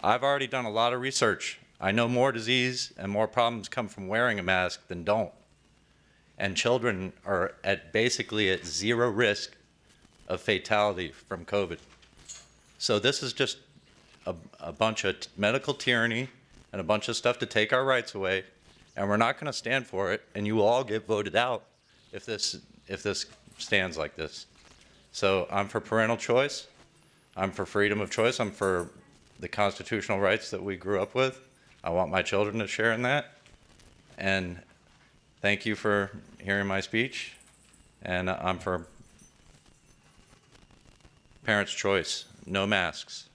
I've already done a lot of research. I know more disease and more problems come from wearing a mask than don't. And children are basically at zero risk of fatality from COVID. So this is just a bunch of medical tyranny and a bunch of stuff to take our rights away, and we're not going to stand for it, and you will all get voted out if this stands like this. So I'm for parental choice. I'm for freedom of choice. I'm for the constitutional rights that we grew up with. I want my children to share in that. And thank you for hearing my speech. And I'm for parents' choice, no masks.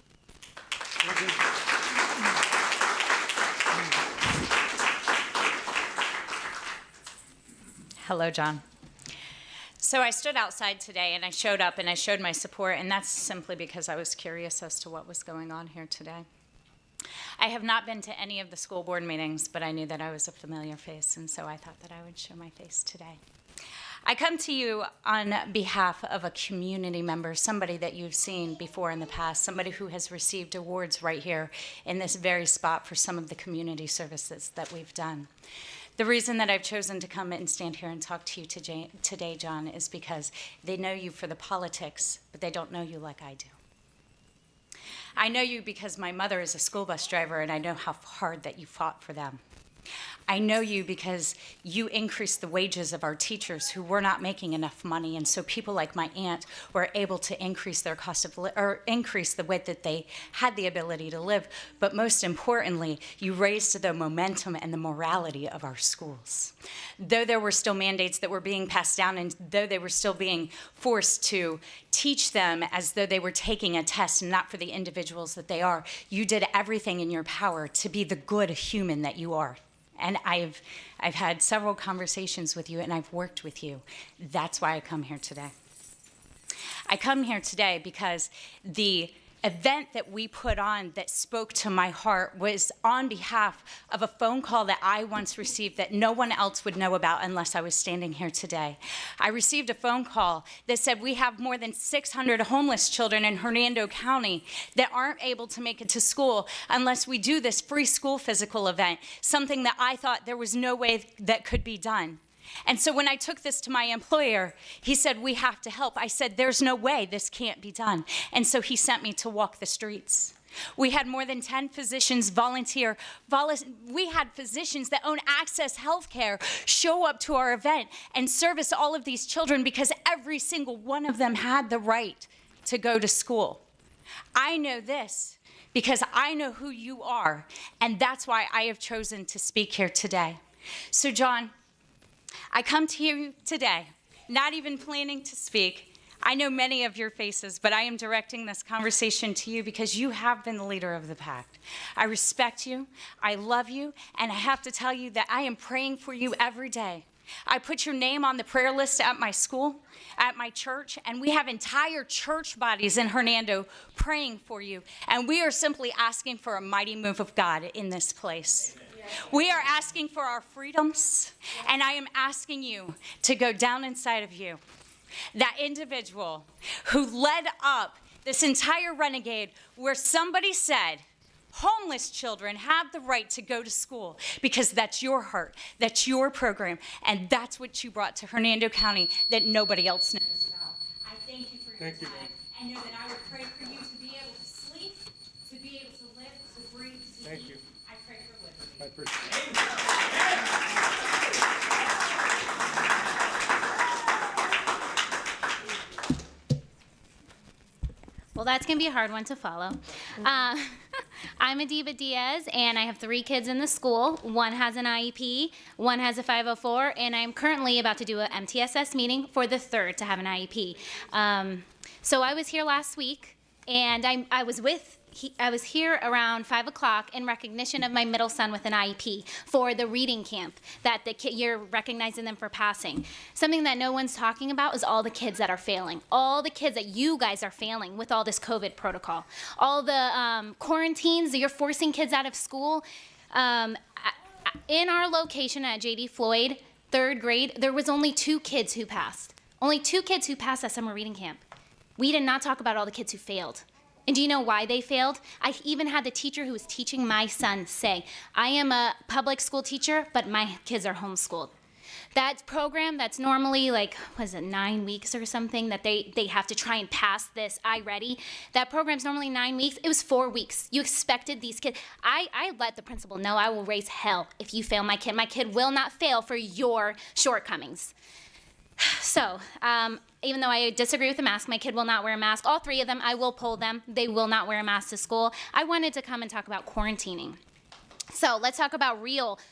Hello, John. So I stood outside today and I showed up and I showed my support, and that's simply because I was curious as to what was going on here today. I have not been to any of the school board meetings, but I knew that I was a familiar face, and so I thought that I would show my face today. I come to you on behalf of a community member, somebody that you've seen before in the past, somebody who has received awards right here in this very spot for some of the community services that we've done. The reason that I've chosen to come and stand here and talk to you today, John, is because they know you for the politics, but they don't know you like I do. I know you because my mother is a school bus driver, and I know how hard that you fought for them. I know you because you increased the wages of our teachers who were not making enough money, and so people like my aunt were able to increase their cost of or increase the way that they had the ability to live. But most importantly, you raised the momentum and the morality of our schools. Though there were still mandates that were being passed down, and though they were still being forced to teach them as though they were taking a test and not for the individuals that they are, you did everything in your power to be the good human that you are. And I've had several conversations with you, and I've worked with you. That's why I come here today. I come here today because the event that we put on that spoke to my heart was on behalf of a phone call that I once received that no one else would know about unless I was standing here today. I received a phone call that said we have more than 600 homeless children in Hernando County that aren't able to make it to school unless we do this free school physical event, something that I thought there was no way that could be done. And so when I took this to my employer, he said, we have to help. I said, there's no way this can't be done. And so he sent me to walk the streets. We had more than 10 physicians volunteer. We had physicians that own Access Healthcare show up to our event and service all of these children because every single one of them had the right to go to school. I know this because I know who you are, and that's why I have chosen to speak here today. So, John, I come to you today, not even planning to speak. I know many of your faces, but I am directing this conversation to you because you have been the leader of the pack. I respect you, I love you, and I have to tell you that I am praying for you every day. I put your name on the prayer list at my school, at my church, and we have entire church bodies in Hernando praying for you, and we are simply asking for a mighty move of God in this place. We are asking for our freedoms, and I am asking you to go down inside of you. That individual who led up this entire renegade where somebody said, homeless children have the right to go to school because that's your heart, that's your program, and that's what you brought to Hernando County that nobody else knows about. I thank you for your time, and know that I would pray for you to be able to sleep, to be able to live, to breathe, to Thank eat. you. I pray for liberty. I appreciate it. Well, that's going to be a hard one to follow. I'm Adiba Diaz, and I have 3 kids in the school. One has an IEP, one has a 504, and I'm currently about to do a MTSS meeting for the 3rd to have an IEP. So I was here last week, and I was here around 5 o'clock in recognition of my middle son with an IEP for the reading camp that you're recognizing them for passing. Something that no one's talking about is all the kids that are failing. All the kids that you guys are failing with all this COVID protocol. All the quarantines that you're forcing kids out of school. In our location at J.D. Floyd, 3rd grade, there was only 2 kids who passed. Only 2 kids who passed that summer reading camp. We did not talk about all the kids who failed. And do you know why they failed? I even had the teacher who was teaching my son say, I am a public school teacher, but my kids are homeschooled. That program that's normally like, 9 weeks or something that they have to try and pass this iReady, that program's normally 9 weeks. It was 4 weeks. You expected these kids. I let the principal know I will raise hell if you fail my kid. My kid will not fail for your shortcomings. So, even though I disagree with the mask, my kid will not wear a mask. All 3 of them, I will poll them. They will not wear a mask to school. I wanted to come and talk about quarantining. So let's talk about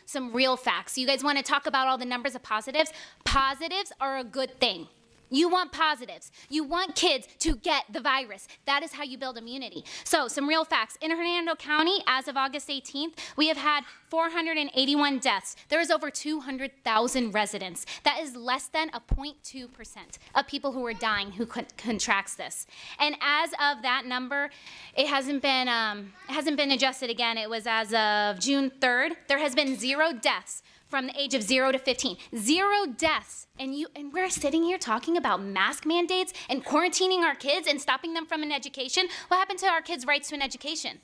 some real facts. You guys want to talk about all the numbers of positives? Positives are a good thing. You want positives. You want kids to get the virus. That is how you build immunity. So some real facts. In Hernando County, as of August 18th, we have had 481 deaths. There is over 200,000 residents. That is less than a 0.2% of people who are dying who contracts this. And as of that number, it hasn't been adjusted again. It was as of June 3rd. There has been 0 deaths from the age of 0 to 15. 0 deaths. And we're sitting here talking about mask mandates and quarantining our kids and stopping them from an education. What happened to our kids' rights to an education?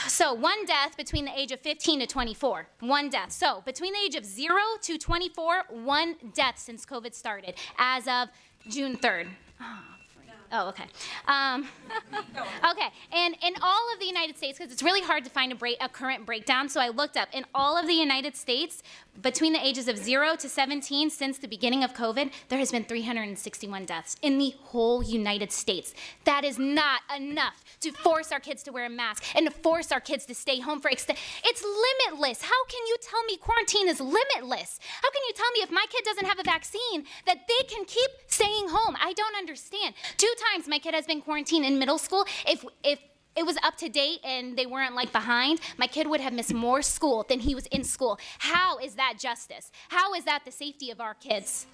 So 1 death between the age of 15 to 24. 1 death. So between the age of 0 to 24, 1 death since COVID started as of June 3rd. Oh, okay. Okay, and in all of the United States, because it's really hard to find a current breakdown, so I looked up, in all of the United States, between the ages of 0 to 17, since the beginning of COVID, there has been 361 deaths in the whole United States. That is not enough to force our kids to wear a mask and to force our kids to stay home for it's limitless. How can you tell me quarantine is limitless? How can you tell me if my kid doesn't have a vaccine that they can keep staying home? I don't understand. 2 times my kid has been quarantined in middle school. If it was up to date and they weren't like behind, my kid would have missed more school than he was in school. How is that justice? How is that the safety of our kids?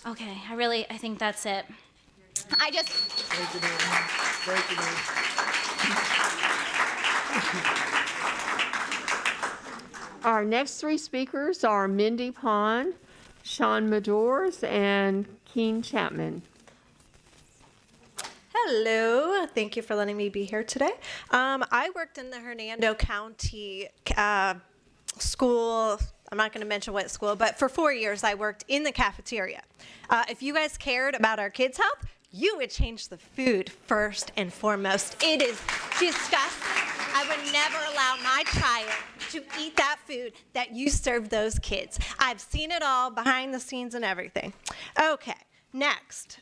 Okay, I think that's it. Thank you, ma'am. Thank you, ma'am. Our next 3 speakers are Mindy Pond, Sean Medors, and Keen Chapman. Hello, thank you for letting me be here today. I worked in the Hernando County school. I'm not going to mention what school, but for 4 years I worked in the cafeteria. If you guys cared about our kids' health, you would change the food first and foremost. It is disgusting. I would never allow my child to eat that food that you serve those kids. I've seen it all behind the scenes and everything. Okay, next.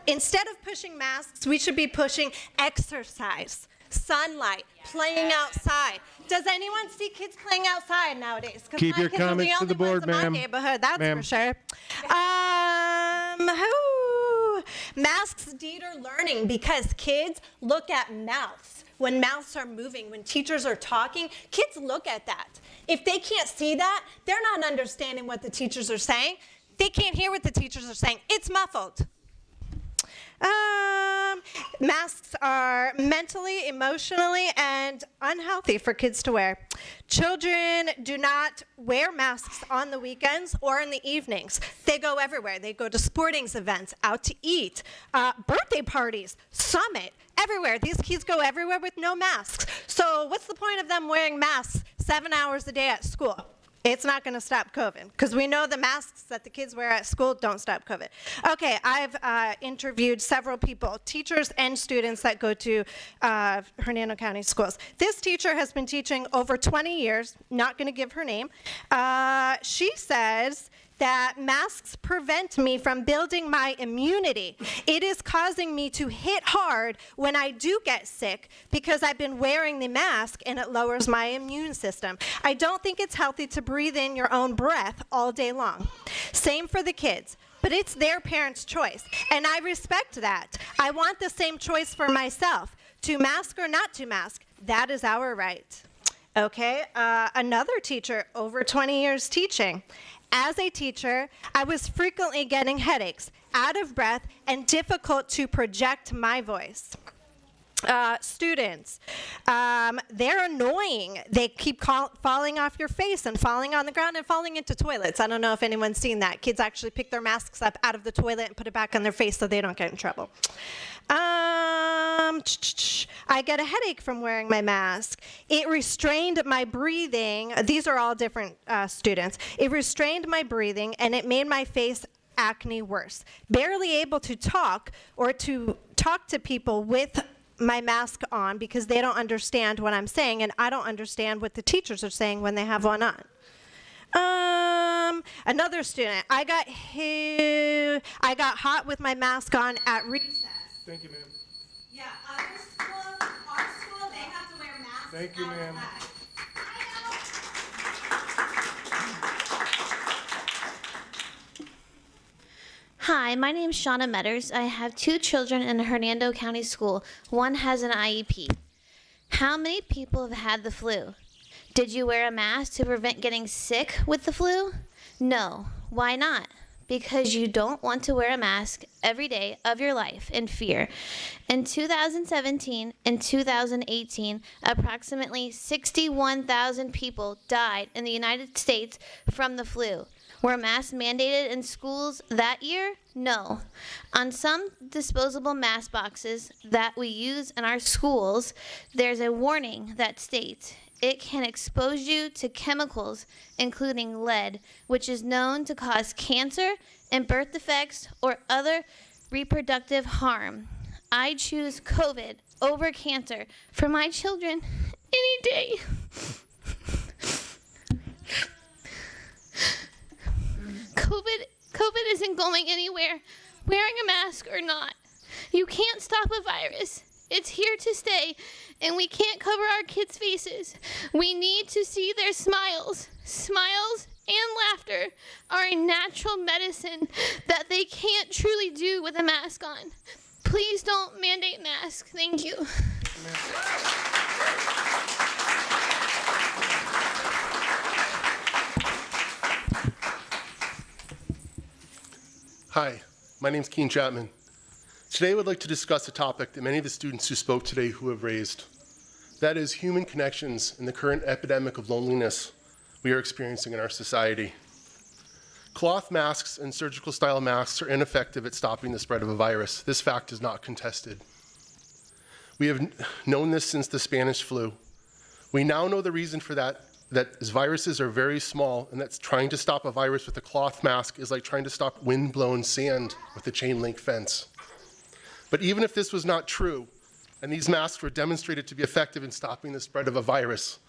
Instead of pushing masks, we should be pushing exercise, sunlight, playing outside. Does anyone see kids playing outside nowadays? Keep your comments to the board, ma'am. In my neighborhood, that's for sure. Masks deter learning because kids look at mouths. When mouths are moving, when teachers are talking, kids look at that. If they can't see that, they're not understanding what the teachers are saying. They can't hear what the teachers are saying. It's muffled. Masks are mentally, emotionally, and unhealthy for kids to wear. Children do not wear masks on the weekends or in the evenings. They go everywhere. They go to sporting events, out to eat, birthday parties, summit, everywhere. These kids go everywhere with no masks. So what's the point of them wearing masks 7 hours a day at school? It's not going to stop COVID, because we know the masks that the kids wear at school don't stop COVID. Okay, I've interviewed several people, teachers and students that go to Hernando County schools. This teacher has been teaching over 20 years, not going to give her name. She says that masks prevent me from building my immunity. It is causing me to hit hard when I do get sick because I've been wearing the mask and it lowers my immune system. I don't think it's healthy to breathe in your own breath all day long. Same for the kids, but it's their parents' choice, and I respect that. I want the same choice for myself, to mask or not to mask. That is our right. Okay, another teacher, over 20 years teaching. As a teacher, I was frequently getting headaches, out of breath, and difficult to project my voice. Students, they're annoying. They keep falling off your face and falling on the ground and falling into toilets. I don't know if anyone's seen that. Kids actually pick their masks up out of the toilet and put it back on their face so they don't get in trouble. I get a headache from wearing my mask. It restrained my breathing. These are all different students. It restrained my breathing and it made my face acne worse. Barely able to talk or to talk to people with my mask on because they don't understand what I'm saying, and I don't understand what the teachers are saying when they have one on. Another student, I got hot with my mask on at recess. Thank you, ma'am. Yeah, our school, they have to wear masks. Thank you, ma'am. Hi, my name is Shauna Metters. I have 2 children in a Hernando County school. One has an IEP. How many people have had the flu? Did you wear a mask to prevent getting sick with the flu? No. Why not? Because you don't want to wear a mask every day of your life in fear. In 2017 and 2018, approximately 61,000 people died in the United States from the flu. Were masks mandated in schools that year? No. On some disposable mask boxes that we use in our schools, there's a warning that states it can expose you to chemicals, including lead, which is known to cause cancer and birth defects or other reproductive harm. I choose COVID over cancer for my children any day. COVID isn't going anywhere, wearing a mask or not. You can't stop a virus. It's here to stay, and we can't cover our kids' faces. We need to see their smiles. Smiles and laughter are a natural medicine that they can't truly do with a mask on. Please don't mandate masks. Thank you. Hi, my name's Keen Chapman. Today I would like to discuss a topic that many of the students who spoke today who have raised. That is human connections in the current epidemic of loneliness we are experiencing in our society. Cloth masks and surgical style masks are ineffective at stopping the spread of a virus. This fact is not contested. We have known this since the Spanish flu. We now know the reason for that viruses are very small, and that trying to stop a virus with a cloth mask is like trying to stop wind-blown sand with a chain link fence. But even if this was not true, and these masks were demonstrated to be effective in stopping the spread of a virus,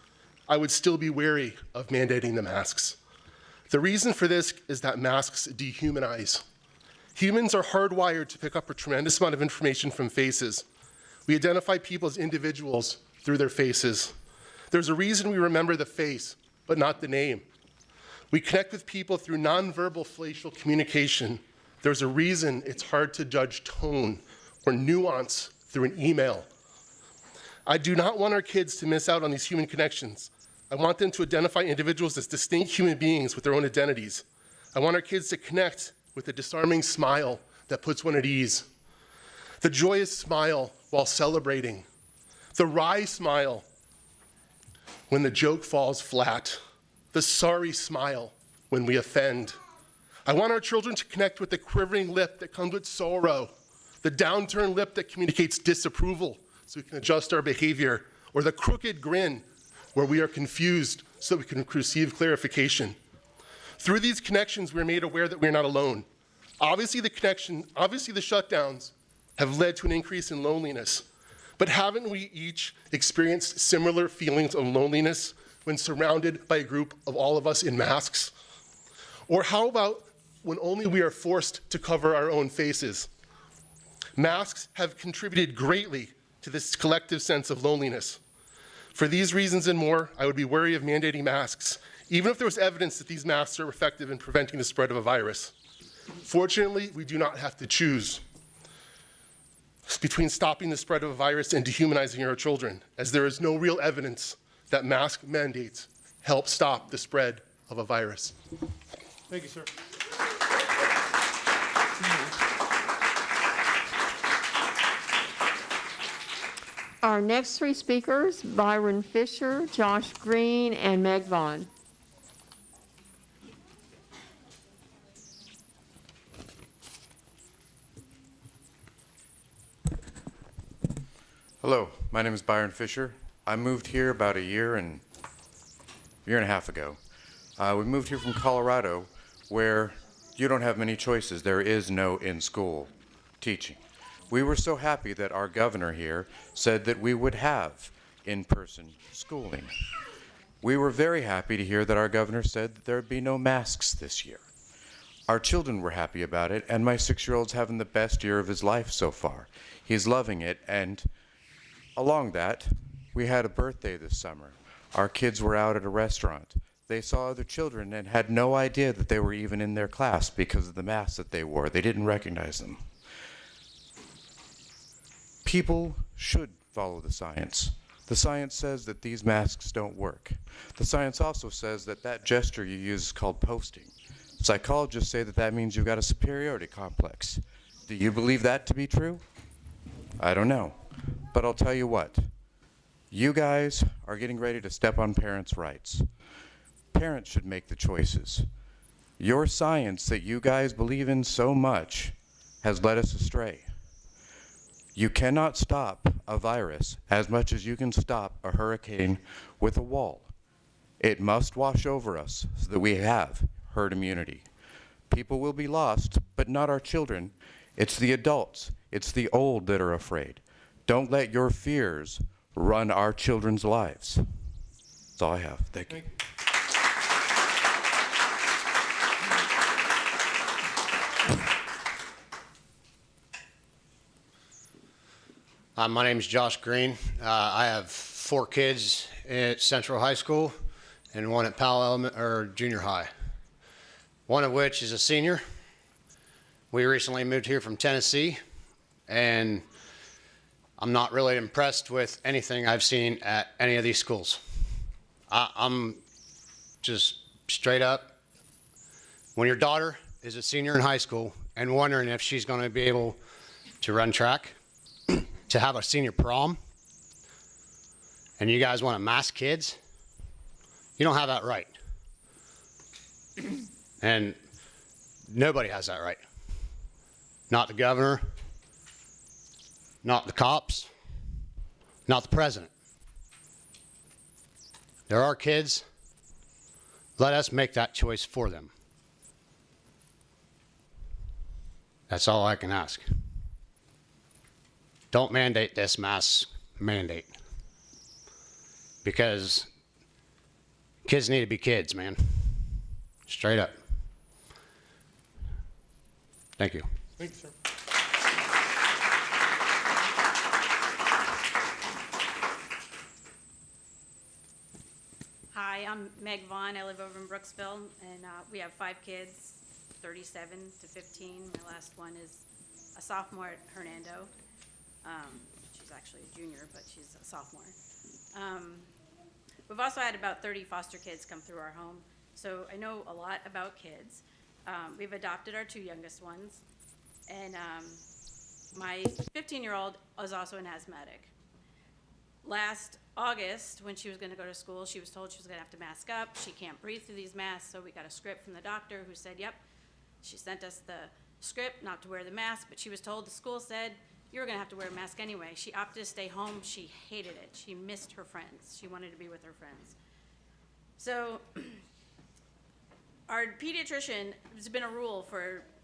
I would still be wary of mandating the masks. The reason for this is that masks dehumanize. Humans are hardwired to pick up a tremendous amount of information from faces. We identify people as individuals through their faces. There's a reason we remember the face, but not the name. We connect with people through nonverbal facial communication. There's a reason it's hard to judge tone or nuance through an email. I do not want our kids to miss out on these human connections. I want them to identify individuals as distinct human beings with their own identities. I want our kids to connect with a disarming smile that puts one at ease. The joyous smile while celebrating. The wry smile when the joke falls flat. The sorry smile when we offend. I want our children to connect with the quivering lip that comes with sorrow, the downturned lip that communicates disapproval so we can adjust our behavior, or the crooked grin where we are confused so we can receive clarification. Through these connections, we're made aware that we're not alone. Obviously the shutdowns have led to an increase in loneliness, but haven't we each experienced similar feelings of loneliness when surrounded by a group of all of us in masks? Or how about when only we are forced to cover our own faces? Masks have contributed greatly to this collective sense of loneliness. For these reasons and more, I would be wary of mandating masks, even if there was evidence that these masks are effective in preventing the spread of a virus. Fortunately, we do not have to choose between stopping the spread of a virus and dehumanizing our children, as there is no real evidence that mask mandates help stop the spread of a virus. Thank you, sir. Our next three speakers, Byron Fisher, Josh Green, and Meg Vaughn. Hello, my name is Byron Fisher. I moved here about a year and a half ago. We moved here from Colorado, where you don't have many choices. There is no in-school teaching. We were so happy that our governor here said that we would have in-person schooling. We were very happy to hear that our governor said that there would be no masks this year. Our children were happy about it, and my 6-year-old's having the best year of his life so far. He's loving it, and along that, we had a birthday this summer. Our kids were out at a restaurant. They saw other children and had no idea that they were even in their class because of the masks that they wore. They didn't recognize them. People should follow the science. The science says that these masks don't work. The science also says that that gesture you use is called posting. Psychologists say that that means you've got a superiority complex. Do you believe that to be true? I don't know. But I'll tell you what. You guys are getting ready to step on parents' rights. Parents should make the choices. Your science that you guys believe in so much has led us astray. You cannot stop a virus as much as you can stop a hurricane with a wall. It must wash over us so that we have herd immunity. People will be lost, but not our children. It's the adults, it's the old that are afraid. Don't let your fears run our children's lives. That's all I have. Thank you. My name is Josh Green. I have 4 kids at Central High School and one at Powell Junior High, one of which is a senior. We recently moved here from Tennessee, and I'm not really impressed with anything I've seen at any of these schools. I'm just straight up, when your daughter is a senior in high school and wondering if she's going to be able to run track, to have a senior prom, and you guys want to mask kids, you don't have that right. And nobody has that right. Not the governor, not the cops, not the president. There are kids. Let us make that choice for them. That's all I can ask. Don't mandate this mask mandate. Because kids need to be kids, man. Straight up. Thank you. Thank you, sir. Hi, I'm Meg Vaughn. I live over in Brooksville, and we have 5 kids, 37 to 15. My last one is a sophomore at Hernando. She's actually a junior, but she's a sophomore. We've also had about 30 foster kids come through our home, so I know a lot about kids. We've adopted our 2 youngest ones, and my 15-year-old is also an asthmatic. Last August, when she was going to go to school, she was told she was going to have to mask up. She can't breathe through these masks, so we got a script from the doctor who said, yep, she sent us the script not to wear the mask, but she was told the school said, you were going to have to wear a mask anyway. She opted to stay home. She hated it. She missed her friends. She wanted to be with her friends. So our pediatrician, it's been a rule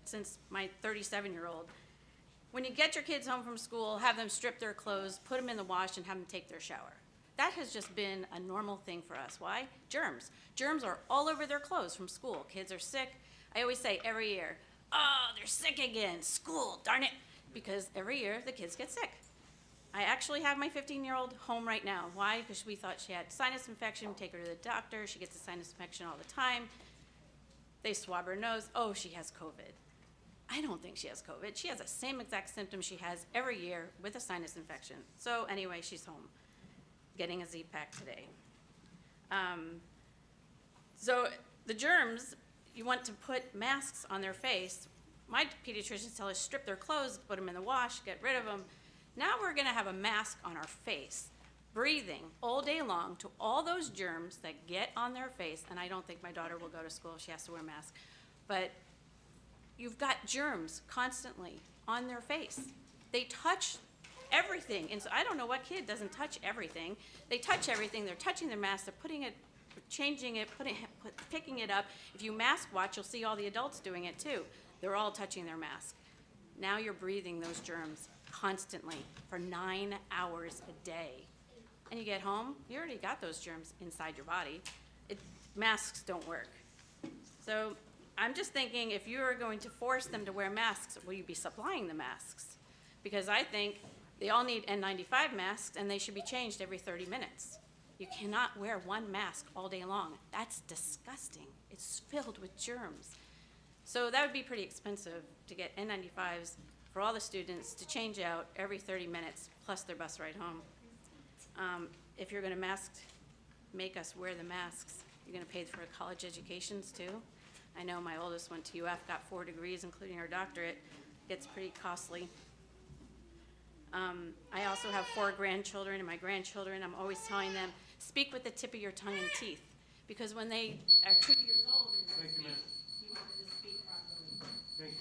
since my 37-year-old, when you get your kids home from school, have them strip their clothes, put them in the wash, and have them take their shower. That has just been a normal thing for us. Why? Germs. Germs are all over their clothes from school. Kids are sick. I always say every year, oh, they're sick again. School, darn it. Because every year the kids get sick. I actually have my 15-year-old home right now. Why? Because we thought she had sinus infection. We take her to the doctor. She gets a sinus infection all the time. They swab her nose. Oh, she has COVID. I don't think she has COVID. She has the same exact symptoms she has every year with a sinus infection. So anyway, she's home getting a Z-Pack today. So the germs, you want to put masks on their face. My pediatricians tell us strip their clothes, put them in the wash, get rid of them. Now we're gonna have a mask on our face, breathing all day long to all those germs that get on their face. And I don't think my daughter will go to school, she has to wear a mask. But you've got germs constantly on their face. They touch everything. And so I don't know what kid doesn't touch everything. They touch everything, they're touching their mask, they're putting it, changing it, picking it up. If you mask watch, you'll see all the adults doing it too. They're all touching their mask. Now you're breathing those germs constantly for 9 hours a day. And you get home, you already got those germs inside your body. Masks don't work. So I'm just thinking, if you are going to force them to wear masks, will you be supplying the masks? Because I think they all need N95 masks and they should be changed every 30 minutes. You cannot wear one mask all day long. That's disgusting. It's filled with germs. So that would be pretty expensive to get N95s for all the students to change out every 30 minutes, plus their bus ride home. If you're gonna make us wear the masks, you're gonna pay for college educations too. I know my oldest went to UF, got 4 degrees, including her doctorate. Gets pretty costly. I also have 4 grandchildren, and my grandchildren, I'm always telling them, speak with the tip of your tongue and teeth. Because when they are 2 years old and don't speak, you want them to speak properly. Thank you.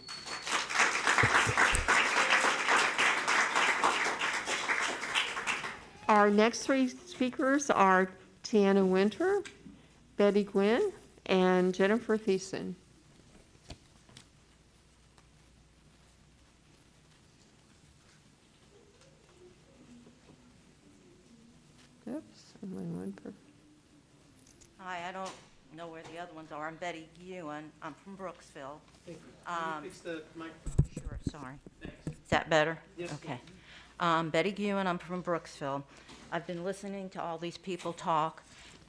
Our next 3 speakers are Tiana Winter, Betty Gwynn, and Jennifer Thiessen. Hi, I don't know where the other ones are. I'm Betty Ewan. I'm from Brooksville. Can you fix the microphone? Sure, sorry. Thanks. Is that better? Yes. Okay. Betty Ewan, I'm from Brooksville. I've been listening to all these people talk,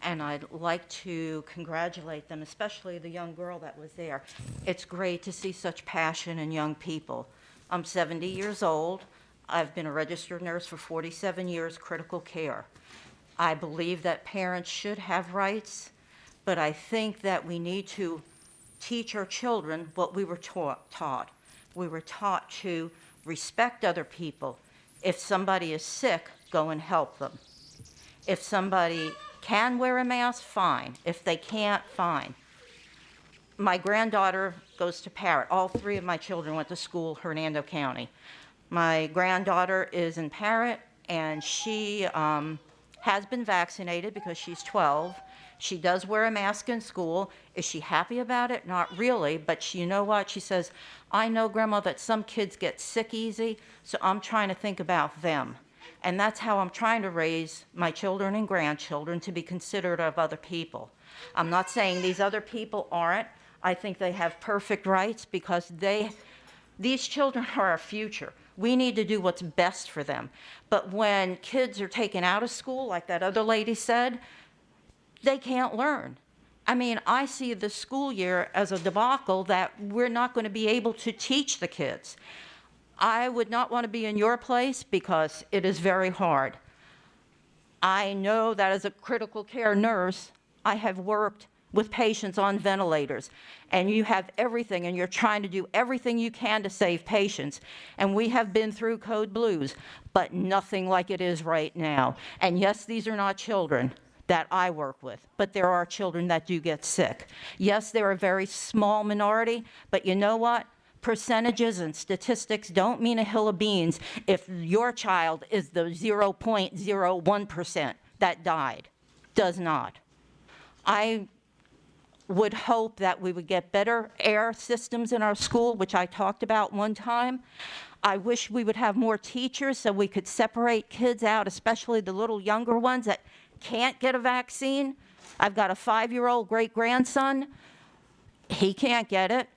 and I'd like to congratulate them, especially the young girl that was there. It's great to see such passion in young people. I'm 70 years old. I've been a registered nurse for 47 years, critical care. I believe that parents should have rights, but I think that we need to teach our children what we were taught. We were taught to respect other people. If somebody is sick, go and help them. If somebody can wear a mask, fine. If they can't, fine. My granddaughter goes to Parrott. All 3 of my children went to school, Hernando County. My granddaughter is in Parrott, and she has been vaccinated because she's 12. She does wear a mask in school. Is she happy about it? Not really, but you know what? She says, I know, Grandma, that some kids get sick easy, so I'm trying to think about them. And that's how I'm trying to raise my children and grandchildren to be considerate of other people. I'm not saying these other people aren't. I think they have perfect rights because these children are our future. We need to do what's best for them. But when kids are taken out of school, like that other lady said, they can't learn. I mean, I see the school year as a debacle that we're not going to be able to teach the kids. I would not want to be in your place because it is very hard. I know that as a critical care nurse, I have worked with patients on ventilators, and you have everything, and you're trying to do everything you can to save patients. And we have been through code blues, but nothing like it is right now. And yes, these are not children that I work with, but there are children that do get sick. Yes, they're a very small minority, but you know what? Percentages and statistics don't mean a hill of beans if your child is the 0.01% that died. Does not. I would hope that we would get better air systems in our school, which I talked about one time. I wish we would have more teachers so we could separate kids out, especially the little younger ones that can't get a vaccine. I've got a 5-year-old great-grandson. He can't get it.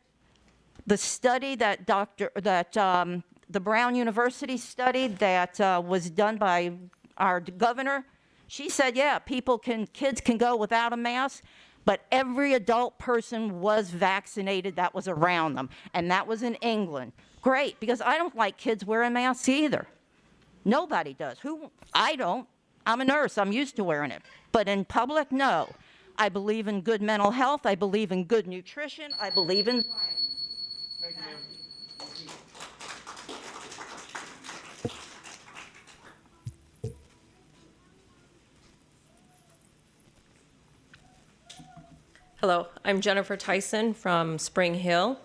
The study that the Brown University study that was done by our governor, she said, yeah, kids can go without a mask, but every adult person was vaccinated that was around them, and that was in England. Great, because I don't like kids wearing masks either. Nobody does. I don't. I'm a nurse. I'm used to wearing it. But in public, no. I believe in good mental health. I believe in good nutrition. I believe in science. Thank you, ma'am. Hello, I'm Jennifer Tyson from Spring Hill.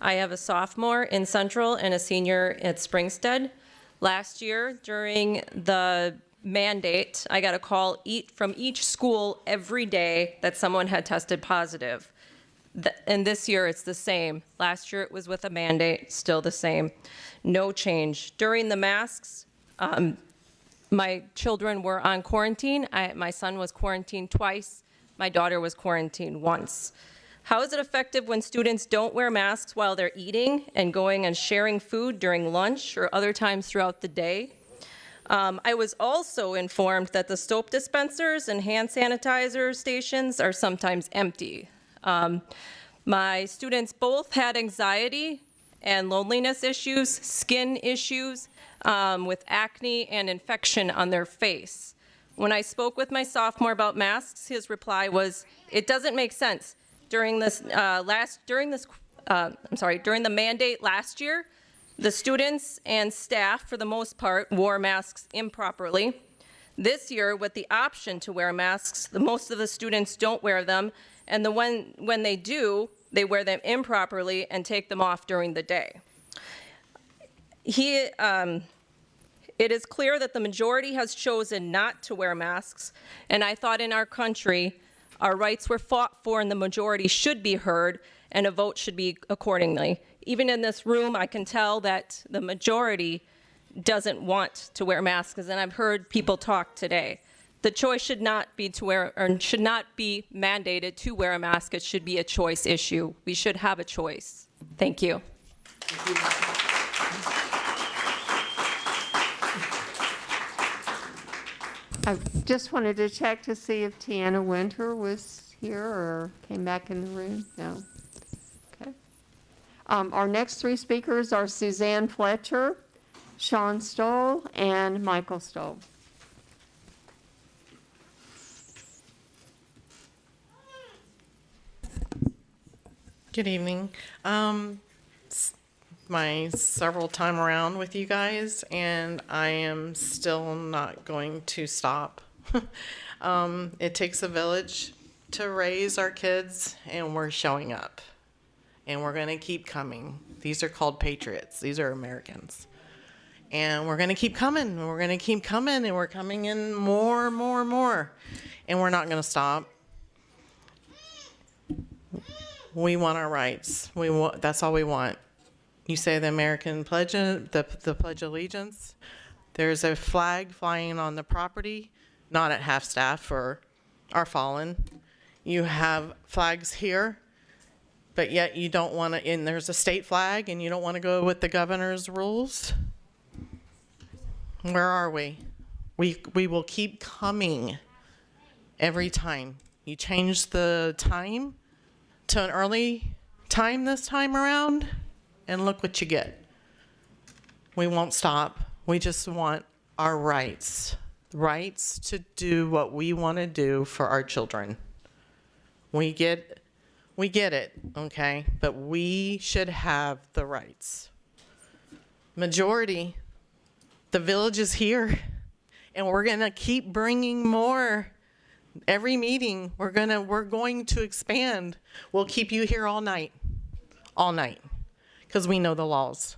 I have a sophomore in Central and a senior at Springstead. Last year, during the mandate, I got a call from each school every day that someone had tested positive. And this year, it's the same. Last year, it was with a mandate, still the same. No change. During the masks, my children were on quarantine. My son was quarantined twice. My daughter was quarantined once. How is it effective when students don't wear masks while they're eating and going and sharing food during lunch or other times throughout the day? I was also informed that the soap dispensers and hand sanitizer stations are sometimes empty. My students both had anxiety and loneliness issues, skin issues, with acne and infection on their face. When I spoke with my sophomore about masks, his reply was, "It doesn't make sense. During the mandate last year, the students and staff, for the most part, wore masks improperly. This year, with the option to wear masks, most of the students don't wear them, and when they do, they wear them improperly and take them off during the day." It is clear that the majority has chosen not to wear masks, and I thought in our country, our rights were fought for and the majority should be heard, and a vote should be accordingly. Even in this room, I can tell that the majority doesn't want to wear masks, and I've heard people talk today. The choice should not be to wear, or should not be mandated to wear a mask. It should be a choice issue. We should have a choice. Thank you. I just wanted to check to see if Tiana Winter was here or came back in the room. No. Okay. Our next three speakers are Suzanne Fletcher, Sean Stoll, and Michael Stoll. Good evening. My several time around with you guys, and I am still not going to stop. It takes a village to raise our kids, and we're showing up. And we're going to keep coming. These are called patriots. These are Americans. And we're going to keep coming. And we're going to keep coming, and we're coming in more. And we're not going to stop. We want our rights. That's all we want. You say the American pledge, the Pledge of Allegiance. There's a flag flying on the property, not at half-staff or our fallen. You have flags here, but yet you don't want to, and there's a state flag, and you don't want to go with the governor's rules. Where are we? We will keep coming every time. You change the time to an early time this time around, and look what you get. We won't stop. We just want our rights. Rights to do what we want to do for our children. We get it, okay? But we should have the rights. Majority, the village is here, and we're gonna keep bringing more. Every meeting, we're going to expand. We'll keep you here all night, because we know the laws.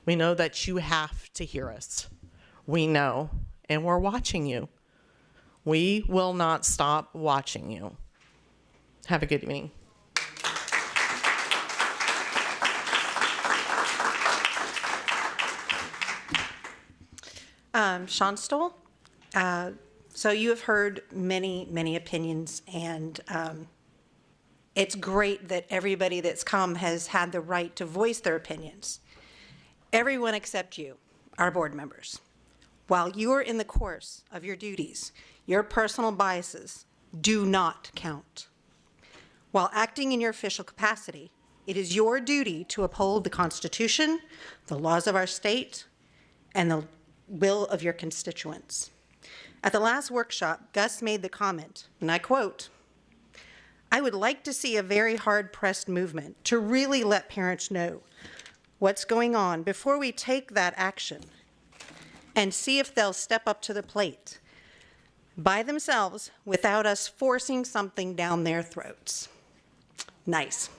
We know that you have to hear us. We know, and we're watching you. We will not stop watching you. Have a good evening. Sean Stoll. So you have heard many opinions, and it's great that everybody that's come has had the right to voice their opinions. Everyone except you, our board members. While you are in the course of your duties, your personal biases do not count. While acting in your official capacity, it is your duty to uphold the Constitution, the laws of our state, and the will of your constituents. At the last workshop, Gus made the comment, and I quote, "I would like to see a very hard-pressed movement to really let parents know what's going on before we take that action and see if they'll step up to the plate by themselves without us forcing something down their throats." Nice.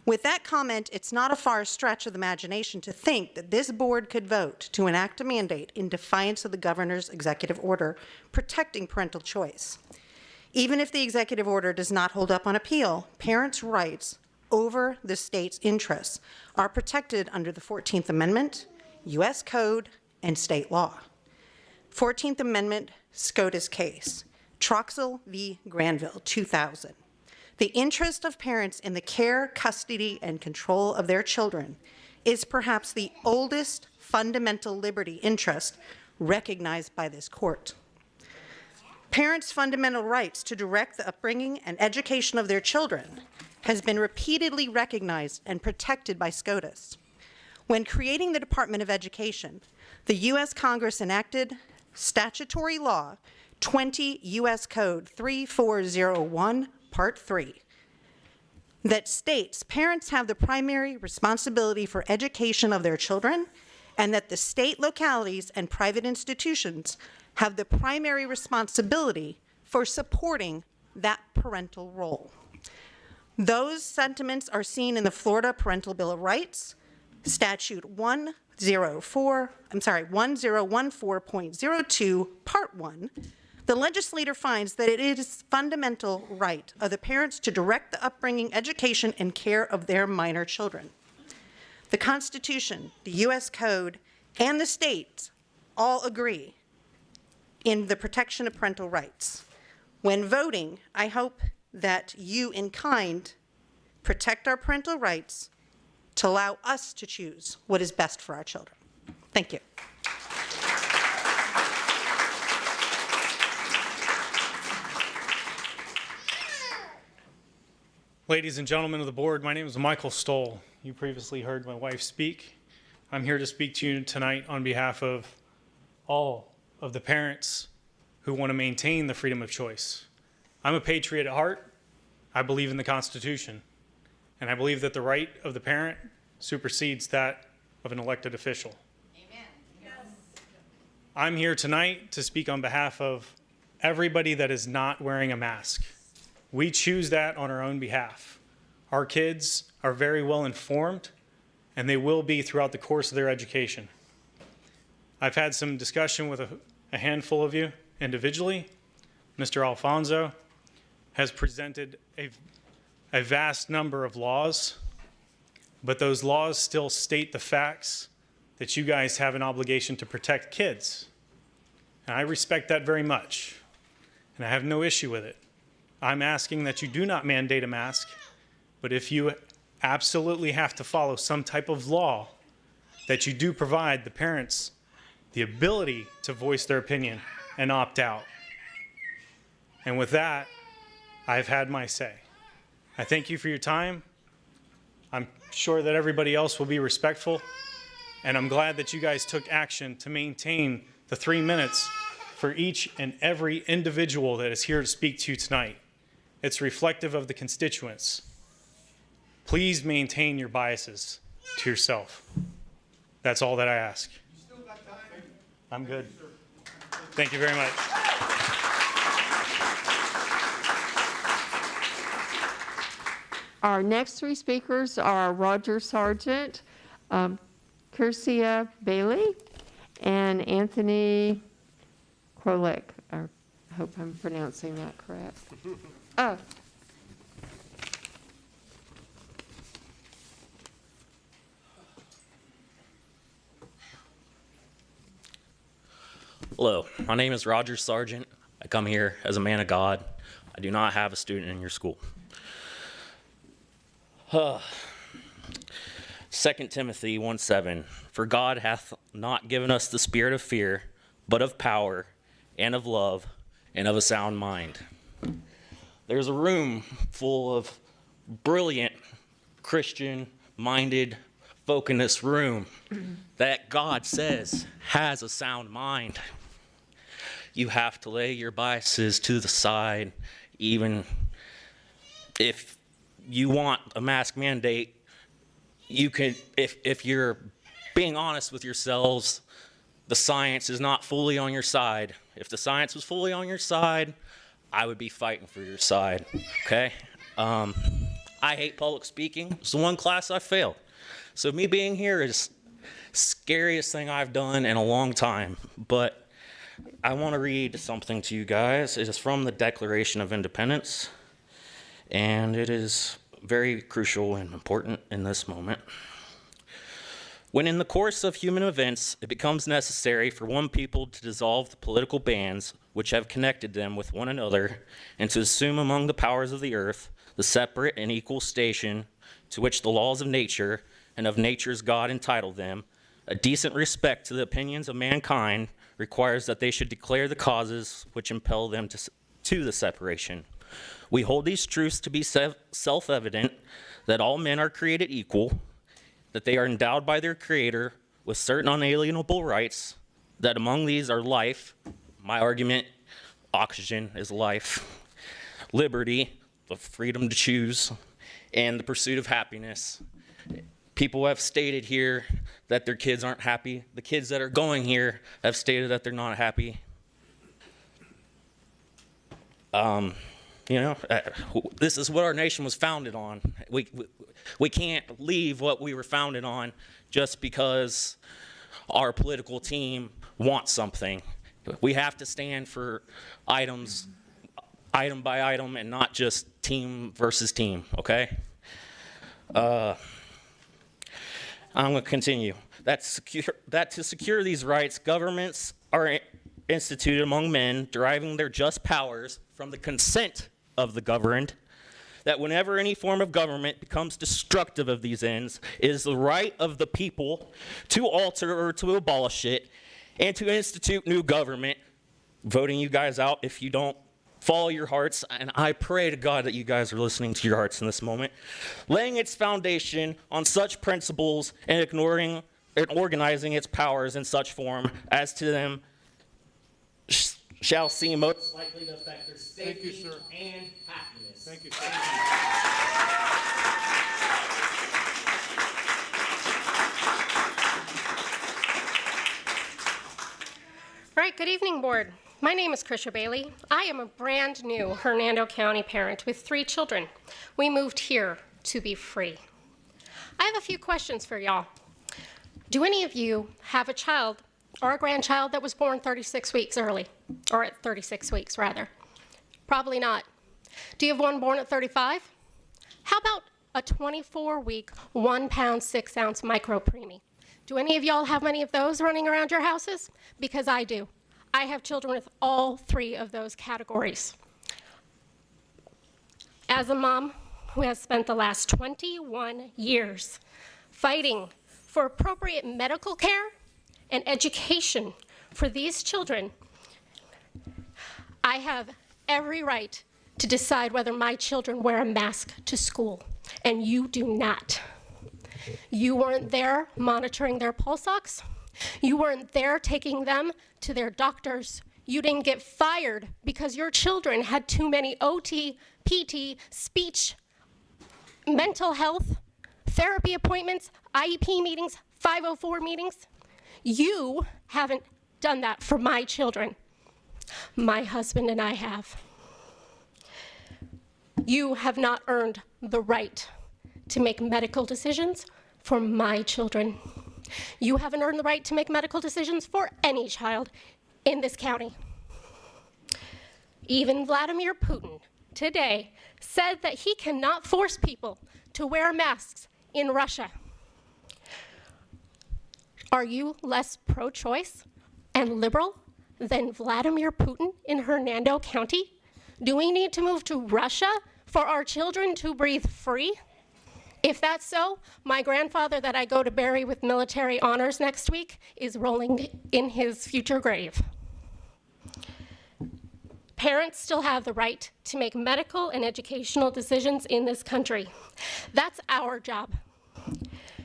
With that comment, it's not a far stretch of the imagination to think that this board could vote to enact a mandate in defiance of the governor's executive order protecting parental choice. Even if the executive order does not hold up on appeal, parents' rights over the state's interests are protected under the 14th Amendment, U.S. Code, and state law. 14th Amendment, SCOTUS case, Troxel v. Granville, 2000. The interest of parents in the care, custody, and control of their children is perhaps the oldest fundamental liberty interest recognized by this court. Parents' fundamental rights to direct the upbringing and education of their children has been repeatedly recognized and protected by SCOTUS. When creating the Department of Education, the U.S. Congress enacted statutory law 20 U.S. Code 3401, Part 3, that states parents have the primary responsibility for education of their children, and that the state localities and private institutions have the primary responsibility for supporting that parental role. Those sentiments are seen in the Florida Parental Bill of Rights, Statute 1014.02, Part 1. The legislator finds that it is fundamental right of the parents to direct the upbringing, education, and care of their minor children. The Constitution, the U.S. Code, and the states all agree in the protection of parental rights. When voting, I hope that you, in kind, protect our parental rights to allow us to choose what is best for our children. Thank you. Ladies and gentlemen of the board, my name is Michael Stoll. You previously heard my wife speak. I'm here to speak to you tonight on behalf of all of the parents who want to maintain the freedom of choice. I'm a patriot at heart. I believe in the Constitution, and I believe that the right of the parent supersedes that of an elected official. Amen. Yes. I'm here tonight to speak on behalf of everybody that is not wearing a mask. We choose that on our own behalf. Our kids are very well informed, and they will be throughout the course of their education. I've had some discussion with a handful of you individually. Mr. Alfonso has presented a vast number of laws, but those laws still state the facts that you guys have an obligation to protect kids. And I respect that very much, and I have no issue with it. I'm asking that you do not mandate a mask, but if you absolutely have to follow some type of law, that you do provide the parents the ability to voice their opinion and opt out. And with that, I've had my say. I thank you for your time. I'm sure that everybody else will be respectful, and I'm glad that you guys took action to maintain the 3 minutes for each and every individual that is here to speak to you tonight. It's reflective of the constituents. Please maintain your biases to yourself. That's all that I ask. I'm good. Thank you very much. Our next three speakers are Roger Sargent, Kirsia Bailey, and Anthony Krolik. I hope I'm pronouncing that correct. Oh. Hello, my name is Roger Sargent. I come here as a man of God. I do not have a student in your school. 2 Timothy 1:7, for God hath not given us the spirit of fear, but of power and of love and of a sound mind. There's a room full of brilliant Christian-minded folk in this room that God says has a sound mind. You have to lay your biases to the side, even if you want a mask mandate. You can, if you're being honest with yourselves, the science is not fully on your side. If the science was fully on your side, I would be fighting for your side, okay? I hate public speaking. It's the one class I failed. So me being here is scariest thing I've done in a long time. But I want to read something to you guys. It is from the Declaration of Independence, and it is very crucial and important in this moment. When in the course of human events, it becomes necessary for one people to dissolve the political bands which have connected them with one another, and to assume among the powers of the earth the separate and equal station to which the laws of nature and of nature's God entitle them, a decent respect to the opinions of mankind requires that they should declare the causes which impel them to the separation. We hold these truths to be self-evident, that all men are created equal, that they are endowed by their Creator with certain unalienable rights, that among these are life, my argument, oxygen is life, liberty, the freedom to choose, and the pursuit of happiness. People have stated here that their kids aren't happy. The kids that are going here have stated that they're not happy. This is what our nation was founded on. We can't leave what we were founded on just because our political team wants something. We have to stand for items, item by item, and not just team versus team, okay? I'm going to continue. That to secure these rights, governments are instituted among men, deriving their just powers from the consent of the governed, that whenever any form of government becomes destructive of these ends, it is the right of the people to alter or to abolish it, and to institute new government, voting you guys out if you don't follow your hearts, and I pray to God that you guys are listening to your hearts in this moment, laying its foundation on such principles and ignoring and organizing its powers in such form as to them shall seem most likely to affect their safety and happiness. Thank you, sir. All right, good evening, board. My name is Krisha Bailey. I am a brand new Hernando County parent with 3 children. We moved here to be free. I have a few questions for y'all. Do any of you have a child or a grandchild that was born 36 weeks early, or at 36 weeks rather? Probably not. Do you have one born at 35? How about a 24-week, 1 pound, 6 ounce micro preemie? Do any of y'all have any of those running around your houses? Because I do. I have children with all 3 of those categories. As a mom who has spent the last 21 years fighting for appropriate medical care and education for these children, I have every right to decide whether my children wear a mask to school, and you do not. You weren't there monitoring their pulse ox. You weren't there taking them to their doctors. You didn't get fired because your children had too many OT, PT, speech, mental health, therapy appointments, IEP meetings, 504 meetings. You haven't done that for my children. My husband and I have. You have not earned the right to make medical decisions for my children. You haven't earned the right to make medical decisions for any child in this county. Even Vladimir Putin today said that he cannot force people to wear masks in Russia. Are you less pro-choice and liberal than Vladimir Putin in Hernando County? Do we need to move to Russia for our children to breathe free? If that's so, my grandfather that I go to bury with military honors next week is rolling in his future grave. Parents still have the right to make medical and educational decisions in this country. That's our job.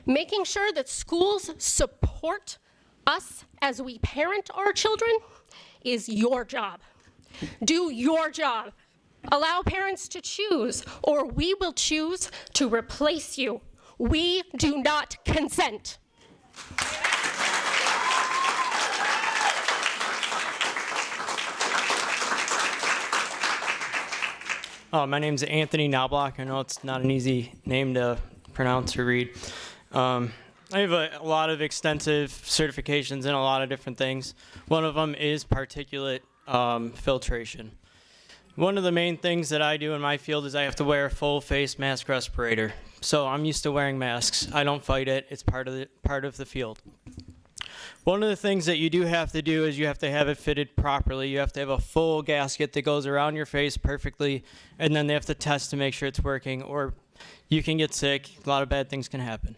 Making sure that schools support us as we parent our children is your job. Do your job. Allow parents to choose, or we will choose to replace you. We do not consent. My name's Anthony Knobloch. I know it's not an easy name to pronounce or read. I have a lot of extensive certifications in a lot of different things. One of them is particulate filtration. One of the main things that I do in my field is I have to wear a full face mask respirator. So I'm used to wearing masks. I don't fight it. It's part of the field. One of the things that you do have to do is you have to have it fitted properly. You have to have a full gasket that goes around your face perfectly, and then they have to test to make sure it's working, or you can get sick. A lot of bad things can happen.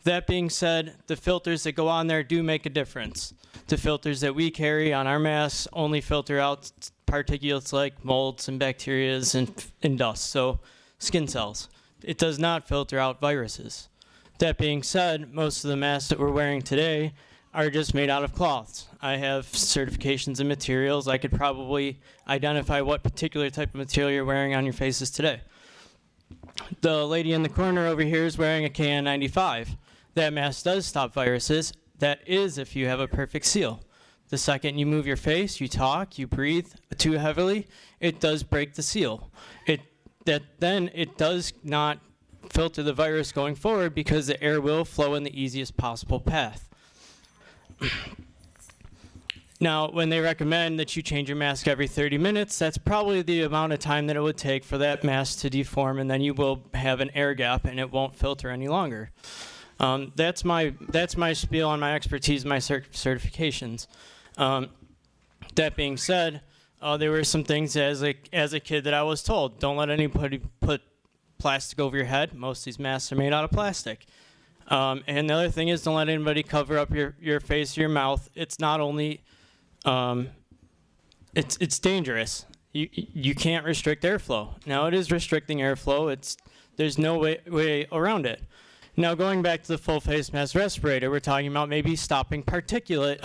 That being said, the filters that go on there do make a difference. The filters that we carry on our masks only filter out particulates like molds and bacteria and dust, so skin cells. It does not filter out viruses. That being said, most of the masks that we're wearing today are just made out of cloths. I have certifications in materials. I could probably identify what particular type of material you're wearing on your faces today. The lady in the corner over here is wearing a KN95. That mask does stop viruses. That is if you have a perfect seal. The second you move your face, you talk, you breathe too heavily, it does break the seal. Then it does not filter the virus going forward because the air will flow in the easiest possible path. Now, when they recommend that you change your mask every 30 minutes, that's probably the amount of time that it would take for that mask to deform, and then you will have an air gap and it won't filter any longer. That's my spiel on my expertise, my certifications. That being said, there were some things as a kid that I was told, don't let anybody put plastic over your head. Most of these masks are made out of plastic. And the other thing is, don't let anybody cover up your face or your mouth. It's not only, it's dangerous. You can't restrict airflow. Now it is restricting airflow. There's no way around it. Now going back to the full face mask respirator, we're talking about maybe stopping particulate,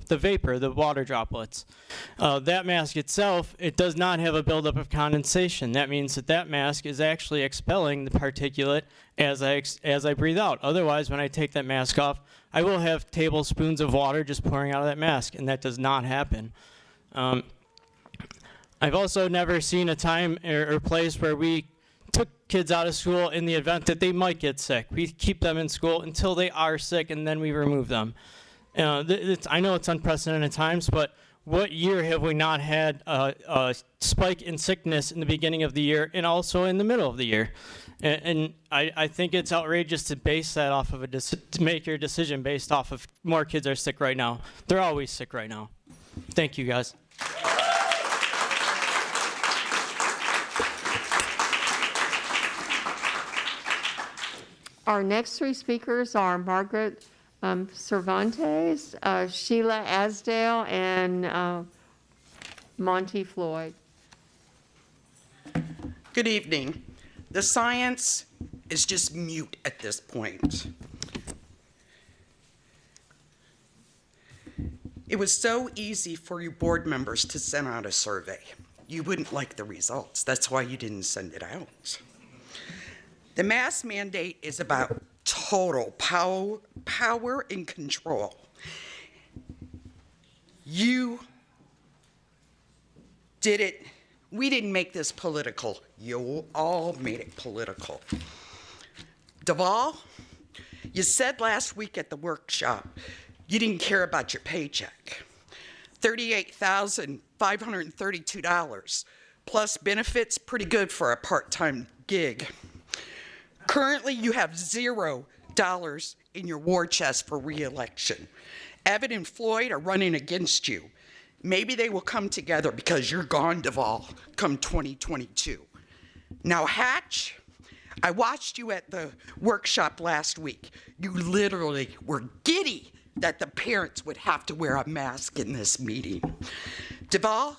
the vapor, the water droplets. That mask itself, it does not have a buildup of condensation. That means that mask is actually expelling the particulate as I breathe out. Otherwise, when I take that mask off, I will have tablespoons of water just pouring out of that mask, and that does not happen. I've also never seen a time or place where we took kids out of school in the event that they might get sick. We keep them in school until they are sick, and then we remove them. I know it's unprecedented times, but what year have we not had a spike in sickness in the beginning of the year and also in the middle of the year? And I think it's outrageous to base that off of to make your decision based off of more kids are sick right now. They're always sick right now. Thank you, guys. Our next three speakers are Margaret Cervantes, Sheila Asdale, and Monty Floyd. Good evening. The science is just mute at this point. It was so easy for you board members to send out a survey. You wouldn't like the results. That's why you didn't send it out. The mask mandate is about total power and control. You did it. We didn't make this political. You all made it political. Duvall, you said last week at the workshop you didn't care about your paycheck. $38,532 plus benefits, pretty good for a part-time gig. Currently, you have $0 in your war chest for re-election. Evan and Floyd are running against you. Maybe they will come together because you're gone, Duvall, come 2022. Now, Hatch, I watched you at the workshop last week. You literally were giddy that the parents would have to wear a mask in this meeting. Duvall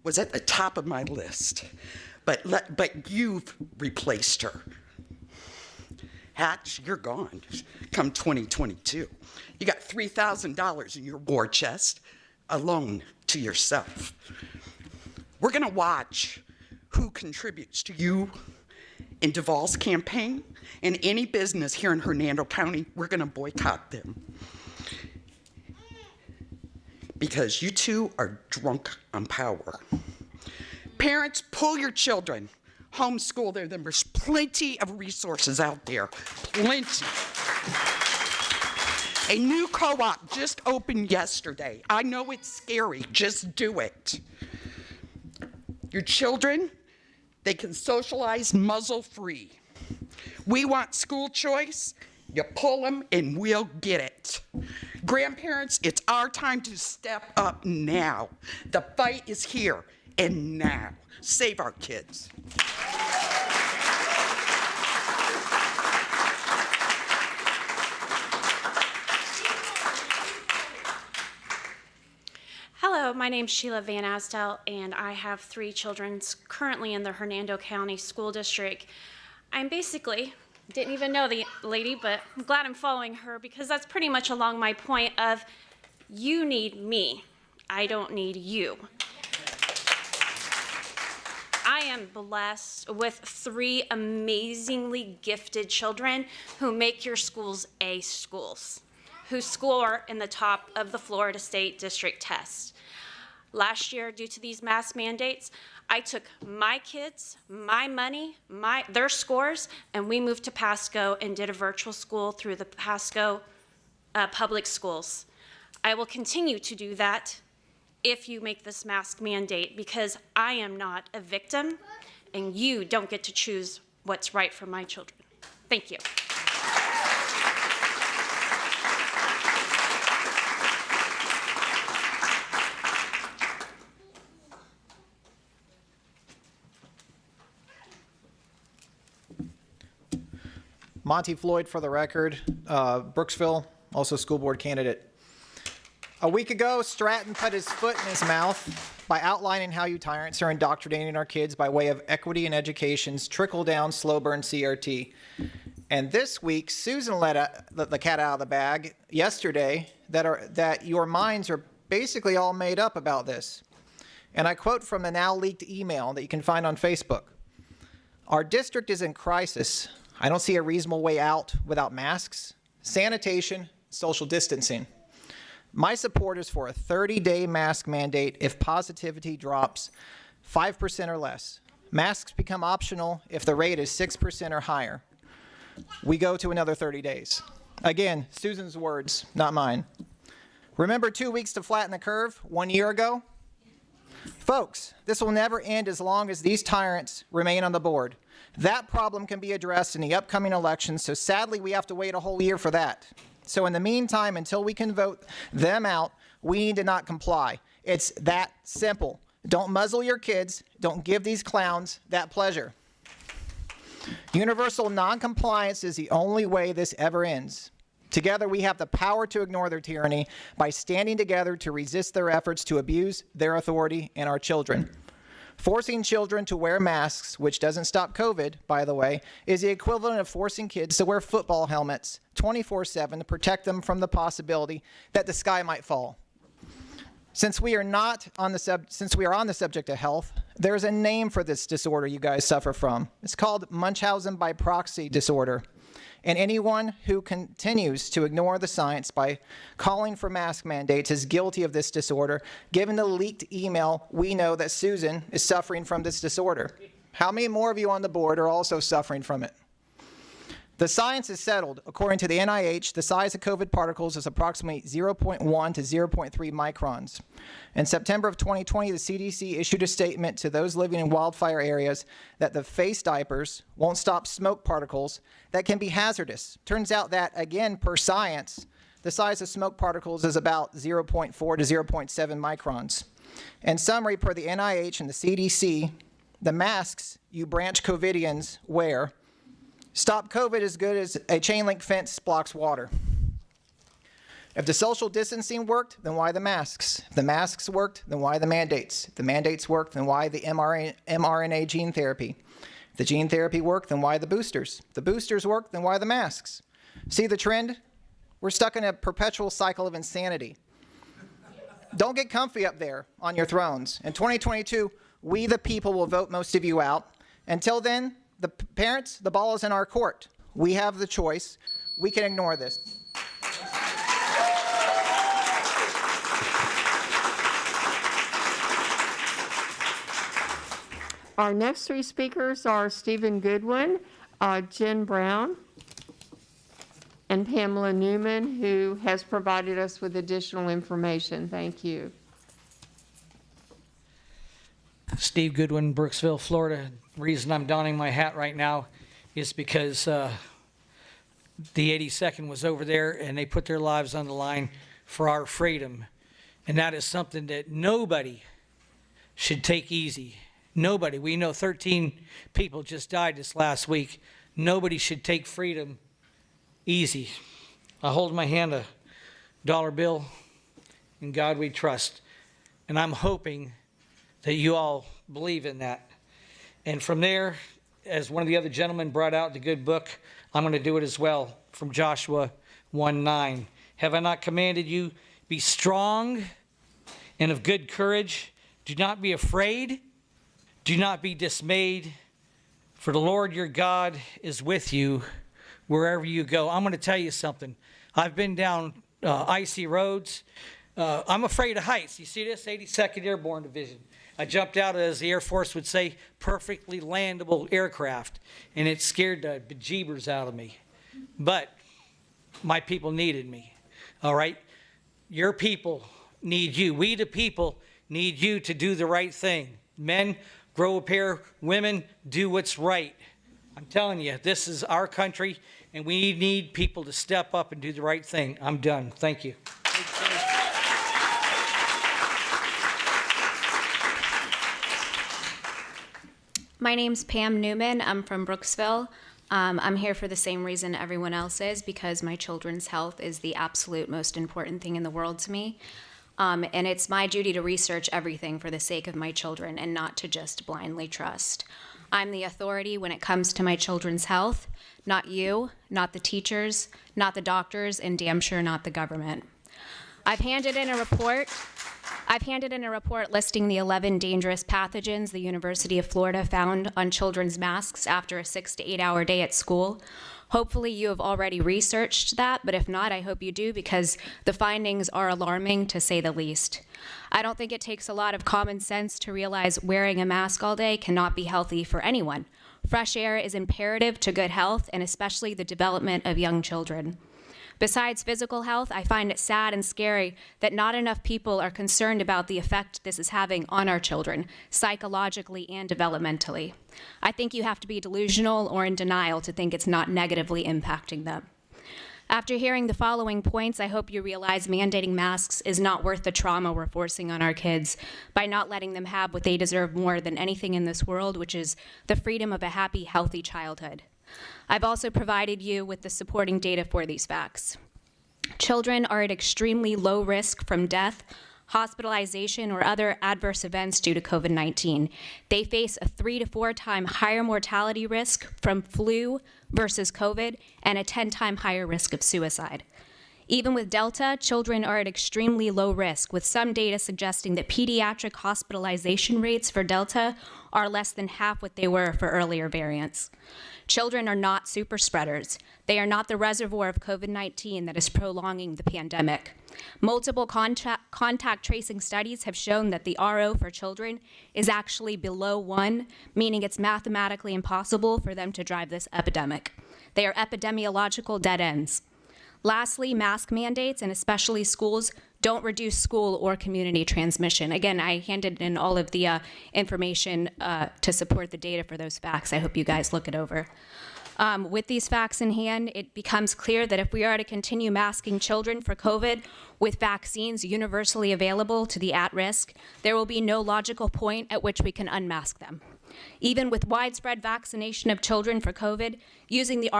was at the top of my list, but you've replaced her. Hatch, you're gone come 2022. You got $3,000 in your war chest alone to yourself. We're gonna watch who contributes to you in Duvall's campaign, and any business here in Hernando County, we're gonna boycott them. Because you two are drunk on power. Parents, pull your children homeschool there. There's plenty of resources out there, plenty. A new co-op just opened yesterday. I know it's scary, just do it. Your children, they can socialize muzzle-free. We want school choice. You pull them and we'll get it. Grandparents, it's our time to step up now. The fight is here and now. Save our kids. Hello, my name's Sheila Van Astel, and I have 3 children currently in the Hernando County School District. I'm basically, didn't even know the lady, but I'm glad I'm following her because that's pretty much along my point of you need me, I don't need you. I am blessed with 3 amazingly gifted children who make your schools A schools, who score in the top of the Florida State District test. Last year, due to these mask mandates, I took my kids, my money, their scores, and we moved to Pasco and did a virtual school through the Pasco public schools. I will continue to do that if you make this mask mandate because I am not a victim and you don't get to choose what's right for my children. Thank you. Monty Floyd for the record, Brooksville, also school board candidate. A week ago, Stratton put his foot in his mouth by outlining how you tyrants are indoctrinating our kids by way of equity in education's trickle-down slow burn CRT. And this week, Susan let the cat out of the bag yesterday that your minds are basically all made up about this. And I quote from the now leaked email that you can find on Facebook. Our district is in crisis. I don't see a reasonable way out without masks, sanitation, social distancing. My support is for a 30-day mask mandate if positivity drops 5% or less. Masks become optional if the rate is 6% or higher. We go to another 30 days. Again, Susan's words, not mine. Remember 2 weeks to flatten the curve 1 year ago? Folks, this will never end as long as these tyrants remain on the board. That problem can be addressed in the upcoming elections, so sadly we have to wait a whole year for that. So in the meantime, until we can vote them out, we need to not comply. It's that simple. Don't muzzle your kids. Don't give these clowns that pleasure. Universal non-compliance is the only way this ever ends. Together, we have the power to ignore their tyranny by standing together to resist their efforts to abuse their authority and our children. Forcing children to wear masks, which doesn't stop COVID, by the way, is the equivalent of forcing kids to wear football helmets 24/7 to protect them from the possibility that the sky might fall. Since we are on the subject of health, there's a name for this disorder you guys suffer from. It's called Munchausen by proxy disorder. And anyone who continues to ignore the science by calling for mask mandates is guilty of this disorder. Given the leaked email, we know that Susan is suffering from this disorder. How many more of you on the board are also suffering from it? The science is settled. According to the NIH, the size of COVID particles is approximately 0.1 to 0.3 microns. In September of 2020, the CDC issued a statement to those living in wildfire areas that the face diapers won't stop smoke particles that can be hazardous. Turns out that, again, per science, the size of smoke particles is about 0.4 to 0.7 microns. In summary, per the NIH and the CDC, the masks you branch COVIDians wear stop COVID as good as a chain link fence blocks water. If the social distancing worked, then why the masks? If the masks worked, then why the mandates? If the mandates worked, then why the mRNA gene therapy? If the gene therapy worked, then why the boosters? If the boosters worked, then why the masks? See the trend? We're stuck in a perpetual cycle of insanity. Don't get comfy up there on your thrones. In 2022, we the people will vote most of you out. Until then, the parents, the ball is in our court. We have the choice. We can ignore this. Our next three speakers are Stephen Goodwin, Jen Brown, and Pamela Newman, who has provided us with additional information. Thank you. Steve Goodwin, Brooksville, Florida. The reason I'm donning my hat right now is because the 82nd was over there and they put their lives on the line for our freedom. And that is something that nobody should take easy. Nobody. We know 13 people just died this last week. Nobody should take freedom easy. I hold in my hand a dollar bill. In God we trust. And I'm hoping that you all believe in that. And from there, as one of the other gentlemen brought out the good book, I'm going to do it as well from Joshua 1:9. Have I not commanded you, be strong and of good courage? Do not be afraid. Do not be dismayed. For the Lord your God is with you wherever you go. I'm going to tell you something. I've been down icy roads. I'm afraid of heights. You see this? 82nd Airborne Division. I jumped out, as the Air Force would say, perfectly landable aircraft, and it scared the bejeebers out of me. But my people needed me, all right? Your people need you. We, the people, need you to do the right thing. Men, grow a pair. Women, do what's right. I'm telling you, this is our country, and we need people to step up and do the right thing. I'm done. Thank you. My name's Pam Newman. I'm from Brooksville. I'm here for the same reason everyone else is, because my children's health is the absolute most important thing in the world to me. And it's my duty to research everything for the sake of my children and not to just blindly trust. I'm the authority when it comes to my children's health, not you, not the teachers, not the doctors, and damn sure not the government. I've handed in a report listing the 11 dangerous pathogens the University of Florida found on children's masks after a 6 to 8 hour day at school. Hopefully you have already researched that, but if not, I hope you do, because the findings are alarming, to say the least. I don't think it takes a lot of common sense to realize wearing a mask all day cannot be healthy for anyone. Fresh air is imperative to good health, and especially the development of young children. Besides physical health, I find it sad and scary that not enough people are concerned about the effect this is having on our children, psychologically and developmentally. I think you have to be delusional or in denial to think it's not negatively impacting them. After hearing the following points, I hope you realize mandating masks is not worth the trauma we're forcing on our kids by not letting them have what they deserve more than anything in this world, which is the freedom of a happy, healthy childhood. I've also provided you with the supporting data for these facts. Children are at extremely low risk from death, hospitalization, or other adverse events due to COVID-19. They face a 3 to 4 time higher mortality risk from flu versus COVID and a 10 time higher risk of suicide. Even with Delta, children are at extremely low risk, with some data suggesting that pediatric hospitalization rates for Delta are less than half what they were for earlier variants. Children are not super spreaders. They are not the reservoir of COVID-19 that is prolonging the pandemic. Multiple contact tracing studies have shown that the RO for children is actually below 1, meaning it's mathematically impossible for them to drive this epidemic. They are epidemiological dead ends. Lastly, mask mandates, and especially schools, don't reduce school or community transmission. Again, I handed in all of the information to support the data for those facts. I hope you guys look it over. With these facts in hand, it becomes clear that if we are to continue masking children for COVID with vaccines universally available to the at-risk, there will be no logical point at which we can unmask them. Even with widespread vaccination of children for COVID, using the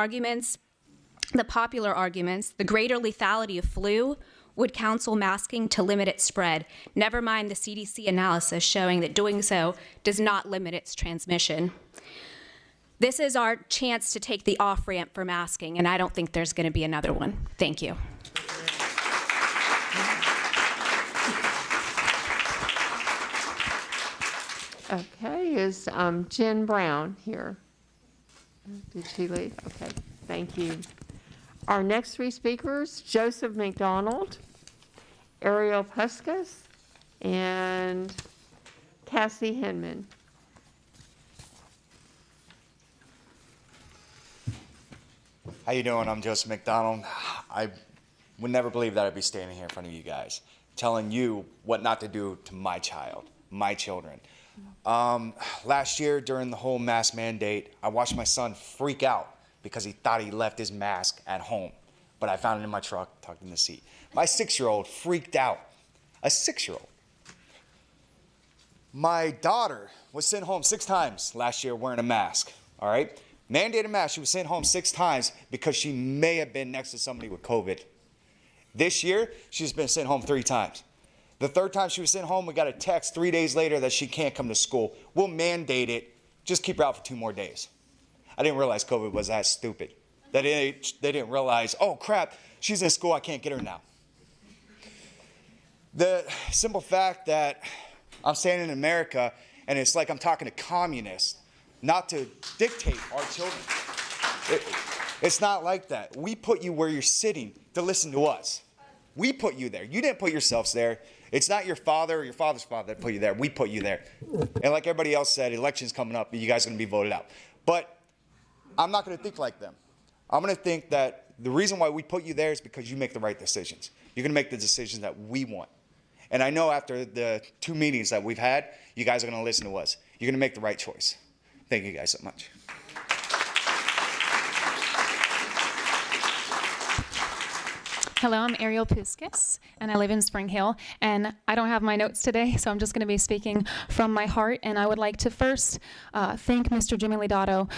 popular arguments, the greater lethality of flu would counsel masking to limit its spread, never mind the CDC analysis showing that doing so does not limit its transmission. This is our chance to take the off-ramp for masking, and I don't think there's going to be another one. Thank you. Okay, is Jen Brown here? Did she leave? Okay, thank you. Our next three speakers, Joseph McDonald, Ariel Puskas, and Cassie Hinman. How you doing? I'm Joseph McDonald. I would never believe that I'd be standing here in front of you guys, telling you what not to do to my child, my children. Last year, during the whole mask mandate, I watched my son freak out because he thought he left his mask at home, but I found it in my truck, tucked in the seat. My 6-year-old freaked out. A 6-year-old. My daughter was sent home 6 times last year wearing a mask, all right? Mandated mask, she was sent home 6 times because she may have been next to somebody with COVID. This year, she's been sent home 3 times. The 3rd time she was sent home, we got a text 3 days later that she can't come to school. We'll mandate it, just keep her out for 2 more days. I didn't realize COVID was that stupid. They didn't realize, oh crap, she's in school, I can't get her now. The simple fact that I'm standing in America and it's like I'm talking to communists, not to dictate our children. It's not like that. We put you where you're sitting to listen to us. We put you there. You didn't put yourselves there. It's not your father or your father's father that put you there. We put you there. And like everybody else said, election's coming up and you guys are going to be voted out. But I'm not going to think like them. I'm going to think that the reason why we put you there is because you make the right decisions. You're going to make the decisions that we want. And I know after the 2 meetings that we've had, you guys are going to listen to us. You're going to make the right choice. Thank you guys so much. Hello, I'm Ariel Puskis, and I live in Spring Hill, and I don't have my notes today, so I'm just going to be speaking from my heart, and I would like to first thank Mr. Jimmy Lidato.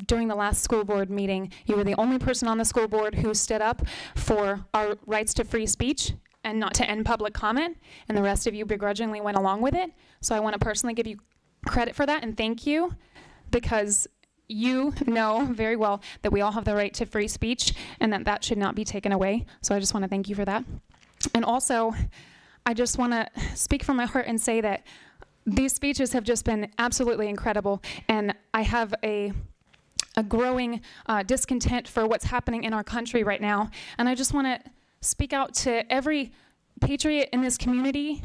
During the last school board meeting, you were the only person on the school board who stood up for our rights to free speech and not to end public comment, and the rest of you begrudgingly went along with it. So I want to personally give you credit for that and thank you, because you know very well that we all have the right to free speech and that that should not be taken away. So I just want to thank you for that. And also, I just want to speak from my heart and say that these speeches have just been absolutely incredible, and I have a growing discontent for what's happening in our country right now. And I just want to speak out to every patriot in this community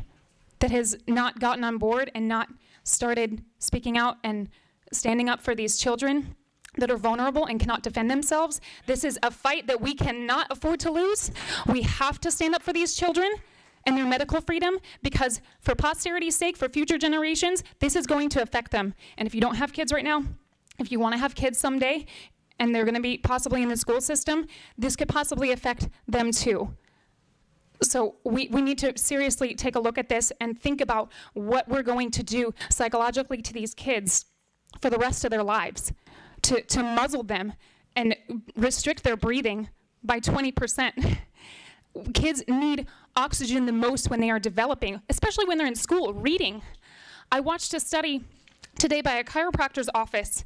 that has not gotten on board and not started speaking out and standing up for these children that are vulnerable and cannot defend themselves. This is a fight that we cannot afford to lose. We have to stand up for these children and their medical freedom, because for posterity's sake, for future generations, this is going to affect them. And if you don't have kids right now, if you want to have kids someday, and they're going to be possibly in the school system, this could possibly affect them too. So we need to seriously take a look at this and think about what we're going to do psychologically to these kids for the rest of their lives, to muzzle them and restrict their breathing by 20%. Kids need oxygen the most when they are developing, especially when they're in school, reading. I watched a study today by a chiropractor's office.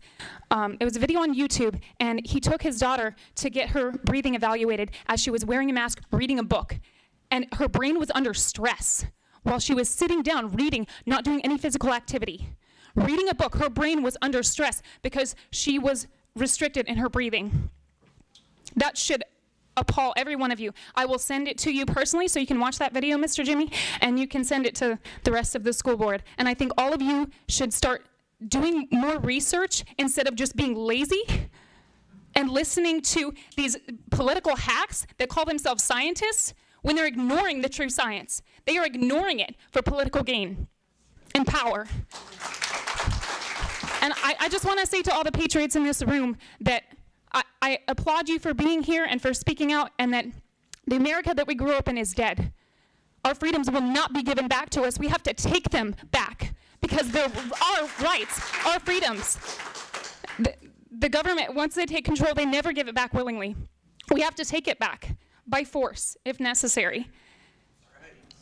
It was a video on YouTube, and he took his daughter to get her breathing evaluated as she was wearing a mask, reading a book. And her brain was under stress while she was sitting down, reading, not doing any physical activity. Reading a book, her brain was under stress because she was restricted in her breathing. That should appall every one of you. I will send it to you personally so you can watch that video, Mr. Jimmy, and you can send it to the rest of the school board. And I think all of you should start doing more research instead of just being lazy and listening to these political hacks that call themselves scientists when they're ignoring the true science. They are ignoring it for political gain and power. And I just want to say to all the patriots in this room that I applaud you for being here and for speaking out, and that the America that we grew up in is dead. Our freedoms will not be given back to us. We have to take them back because they're our rights, our freedoms. The government, once they take control, they never give it back willingly. We have to take it back by force if necessary.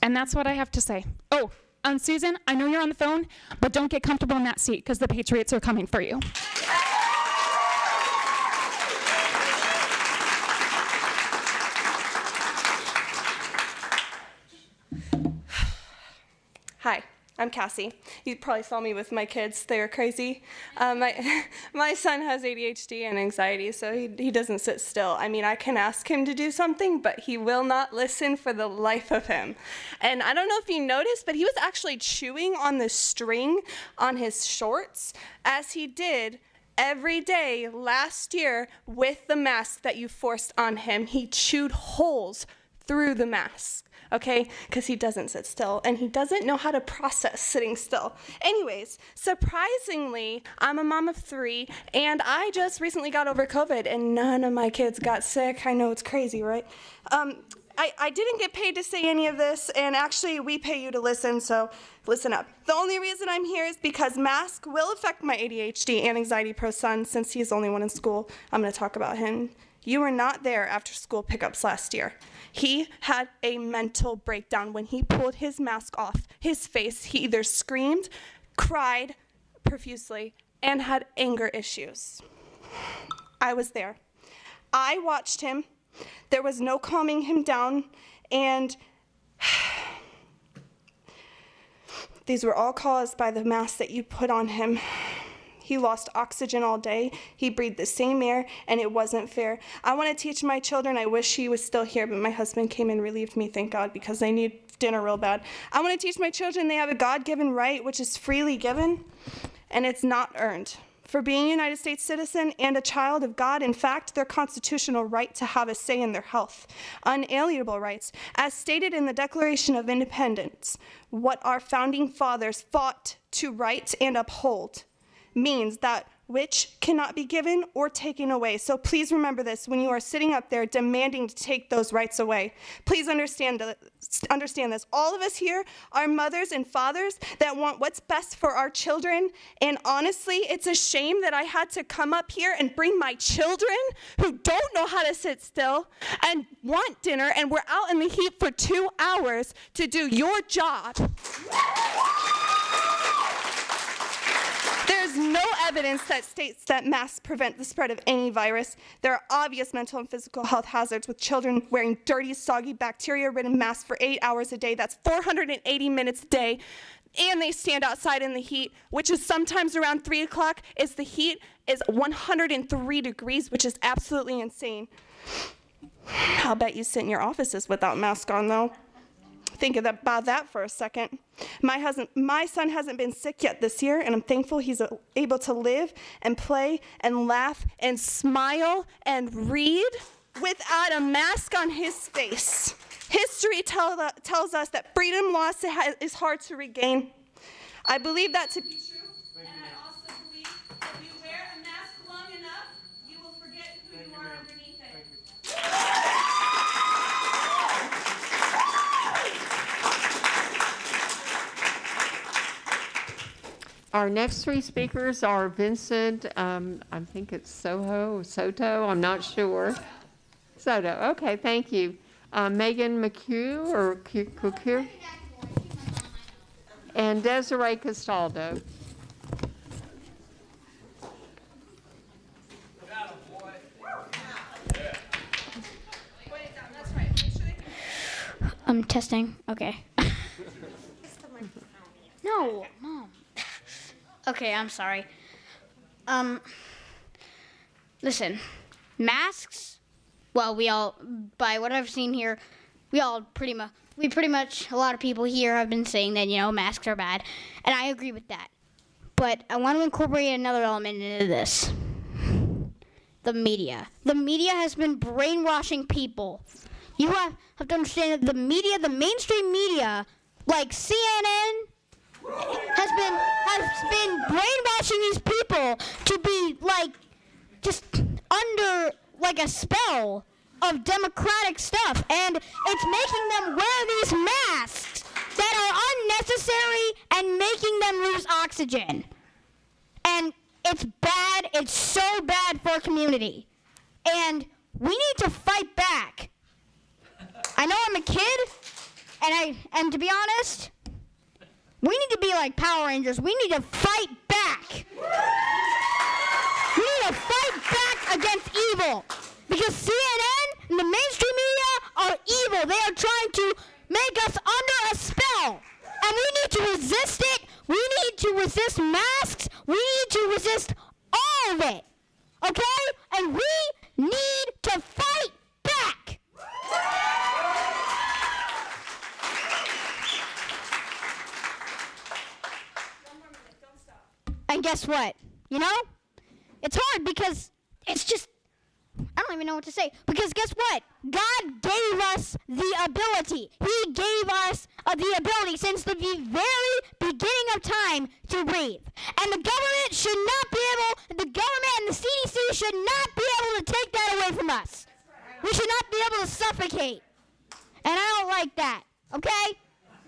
And that's what I have to say. Oh, Susan, I know you're on the phone, but don't get comfortable in that seat because the patriots are coming for you. Hi, I'm Cassie. You probably saw me with my kids. They are crazy. My son has ADHD and anxiety, so he doesn't sit still. I mean, I can ask him to do something, but he will not listen for the life of him. And I don't know if you noticed, but he was actually chewing on the string on his shorts as he did every day last year with the mask that you forced on him. He chewed holes through the mask, okay? Because he doesn't sit still, and he doesn't know how to process sitting still. Anyways, surprisingly, I'm a mom of 3, and I just recently got over COVID, and none of my kids got sick. I know it's crazy, right? I didn't get paid to say any of this, and actually we pay you to listen, so listen up. The only reason I'm here is because mask will affect my ADHD and anxiety pro son since he's the only one in school. I'm gonna talk about him. You were not there after school pickups last year. He had a mental breakdown when he pulled his mask off his face. He either screamed, cried profusely, and had anger issues. I was there. I watched him. There was no calming him down, and these were all caused by the mask that you put on him. He lost oxygen all day. He breathed the same air, and it wasn't fair. I want to teach my children. I wish he was still here, but my husband came and relieved me, thank God, because they need dinner real bad. I want to teach my children they have a God-given right, which is freely given, and it's not earned. For being a United States citizen and a child of God, in fact, their constitutional right to have a say in their health, unalienable rights, as stated in the Declaration of Independence, what our founding fathers fought to right and uphold, means that which cannot be given or taken away. So please remember this when you are sitting up there demanding to take those rights away. Please understand this. All of us here are mothers and fathers that want what's best for our children. And honestly, it's a shame that I had to come up here and bring my children who don't know how to sit still and want dinner, and we're out in the heat for 2 hours to do your job. There's no evidence that states that masks prevent the spread of any virus. There are obvious mental and physical health hazards with children wearing dirty, soggy, bacteria-ridden masks for 8 hours a day. That's 480 minutes a day. And they stand outside in the heat, which is sometimes around 3 o'clock. The heat is 103 degrees, which is absolutely insane. I'll bet you sit in your offices without mask on, though. Think about that for a second. My son hasn't been sick yet this year, and I'm thankful he's able to live and play and laugh and smile and read without a mask on his face. History tells us that freedom lost is hard to regain. I believe that to be true, and I also believe if you wear a mask long enough, you will forget who you are underneath it. Our next 3 speakers are Vincent, I think it's Soto, I'm not sure. Soto, okay, thank you. Megan McHugh, or Kukur, and Desiree Castaldo. Testing, okay. No, Mom. Okay, I'm sorry. Listen, masks, well, by what I've seen here, pretty much, a lot of people here have been saying that, masks are bad, and I agree with that. But I want to incorporate another element into this. The media. The media has been brainwashing people. You have to understand that the media, the mainstream media, like CNN, has been brainwashing these people to be just under a spell of democratic stuff, and it's making them wear these masks that are unnecessary and making them lose oxygen. And it's bad. It's so bad for our community, and we need to fight back. I know I'm a kid, and to be honest, we need to be like Power Rangers. We need to fight back. We need to fight back against evil. Because CNN and the mainstream media are evil. They are trying to make us under a spell. And we need to resist it. We need to resist masks. We need to resist all of it. Okay? And we need to fight back. And guess what? It's hard because it's just, I don't even know what to say. Because guess what? God gave us the ability. He gave us the ability since the very beginning of time to breathe. And the government should not be able, the government and the CDC should not be able to take that away from us. We should not be able to suffocate. And I don't like that, okay?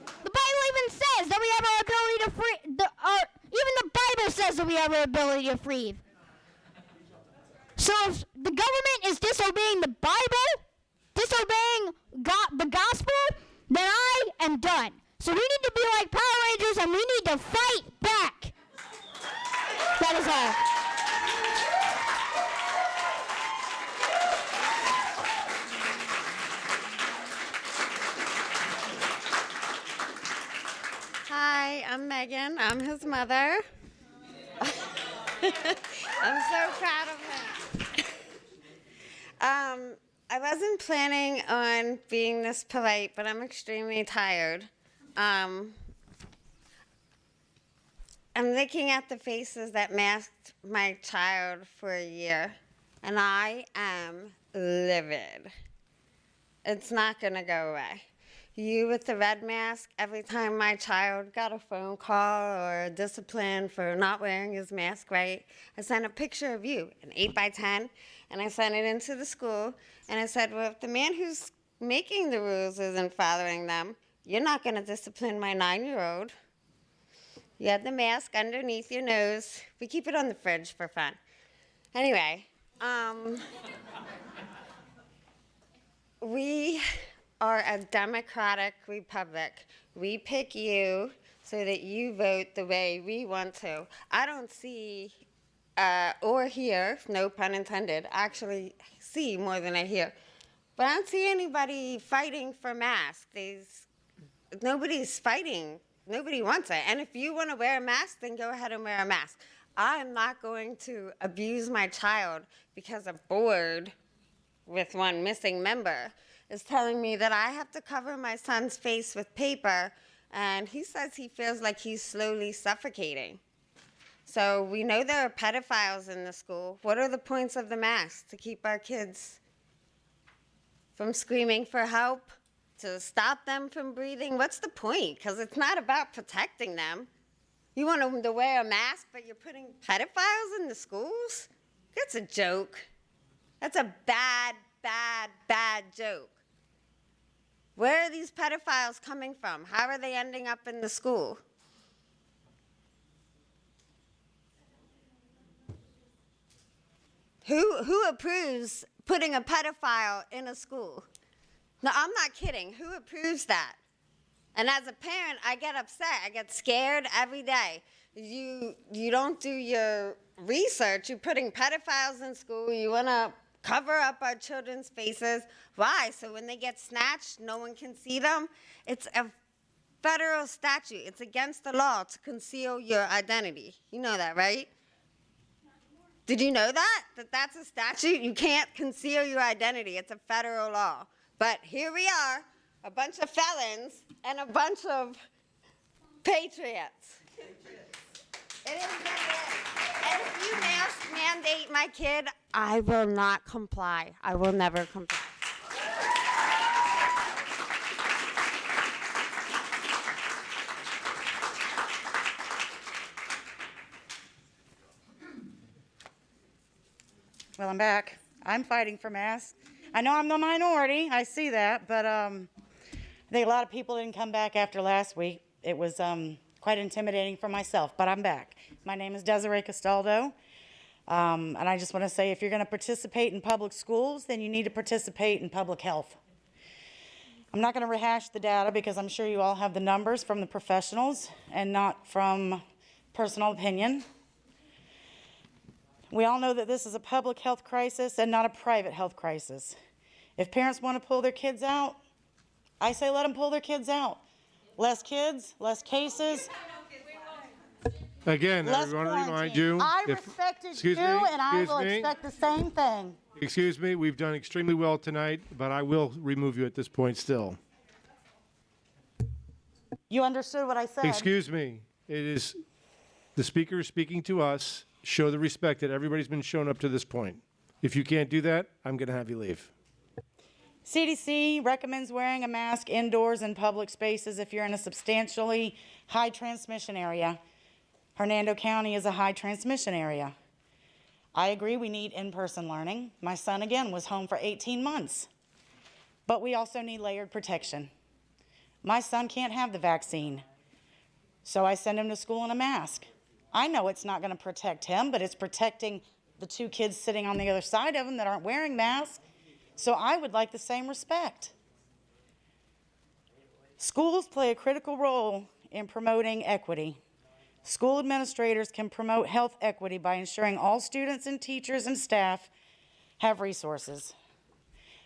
The Bible even says that we have our ability to free, even the Bible says that we have our ability to breathe. So if the government is disobeying the Bible, disobeying the gospel, then I am done. So we need to be like Power Rangers and we need to fight back. That is all. Hi, I'm Megan. I'm his mother. I'm so proud of him. I wasn't planning on being this polite, but I'm extremely tired. I'm looking at the faces that masked my child for a year, and I am livid. It's not going to go away. You with the red mask, every time my child got a phone call or a discipline for not wearing his mask right, I sent a picture of you, an 8x10, and I sent it into the school, and I said, well, if the man who's making the rules isn't following them, you're not going to discipline my 9-year-old. You had the mask underneath your nose. We keep it on the fridge for fun. Anyway, we are a democratic republic. We pick you so that you vote the way we want to. I don't see or hear, no pun intended, actually see more than I hear. But I don't see anybody fighting for masks. Nobody's fighting. Nobody wants it. And if you want to wear a mask, then go ahead and wear a mask. I'm not going to abuse my child because a board with one missing member is telling me that I have to cover my son's face with paper, and he says he feels like he's slowly suffocating. So we know there are pedophiles in the school. What are the points of the mask? To keep our kids from screaming for help? To stop them from breathing? What's the point? Because it's not about protecting them. You want them to wear a mask, but you're putting pedophiles in the schools? That's a joke. That's a bad, bad, bad joke. Where are these pedophiles coming from? How are they ending up in the school? Who approves putting a pedophile in a school? No, I'm not kidding. Who approves that? And as a parent, I get upset. I get scared every day. You don't do your research. You're putting pedophiles in school. You want to cover up our children's faces. Why? So when they get snatched, no one can see them? It's a federal statute. It's against the law to conceal your identity. You know that, right? Did you know that? That's a statute? You can't conceal your identity. It's a federal law. But here we are, a bunch of felons and a bunch of patriots. It is what it is. And if you mask mandate my kid, I will not comply. I will never comply. Well, I'm back. I'm fighting for masks. I know I'm the minority. I see that, but I think a lot of people didn't come back after last week. It was quite intimidating for myself, but I'm back. My name is Desiree Castaldo, and I just want to say if you're going to participate in public schools, then you need to participate in public health. I'm not going to rehash the data because I'm sure you all have the numbers from the professionals and not from personal opinion. We all know that this is a public health crisis and not a private health crisis. If parents want to pull their kids out, I say let them pull their kids out. Less kids, less cases. Again, I want to remind you. I respected you, and I will expect the same thing. Excuse me, we've done extremely well tonight, but I will remove you at this point still. You understood what I said. Excuse me, it is the speaker is speaking to us. show the respect that everybody's been shown up to this point. If you can't do that, I'm going to have you leave. CDC recommends wearing a mask indoors in public spaces if you're in a substantially high transmission area. Hernando County is a high transmission area. I agree we need in-person learning. My son, again, was home for 18 months. But we also need layered protection. My son can't have the vaccine, so I send him to school in a mask. I know it's not going to protect him, but it's protecting the two kids sitting on the other side of him that aren't wearing masks. So I would like the same respect. Schools play a critical role in promoting equity. School administrators can promote health equity by ensuring all students and teachers and staff have resources.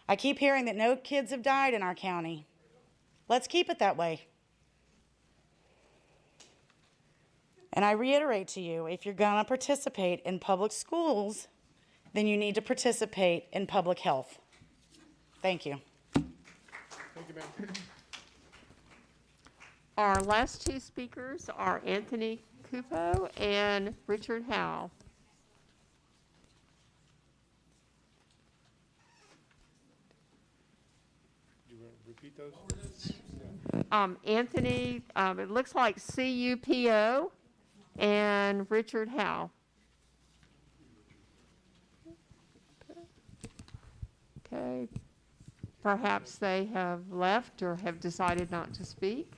I keep hearing that no kids have died in our county. Let's keep it that way. And I reiterate to you, if you're going to participate in public schools, then you need to participate in public health. Thank you. Thank you, ma'am. Our last two speakers are Anthony Cupo and Richard Howe. Do you want to repeat those? Anthony, it looks like CUPO, and Richard Howe. Okay. Perhaps they have left or have decided not to speak.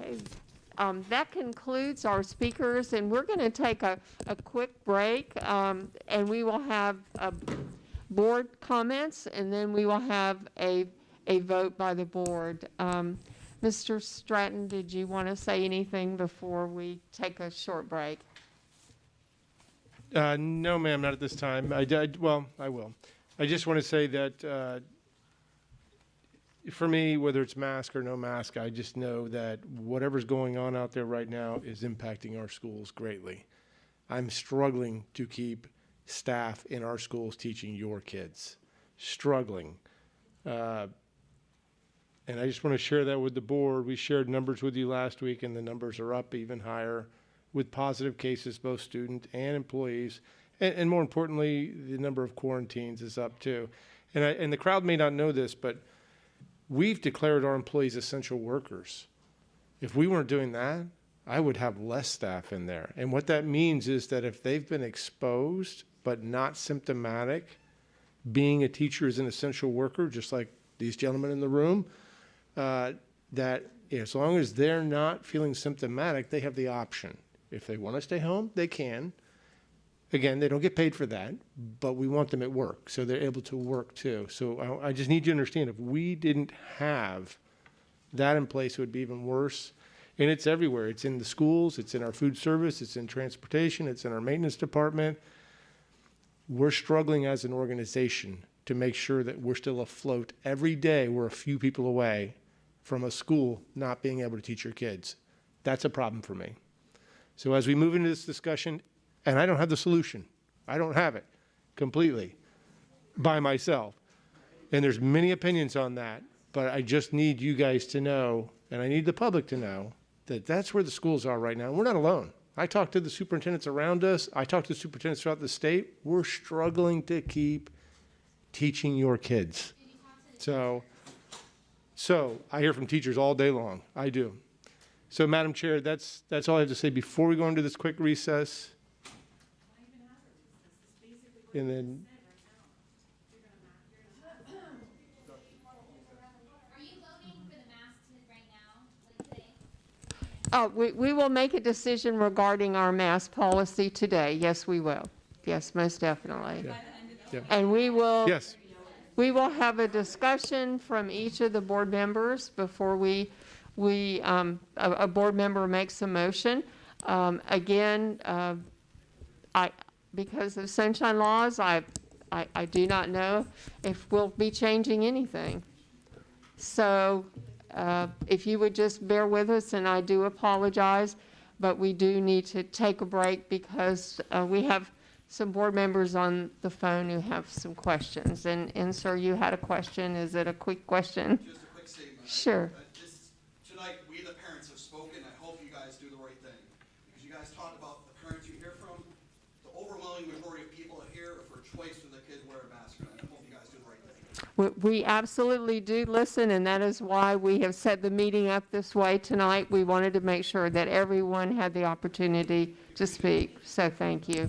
Okay. That concludes our speakers, and we're going to take a quick break, and we will have board comments, and then we will have a vote by the board. Mr. Stratton, did you want to say anything before we take a short break? No, ma'am, not at this time. Well, I will. I just want to say that for me, whether it's mask or no mask, I just know that whatever's going on out there right now is impacting our schools greatly. I'm struggling to keep staff in our schools teaching your kids. Struggling. And I just want to share that with the board. We shared numbers with you last week, and the numbers are up even higher with positive cases, both student and employees. And more importantly, the number of quarantines is up too. And the crowd may not know this, but we've declared our employees essential workers. If we weren't doing that, I would have less staff in there. And what that means is that if they've been exposed but not symptomatic, being a teacher is an essential worker, just like these gentlemen in the room, that as long as they're not feeling symptomatic, they have the option. If they want to stay home, they can. Again, they don't get paid for that, but we want them at work, so they're able to work too. So I just need you to understand, if we didn't have that in place, it would be even worse. And it's everywhere. It's in the schools, it's in our food service, it's in transportation, it's in our maintenance department. We're struggling as an organization to make sure that we're still afloat. Every day, we're a few people away from a school not being able to teach your kids. That's a problem for me. So as we move into this discussion, and I don't have the solution. I don't have it completely by myself. And there's many opinions on that, but I just need you guys to know, and I need the public to know, that that's where the schools are right now. And we're not alone. I talk to the superintendents around us. I talk to the superintendents throughout the state. We're struggling to keep teaching your kids. So I hear from teachers all day long. I do. So, Madam Chair, that's all I have to say before we go into this quick recess. And then. We will make a decision regarding our mask policy today. Yes, we will. Yes, most definitely. Yeah. And we will. Yes. We will have a discussion from each of the board members before a board member makes a motion. Again, because of sunshine laws, I do not know if we'll be changing anything. So if you would just bear with us, and I do apologize, but we do need to take a break because we have some board members on the phone who have some questions. And sir, you had a question. Is it a quick question? Just a quick statement. Sure. Tonight, we the parents have spoken. I hope you guys do the right thing. Because you guys talk about the parents you hear from, overwhelming majority of people here are for choice when the kids wear a mask. I hope you guys do the right thing. We absolutely do listen, and that is why we have set the meeting up this way tonight. We wanted to make sure that everyone had the opportunity to speak, so thank you.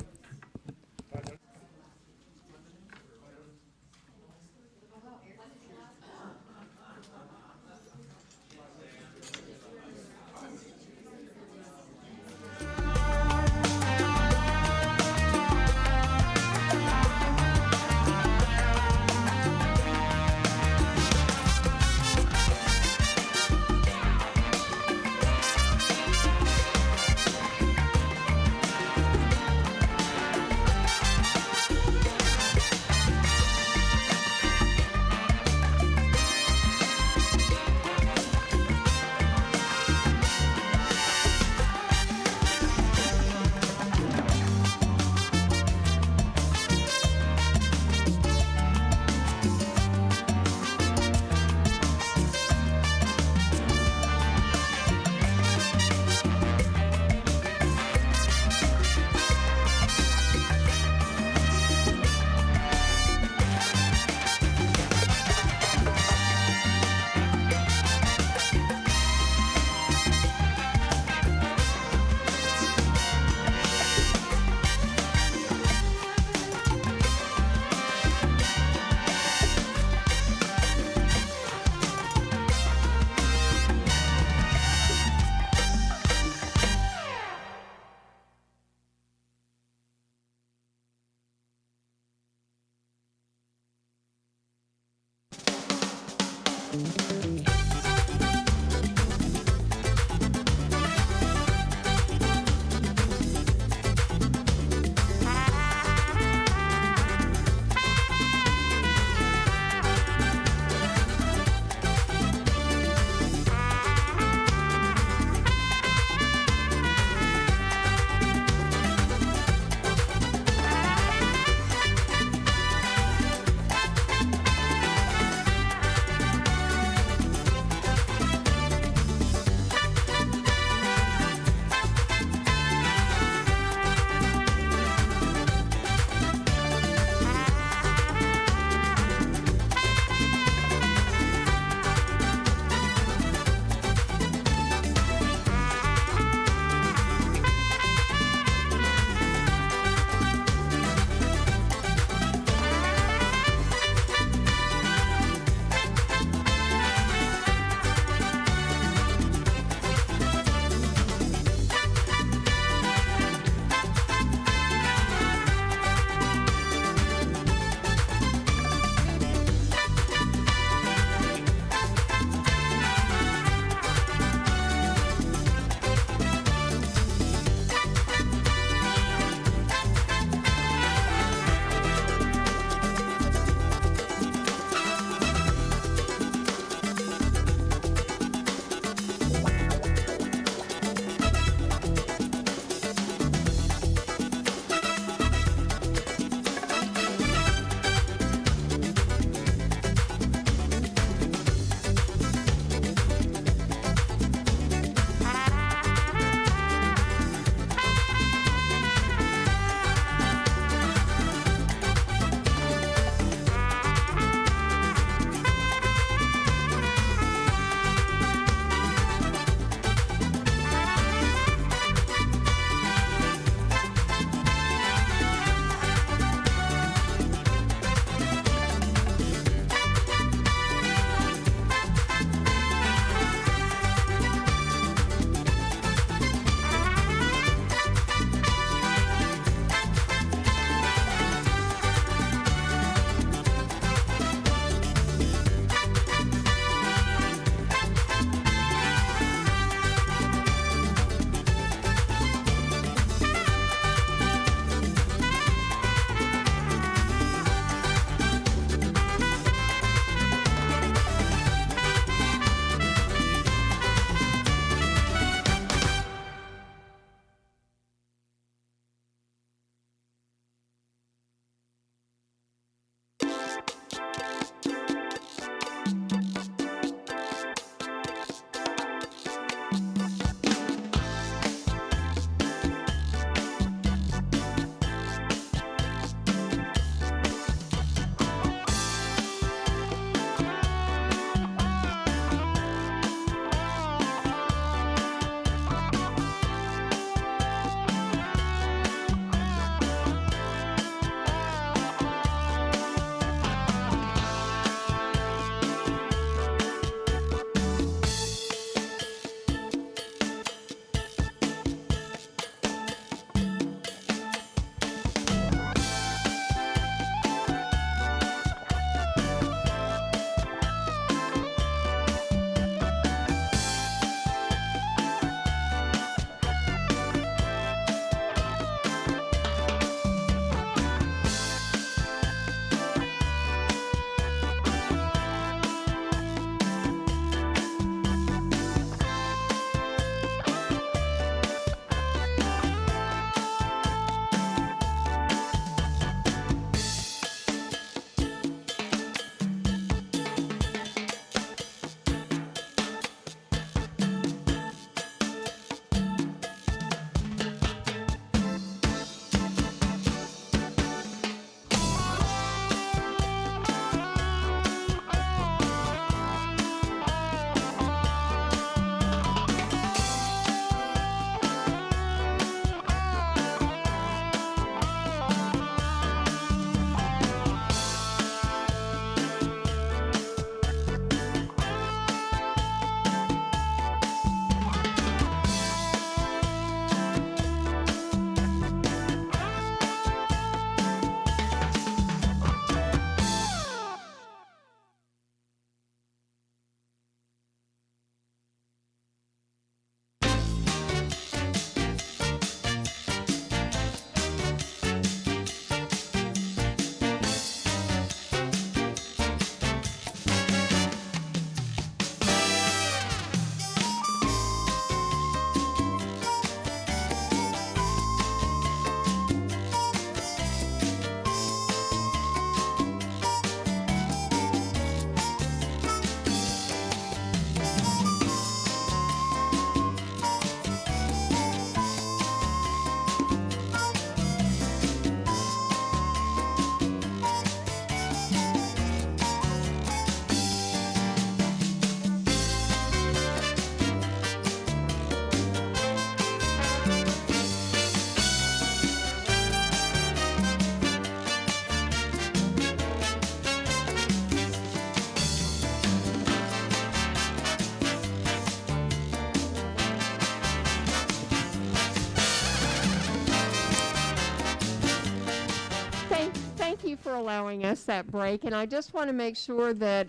for allowing us that break. And I just want to make sure that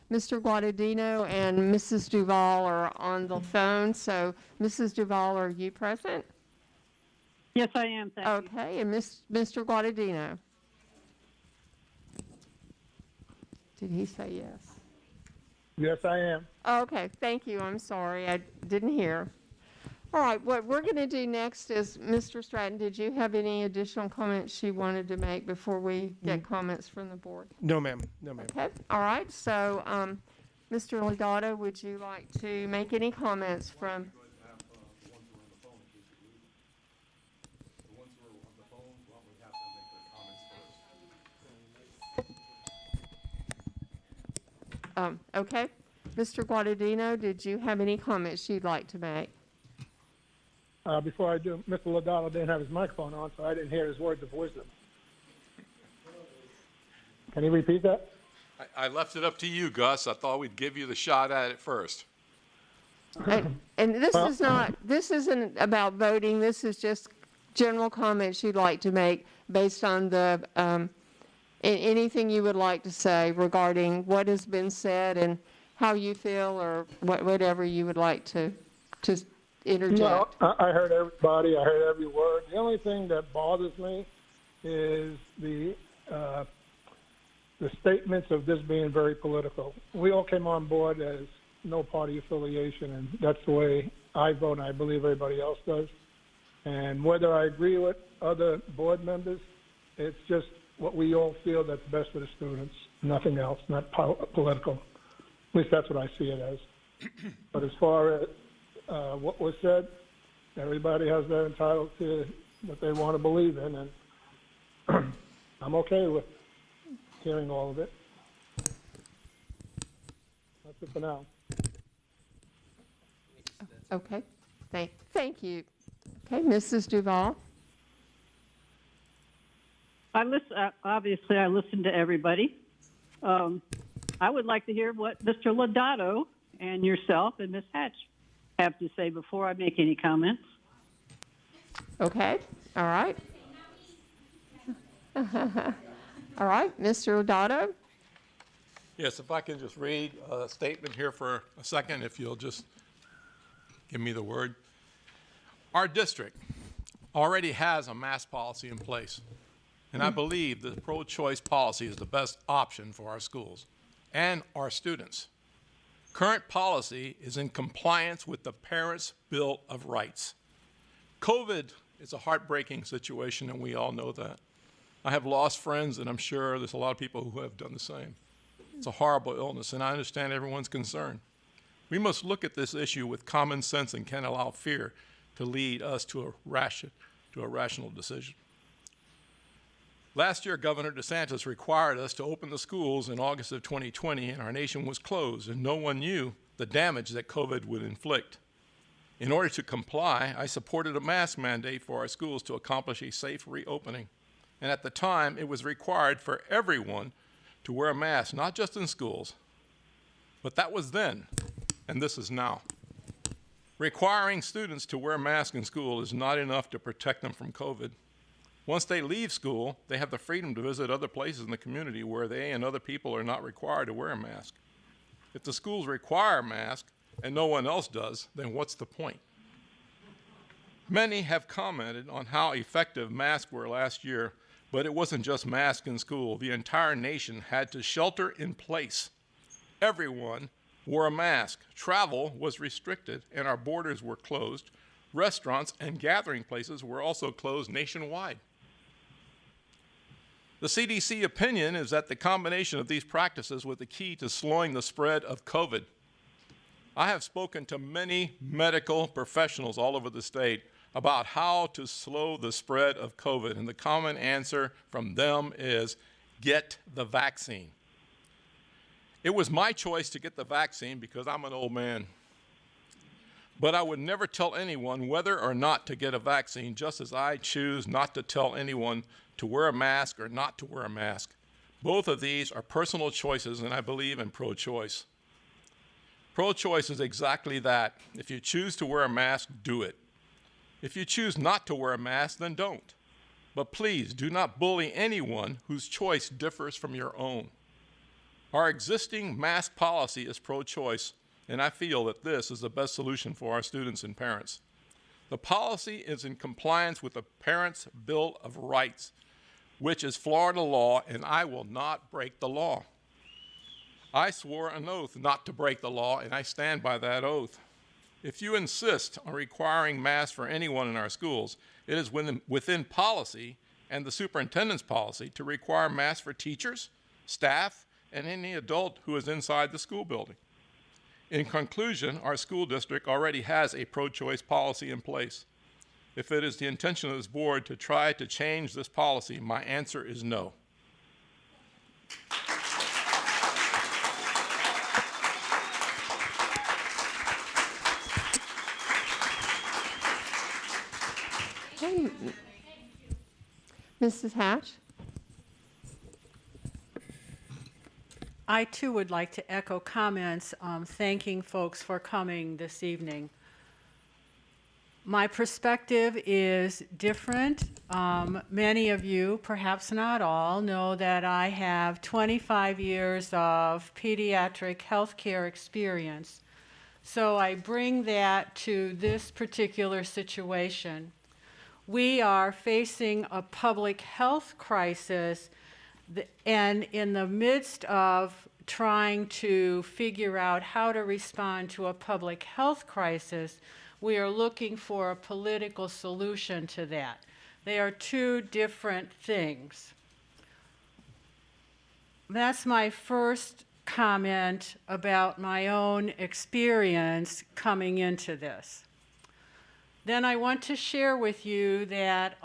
Mr. Guadagnino and Mrs. Duval are on the phone. So, Mrs. Duval, are you present? Yes, I am. Thank you. Okay, and Mr. Guadagnino? Did he say yes? Yes, I am. Okay, thank you. I'm sorry. I didn't hear. All right, what we're going to do next is, Mr. Stratton, did you have any additional comments you wanted to make before we get comments from the board? No, ma'am. No, ma'am. Okay, all right. So, Mr. Legato, would you like to make any comments from? Okay. Mr. Guadagnino, did you have any comments you'd like to make? Before I do, Mr. Lodato didn't have his microphone on, so I didn't hear his words of wisdom. Can you repeat that? I left it up to you, Gus. I thought we'd give you the shot at it first. And this isn't about voting. This is just general comments you'd like to make based on the anything you would like to say regarding what has been said and how you feel, or whatever you would like to interject. No, I heard everybody. I heard every word. The only thing that bothers me is the statements of this being very political. We all came on board as no party affiliation, and that's the way I vote, and I believe everybody else does. And whether I agree with other board members, it's just what we all feel that's best for the students, nothing else, not political. At least that's what I see it as. But as far as what was said, everybody has their entitled to what they want to believe in, and I'm okay with hearing all of it. That's it for now. Okay, thank you. Okay, Mrs. Duval. Obviously, I listened to everybody. I would like to hear what Mr. Lodato and yourself and Ms. Hatch have to say before I make any comments. Okay, all right. All right, Mr. Lodato. Yes, if I can just read a statement here for a second, if you'll just give me the word. Our district already has a mask policy in place, and I believe the pro-choice policy is the best option for our schools and our students. Current policy is in compliance with the Parents' Bill of Rights. COVID is a heartbreaking situation, and we all know that. I have lost friends, and I'm sure there's a lot of people who have done the same. It's a horrible illness, and I understand everyone's concern. We must look at this issue with common sense and can't allow fear to lead us to a rational decision. Last year, Governor DeSantis required us to open the schools in August of 2020, and our nation was closed, and no one knew the damage that COVID would inflict. In order to comply, I supported a mask mandate for our schools to accomplish a safe reopening. And at the time, it was required for everyone to wear a mask, not just in schools. But that was then, and this is now. Requiring students to wear masks in school is not enough to protect them from COVID. Once they leave school, they have the freedom to visit other places in the community where they and other people are not required to wear a mask. If the schools require a mask and no one else does, then what's the point? Many have commented on how effective masks were last year, but it wasn't just masks in school. The entire nation had to shelter in place. Everyone wore a mask. Travel was restricted, and our borders were closed. Restaurants and gathering places were also closed nationwide. The CDC opinion is that the combination of these practices was the key to slowing the spread of COVID. I have spoken to many medical professionals all over the state about how to slow the spread of COVID, and the common answer from them is get the vaccine. It was my choice to get the vaccine because I'm an old man. But I would never tell anyone whether or not to get a vaccine, just as I choose not to tell anyone to wear a mask or not to wear a mask. Both of these are personal choices, and I believe in pro-choice. Pro-choice is exactly that. If you choose to wear a mask, do it. If you choose not to wear a mask, then don't. But please do not bully anyone whose choice differs from your own. Our existing mask policy is pro-choice, and I feel that this is the best solution for our students and parents. The policy is in compliance with the Parents' Bill of Rights, which is Florida law, and I will not break the law. I swore an oath not to break the law, and I stand by that oath. If you insist on requiring masks for anyone in our schools, it is within policy and the superintendent's policy to require masks for teachers, staff, and any adult who is inside the school building. In conclusion, our school district already has a pro-choice policy in place. If it is the intention of this board to try to change this policy, my answer is no. Okay. Mrs. Hatch? I too would like to echo comments thanking folks for coming this evening. My perspective is different. Many of you, perhaps not all, know that I have 25 years of pediatric healthcare experience. So I bring that to this particular situation. We are facing a public health crisis, and in the midst of trying to figure out how to respond to a public health crisis, we are looking for a political solution to that. They are two different things. That's my first comment about my own experience coming into this. Then I want to share with you that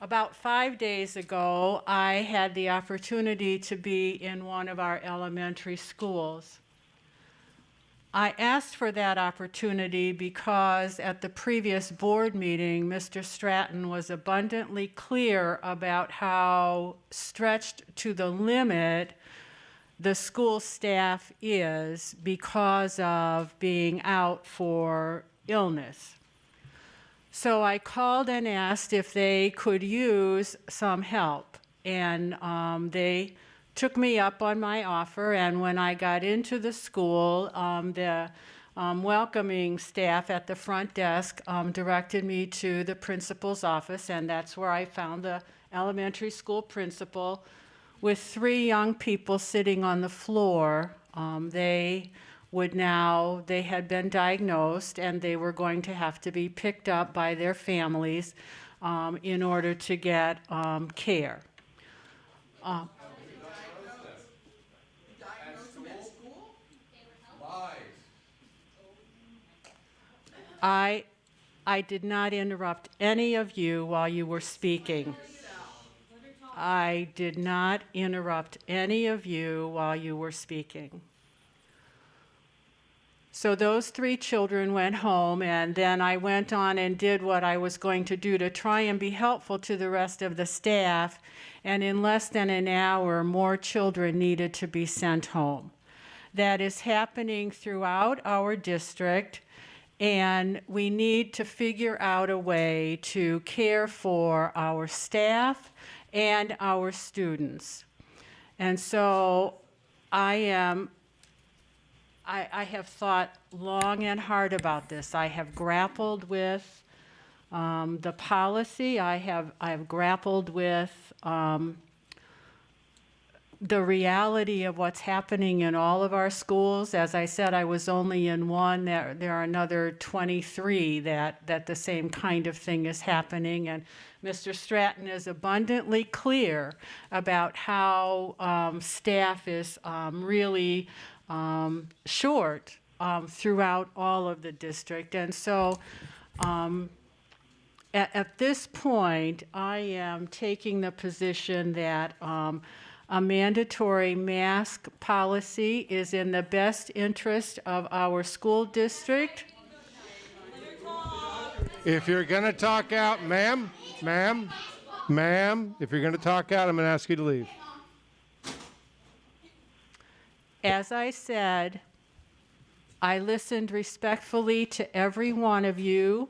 about 5 days ago, I had the opportunity to be in one of our elementary schools. I asked for that opportunity because at the previous board meeting, Mr. Stratton was abundantly clear about how stretched to the limit the school staff is because of being out for illness. So I called and asked if they could use some help, and they took me up on my offer, and when I got into the school, the welcoming staff at the front desk directed me to the principal's office, and that's where I found the elementary school principal with 3 young people sitting on the floor. They had been diagnosed, and they were going to have to be picked up by their families in order to get care. I did not interrupt any of you while you were speaking. I did not interrupt any of you while you were speaking. So those 3 children went home, and then I went on and did what I was going to do to try and be helpful to the rest of the staff, and in less than an hour, more children needed to be sent home. That is happening throughout our district, and we need to figure out a way to care for our staff and our students. And so I have thought long and hard about this. I have grappled with the policy. I have grappled with the reality of what's happening in all of our schools. As I said, I was only in one. There are another 23 that the same kind of thing is happening. And Mr. Stratton is abundantly clear about how staff is really short throughout all of the district. And so at this point, I am taking the position that a mandatory mask policy is in the best interest of our school district. If you're going to talk out, ma'am, if you're going to talk out, I'm going to ask you to leave. As I said, I listened respectfully to every one of you.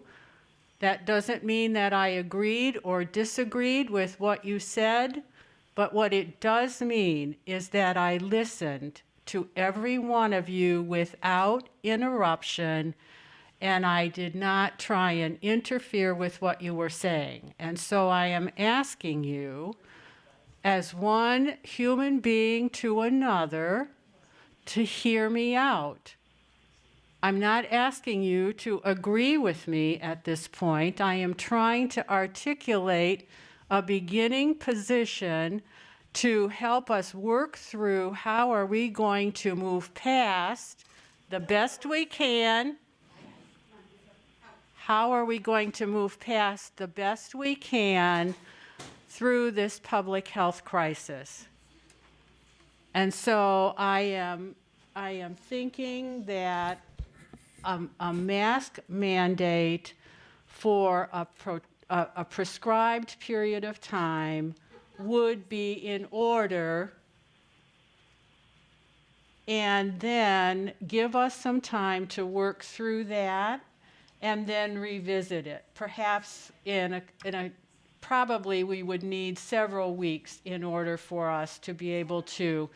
That doesn't mean that I agreed or disagreed with what you said, but what it does mean is that I listened to every one of you without interruption, and I did not try and interfere with what you were saying. And so I am asking you, as one human being to another, to hear me out. I'm not asking you to agree with me at this point. I am trying to articulate a beginning position to help us work through how are we going to move past the best we can. How are we going to move past the best we can through this public health crisis? And so I am thinking that a mask mandate for a prescribed period of time would be in order, and then give us some time to work through that and then revisit it. Perhaps probably we would need several weeks in order for us to be able to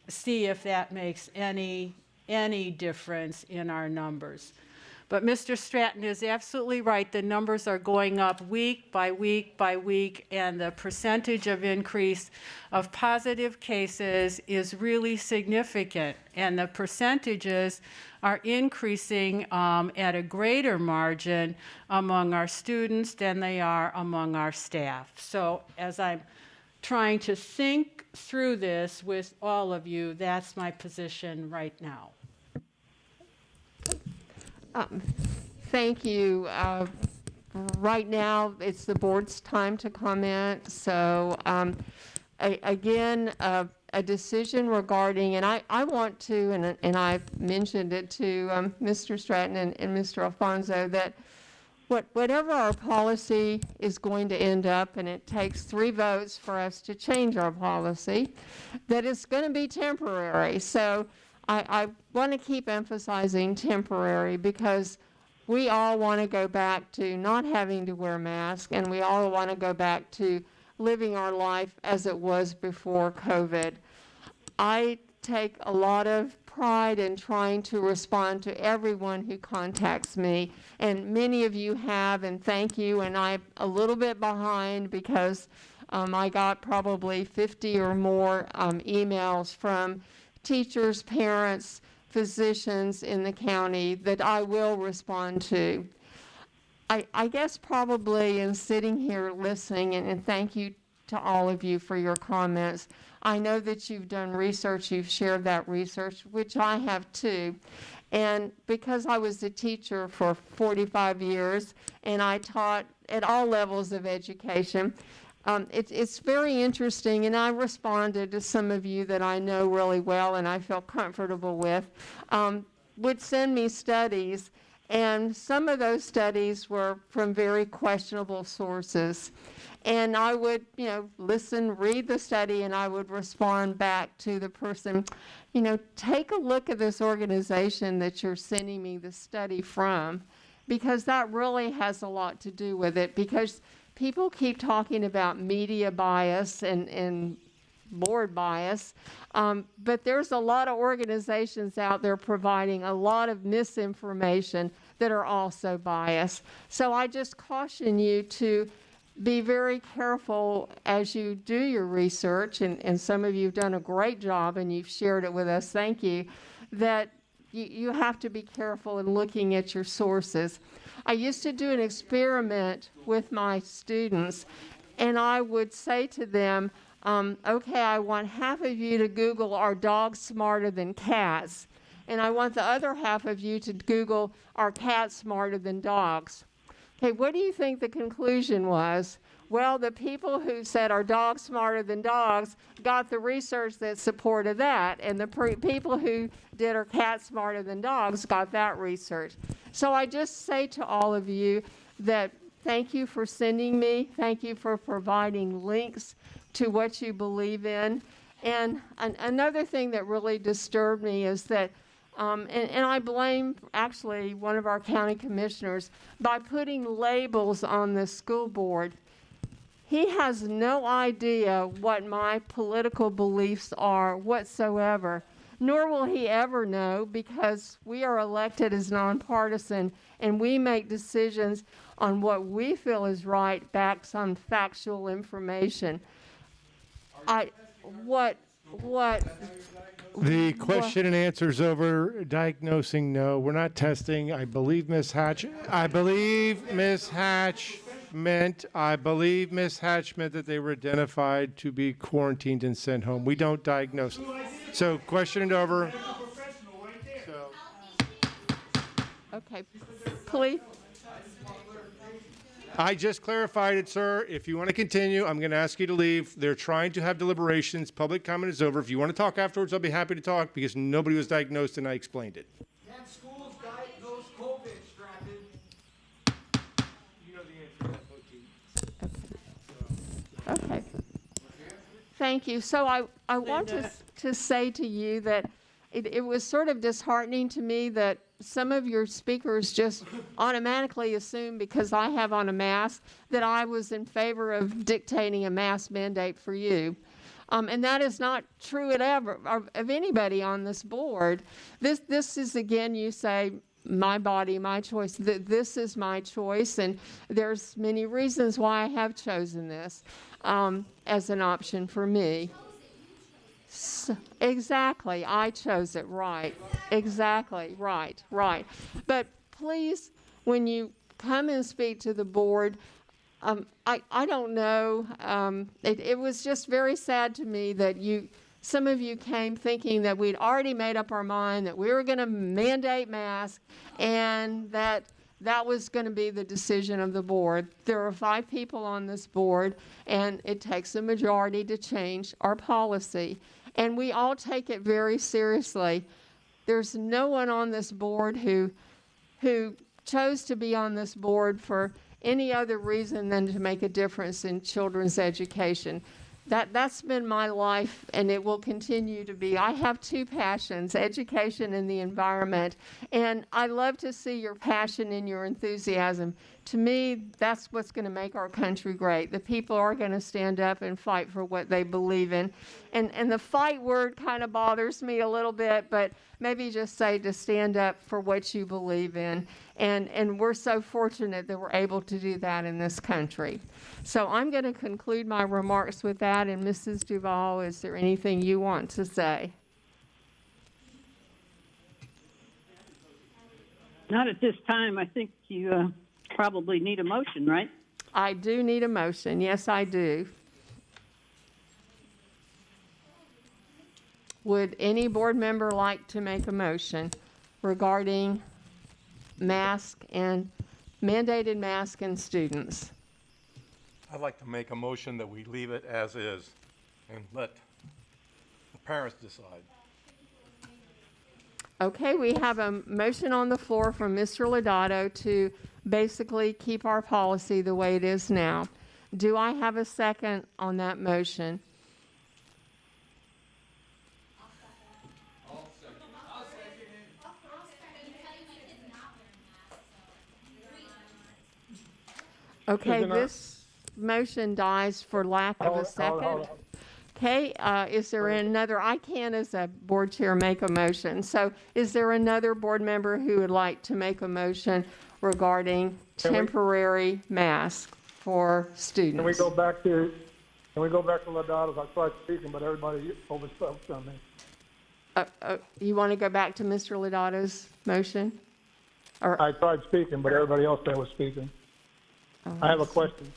see if that makes any difference in our numbers. But Mr. Stratton is absolutely right. The numbers are going up week by week by week, and the percentage of increase of positive cases is really significant. And the percentages are increasing at a greater margin among our students than they are among our staff. So as I'm trying to think through this with all of you, that's my position right now. Thank you. Right now, it's the board's time to comment. So again, a decision regarding, and I want to, and I mentioned it to Mr. Stratton and Mr. Alfonso, that whatever our policy is going to end up, and it takes 3 votes for us to change our policy, that it's going to be temporary. So I want to keep emphasizing temporary, because we all want to go back to not having to wear masks, and we all want to go back to living our life as it was before COVID. I take a lot of pride in trying to respond to everyone who contacts me, and many of you have, and thank you. And I'm a little bit behind because I got probably 50 or more emails from teachers, parents, physicians in the county that I will respond to. I guess probably in sitting here listening, and thank you to all of you for your comments. I know that you've done research, you've shared that research, which I have too. And because I was a teacher for 45 years and I taught at all levels of education, it's very interesting, and I responded to some of you that I know really well and I feel comfortable with, would send me studies, and some of those studies were from very questionable sources. And I would, listen, read the study, and I would respond back to the person, take a look at this organization that you're sending me the study from, because that really has a lot to do with it, because people keep talking about media bias and board bias, but there's a lot of organizations out there providing a lot of misinformation that are also biased. So I just caution you to be very careful as you do your research, and some of you have done a great job and you've shared it with us, thank you, that you have to be careful in looking at your sources. I used to do an experiment with my students, and I would say to them, okay, I want half of you to Google, are dogs smarter than cats? And I want the other half of you to Google, are cats smarter than dogs? Okay, what do you think the conclusion was? Well, the people who said, are dogs smarter than dogs, got the research that supported that, and the people who did, are cats smarter than dogs, got that research. So I just say to all of you that thank you for sending me, thank you for providing links to what you believe in. And another thing that really disturbed me is that And I blame actually one of our county commissioners by putting labels on the school board. He has no idea what my political beliefs are whatsoever, nor will he ever know, because we are elected as nonpartisan and we make decisions on what we feel is right, based on factual information. The question and answer is over. Diagnosing, no. We're not testing. I believe Miss Hatch meant that they were identified to be quarantined and sent home. We don't diagnose. So question and over. Okay, please. I just clarified it, sir. If you want to continue, I'm going to ask you to leave. They're trying to have deliberations. Public comment is over. If you want to talk afterwards, I'll be happy to talk, because nobody was diagnosed and I explained it. Can schools diagnose COVID, Stratton? You know the answer to that, Okay. Thank you. So I want to say to you that it was sort of disheartening to me that some of your speakers just automatically assumed, because I have on a mask, that I was in favor of dictating a mask mandate for you. And that is not true of anybody on this board. This is, again, you say, my body, my choice. This is my choice, and there's many reasons why I have chosen this as an option for me. Exactly, I chose it, right. Exactly, right. But please, when you come and speak to the board, I don't know, it was just very sad to me that some of you came thinking that we'd already made up our mind that we were going to mandate masks, and that was going to be the decision of the board. There are 5 people on this board, and it takes a majority to change our policy. And we all take it very seriously. There's no one on this board who chose to be on this board for any other reason than to make a difference in children's education. That's been my life, and it will continue to be. I have 2 passions, education and the environment, and I love to see your passion and your enthusiasm. To me, that's what's going to make our country great. The people are going to stand up and fight for what they believe in. And the fight word kind of bothers me a little bit, but maybe just say to stand up for what you believe in. And we're so fortunate that we're able to do that in this country. So I'm going to conclude my remarks with that. And Mrs. Duval, is there anything you want to say? Not at this time. I think you probably need a motion, right? I do need a motion. Yes, I do. Would any board member like to make a motion regarding mandated mask in students? I'd like to make a motion that we leave it as is and let the parents decide. Okay, we have a motion on the floor from Mr. Lodato to basically keep our policy the way it is now. Do I have a second on that motion? Okay, this motion dies for lack of a second. Okay, is there another? I can, as a board chair, make a motion. So is there another board member who would like to make a motion regarding temporary masks for students? Can we go back to Lodato's? I tried speaking, but everybody overspoke on me. You want to go back to Mr. Lodato's motion? Or, I tried speaking, but everybody else there was speaking. I have a question.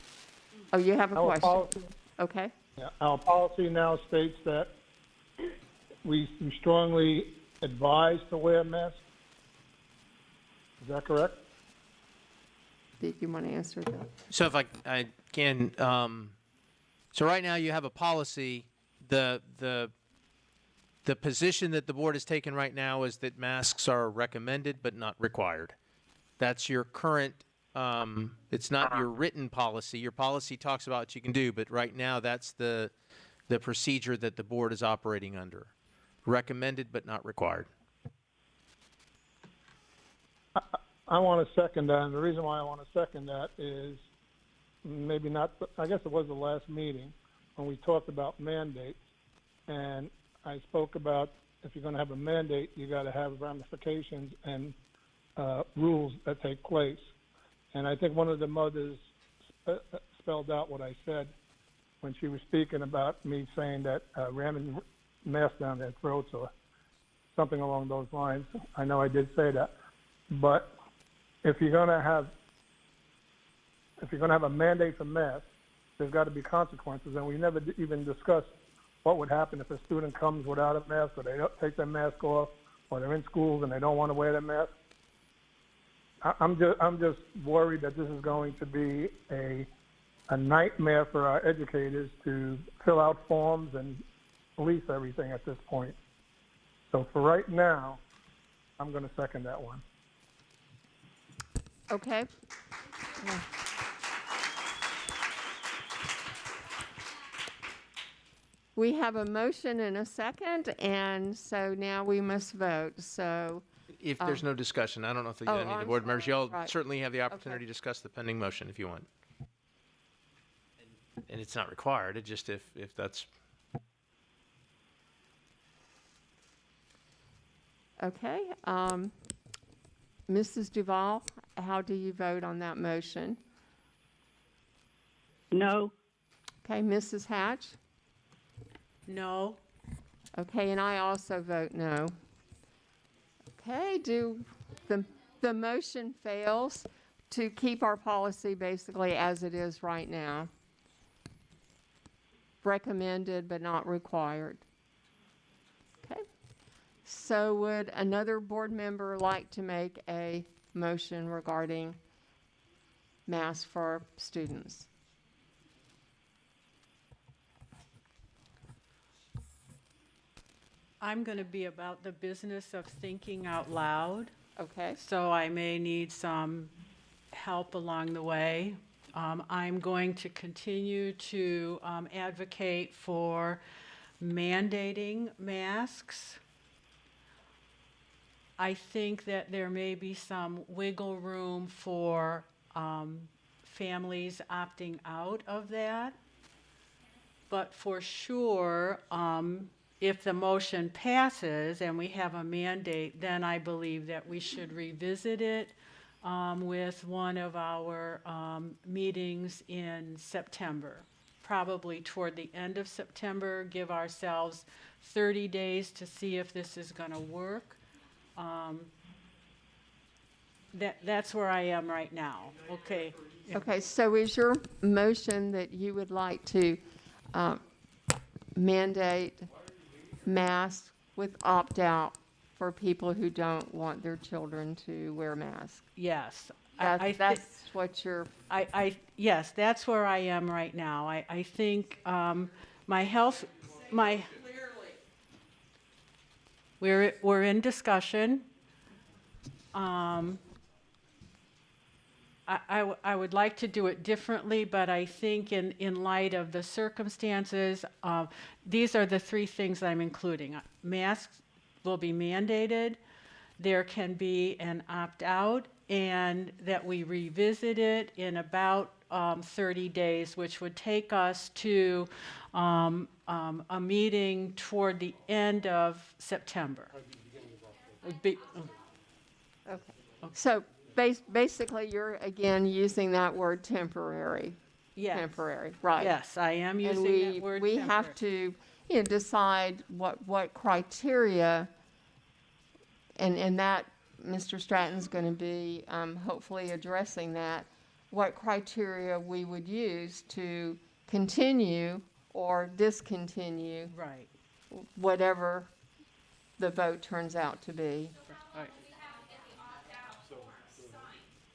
Oh, you have a question? Policy, okay. yeah, our policy now states that we strongly advise to wear masks. Is that correct? Did you want to answer that? So if I can, so right now you have a policy. The position that the board has taken right now is that masks are recommended but not required. That's your current. It's not your written policy. Your policy talks about what you can do, but right now that's the procedure that the board is operating under. Recommended but not required. I want to second that, and the reason why I want to second that is maybe not, I guess it was the last meeting when we talked about mandates, and I spoke about if you're going to have a mandate, you got to have ramifications and rules that take place. And I think one of the mothers spelled out what I said when she was speaking about me saying that ramming masks down their throats or something along those lines. I know I did say that, but if you're going to have a mandate for masks, there's got to be consequences, and we never even discussed what would happen if a student comes without a mask, or they don't take their mask off, or they're in schools and they don't want to wear their mask. I'm just worried that this is going to be a nightmare for our educators to fill out forms and police everything at this point. So for right now, I'm going to second that one. Okay. Yeah. We have a motion and a second, and so now we must vote. So, If there's no discussion, I don't know if any of the I'm board members, y'all Right. certainly have the opportunity to discuss the pending motion if you want. And it's not required, it just if that's, okay. Mrs. Duval, how do you vote on that motion? No. Okay, Mrs. Hatch? No. Okay, and I also vote no. Okay, the motion fails to keep our policy basically as it is right now. Recommended but not required. Okay. So would another board member like to make a motion regarding masks for students? I'm going to be about the business of thinking out loud. Okay. So I may need some help along the way. I'm going to continue to advocate for mandating masks. I think that there may be some wiggle room for families opting out of that. But for sure, if the motion passes and we have a mandate, then I believe that we should revisit it with one of our meetings in September, probably toward the end of September, give ourselves 30 days to see if this is going to work. That's where I am right now. Okay. Okay, so is your motion that you would like to mandate masks with opt-out for people who don't want their children to wear masks? Yes. That's what you're... Yes, that's where I am right now. I think we're in discussion. I would like to do it differently, but I think in light of the circumstances, these are the three things I'm including. Masks will be mandated, there can be an opt-out, and that we revisit it in about 30 days, which would take us to a meeting toward the end of September. Okay. So basically, you're again using that word temporary. Yes. Temporary, right? Yes, I am using that word We have to, decide what criteria, and that Mr. Stratton's going to be hopefully addressing that. What criteria we would use to continue or discontinue, right? Whatever the vote turns out to be. Right.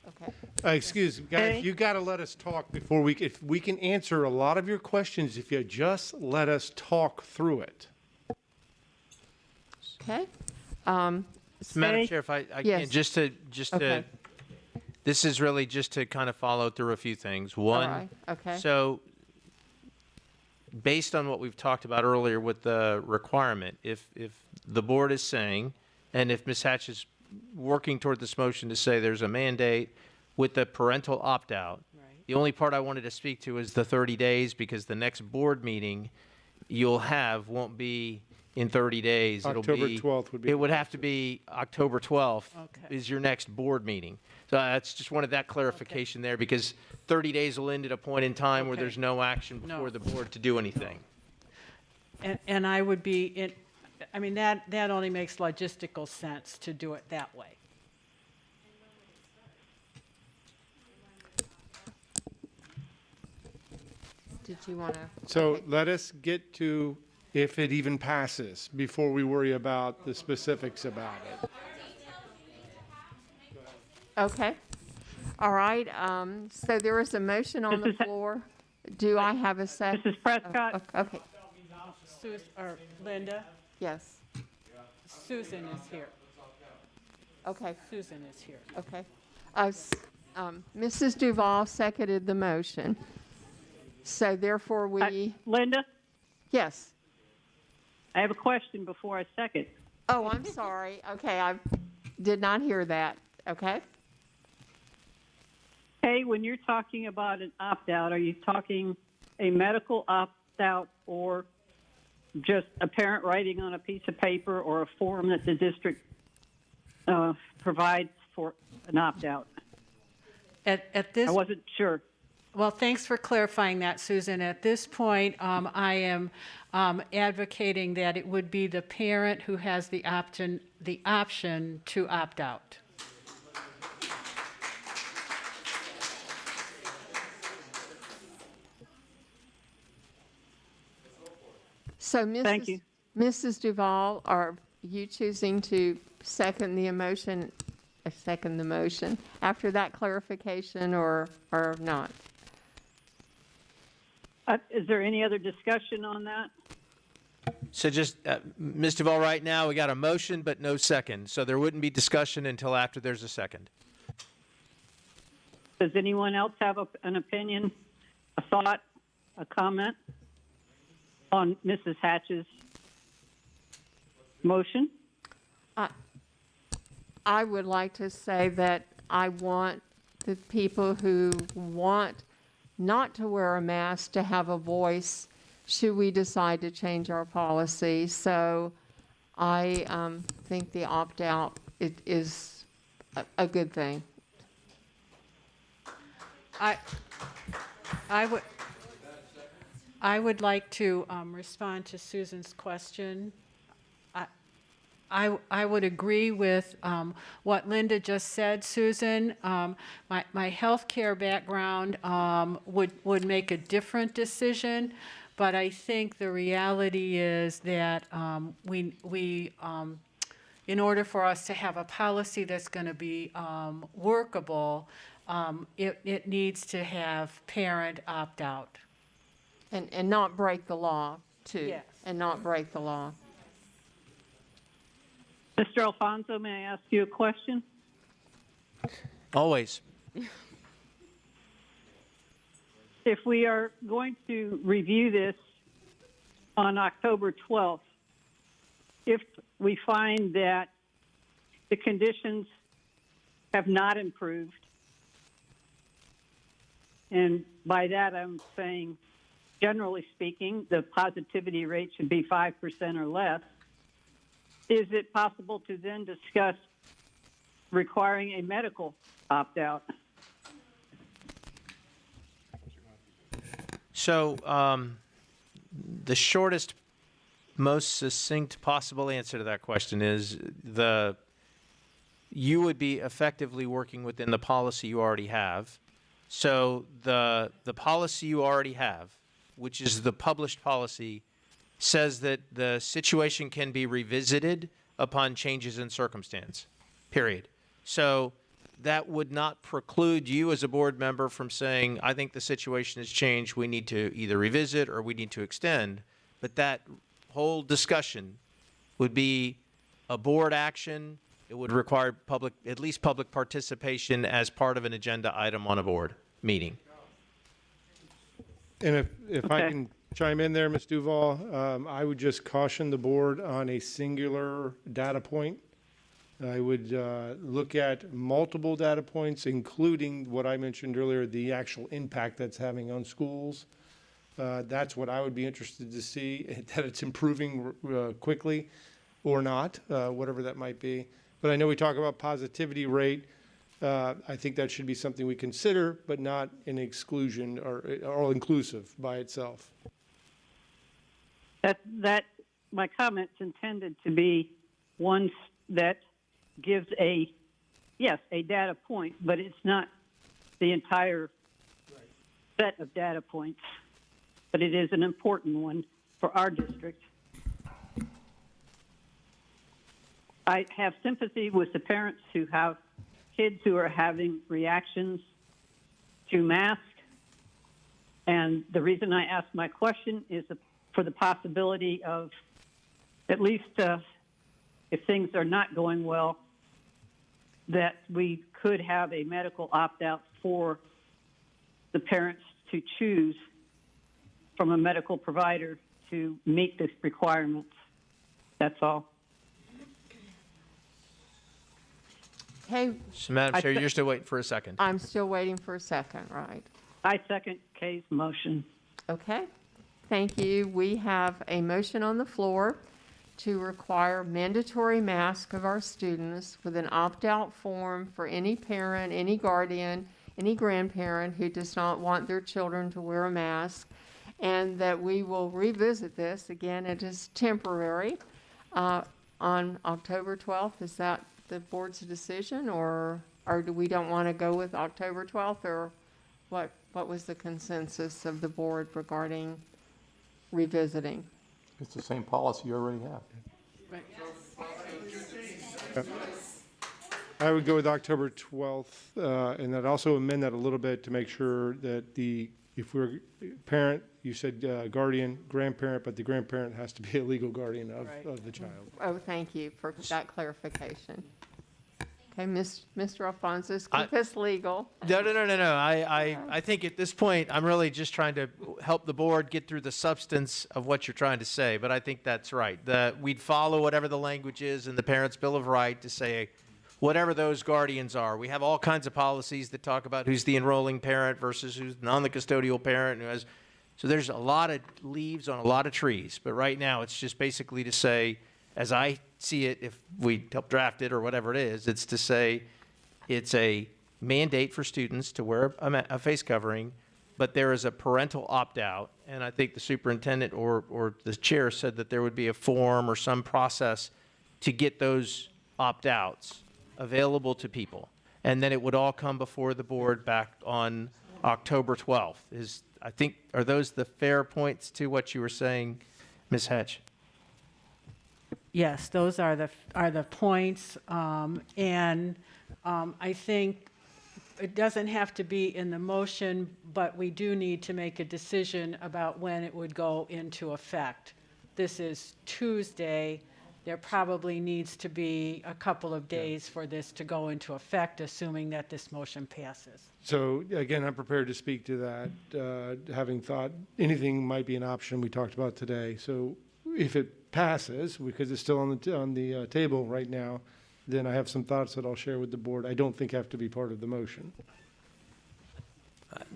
Okay. Excuse me, guys, you got to let us talk before if we can answer a lot of your questions, if you just let us talk through it. Okay. Madam Chair, if I Yes. can, Okay. this is really just to kind of follow through a few things. One, right. Okay. so based on what we've talked about earlier with the requirement, if the board is saying, and if Ms. Hatch is working toward this motion to say there's a mandate with the parental opt-out. The only part I wanted to speak to is the 30 days, because the next board meeting you'll have won't be in 30 days. October 12th would be. It would have to be October 12th Okay. is your next board meeting. So that's just wanted that clarification there, because 30 days will end at a point in time where Okay. there's no action No. before the board to do anything. And I would be in, I mean, that only makes logistical sense to do it that way. Did you want to? So let us get to if it even passes before we worry about the specifics about it. Okay. All right. So there is a motion on the floor. Do I have a second? Mrs. Prescott? Okay. Or Linda, Yes. Susan is here. Okay. Susan is here. Okay. Mrs. Duval seconded the motion. So therefore we, Linda, yes. I have a question before I second. Oh, I'm sorry. Okay, I did not hear that. Okay. Hey, when you're talking about an opt-out, are you talking a medical opt-out or just a parent writing on a piece of paper or a form that the district provides for an opt-out? At this I wasn't sure. Well, thanks for clarifying that, Susan. At this point, I am advocating that it would be the parent who has the option to opt out. So Thank you. Mrs. Duval, are you choosing to second the motion after that clarification or not? Is there any other discussion on that? So just, Ms. Duval, right now, we got a motion but no second. So there wouldn't be discussion until after there's a second. Does anyone else have an opinion, a thought, a comment on Mrs. Hatch's motion? I would like to say that I want the people who want not to wear a mask to have a voice should we decide to change our policy. So I think the opt-out is a good thing. I would like to respond to Susan's question. I would agree with what Linda just said, Susan. My healthcare background would make a different decision, but I think the reality is that we in order for us to have a policy that's going to be workable, it needs to have parent opt-out. And not break the law, too. Yes. And not break the law. Mr. Alfonso, may I ask you a question? Always. If we are going to review this on October 12th, if we find that the conditions have not improved, and by that I'm saying, generally speaking, the positivity rate should be 5% or less, is it possible to then discuss requiring a medical opt-out? So the shortest, most succinct possible answer to that question is you would be effectively working within the policy you already have. So the policy you already have, which is the published policy, says that the situation can be revisited upon changes in circumstance, period. So that would not preclude you as a board member from saying, I think the situation has changed, we need to either revisit or we need to extend. But that whole discussion would be a board action. It would require at least public participation as part of an agenda item on a board meeting. And if I Okay. can chime in there, Ms. Duval, I would just caution the board on a singular data point. I would look at multiple data points, including what I mentioned earlier, the actual impact that's having on schools. That's what I would be interested to see, that it's improving quickly or not, whatever that might be. But I know we talk about positivity rate. I think that should be something we consider, but not an exclusion or all-inclusive by itself. That my comment's intended to be one that gives a data point, but it's not the entire set of data points. But it is an important one for our district. I have sympathy with the parents who have kids who are having reactions to masks. And the reason I ask my question is for the possibility of, at least if things are not going well, that we could have a medical opt-out for the parents to choose from a medical provider to meet this requirements. That's all. Okay, So, Madam Chair, you're still waiting for a second. I'm still waiting for a second, right? I second Kay's motion. Okay, thank you. We have a motion on the floor to require mandatory mask of our students with an opt-out form for any parent, any guardian, any grandparent who does not want their children to wear a mask, and that we will revisit this. Again, it is temporary on October 12th. Is that the board's decision, or do we don't want to go with October 12th, or what was the consensus of the board regarding revisiting? It's the same policy you already have. I would go with October 12th, and I'd also amend that a little bit to make sure that if we're parent, you said guardian, grandparent, but the grandparent has to be a legal guardian of the child. Oh, thank you for that clarification. Okay, Mr. Alphonsus, keep us legal. No. I think at this point, I'm really just trying to help the board get through the substance of what you're trying to say, but I think that's right. We'd follow whatever the language is in the Parents' Bill of Rights to say whatever those guardians are. We have all kinds of policies that talk about who's the enrolling parent versus who's not the custodial parent. So there's a lot of leaves on a lot of trees, but right now it's just basically to say, as I see it, if we help draft it or whatever it is, it's to say it's a mandate for students to wear a face covering, but there is a parental opt-out, and I think the superintendent or the chair said that there would be a form or some process to get those opt-outs available to people, and then it would all come before the board back on October 12th. Are those the fair points to what you were saying, Ms. Hatch? Yes, those are the points, and I think it doesn't have to be in the motion, but we do need to make a decision about when it would go into effect. This is Tuesday. There probably needs to be a couple of days for this to go into effect, assuming that this motion passes. So again, I'm prepared to speak to that, having thought anything might be an option we talked about today. So if it passes, because it's still on the table right now, then I have some thoughts that I'll share with the board. I don't think have to be part of the motion.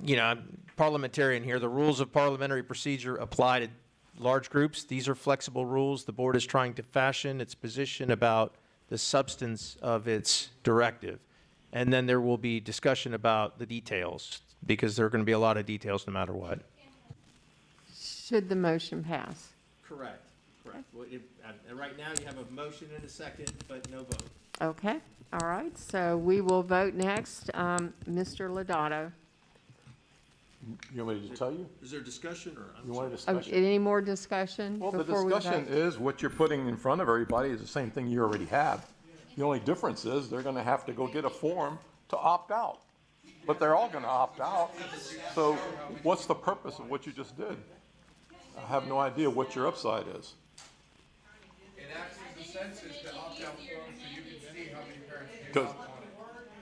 I'm parliamentarian here. The rules of parliamentary procedure apply to large groups. These are flexible rules. The board is trying to fashion its position about the substance of its directive. And then there will be discussion about the details, because there are going to be a lot of details no matter what. Should the motion pass? Correct. Well, right now you have a motion and a second, but no vote. Okay, all right, so we will vote next. Mr. Lodato. You want me to tell you? Is there discussion or? You want a Oh, discussion? any more discussion Well, the before we vote? discussion is what you're putting in front of everybody is the same thing you already have. The only difference is they're gonna have to go get a form to opt out. But they're all gonna opt out. So what's the purpose of what you just did? I have no idea what your upside is. It acts as a census to opt out form so you can see how many parents.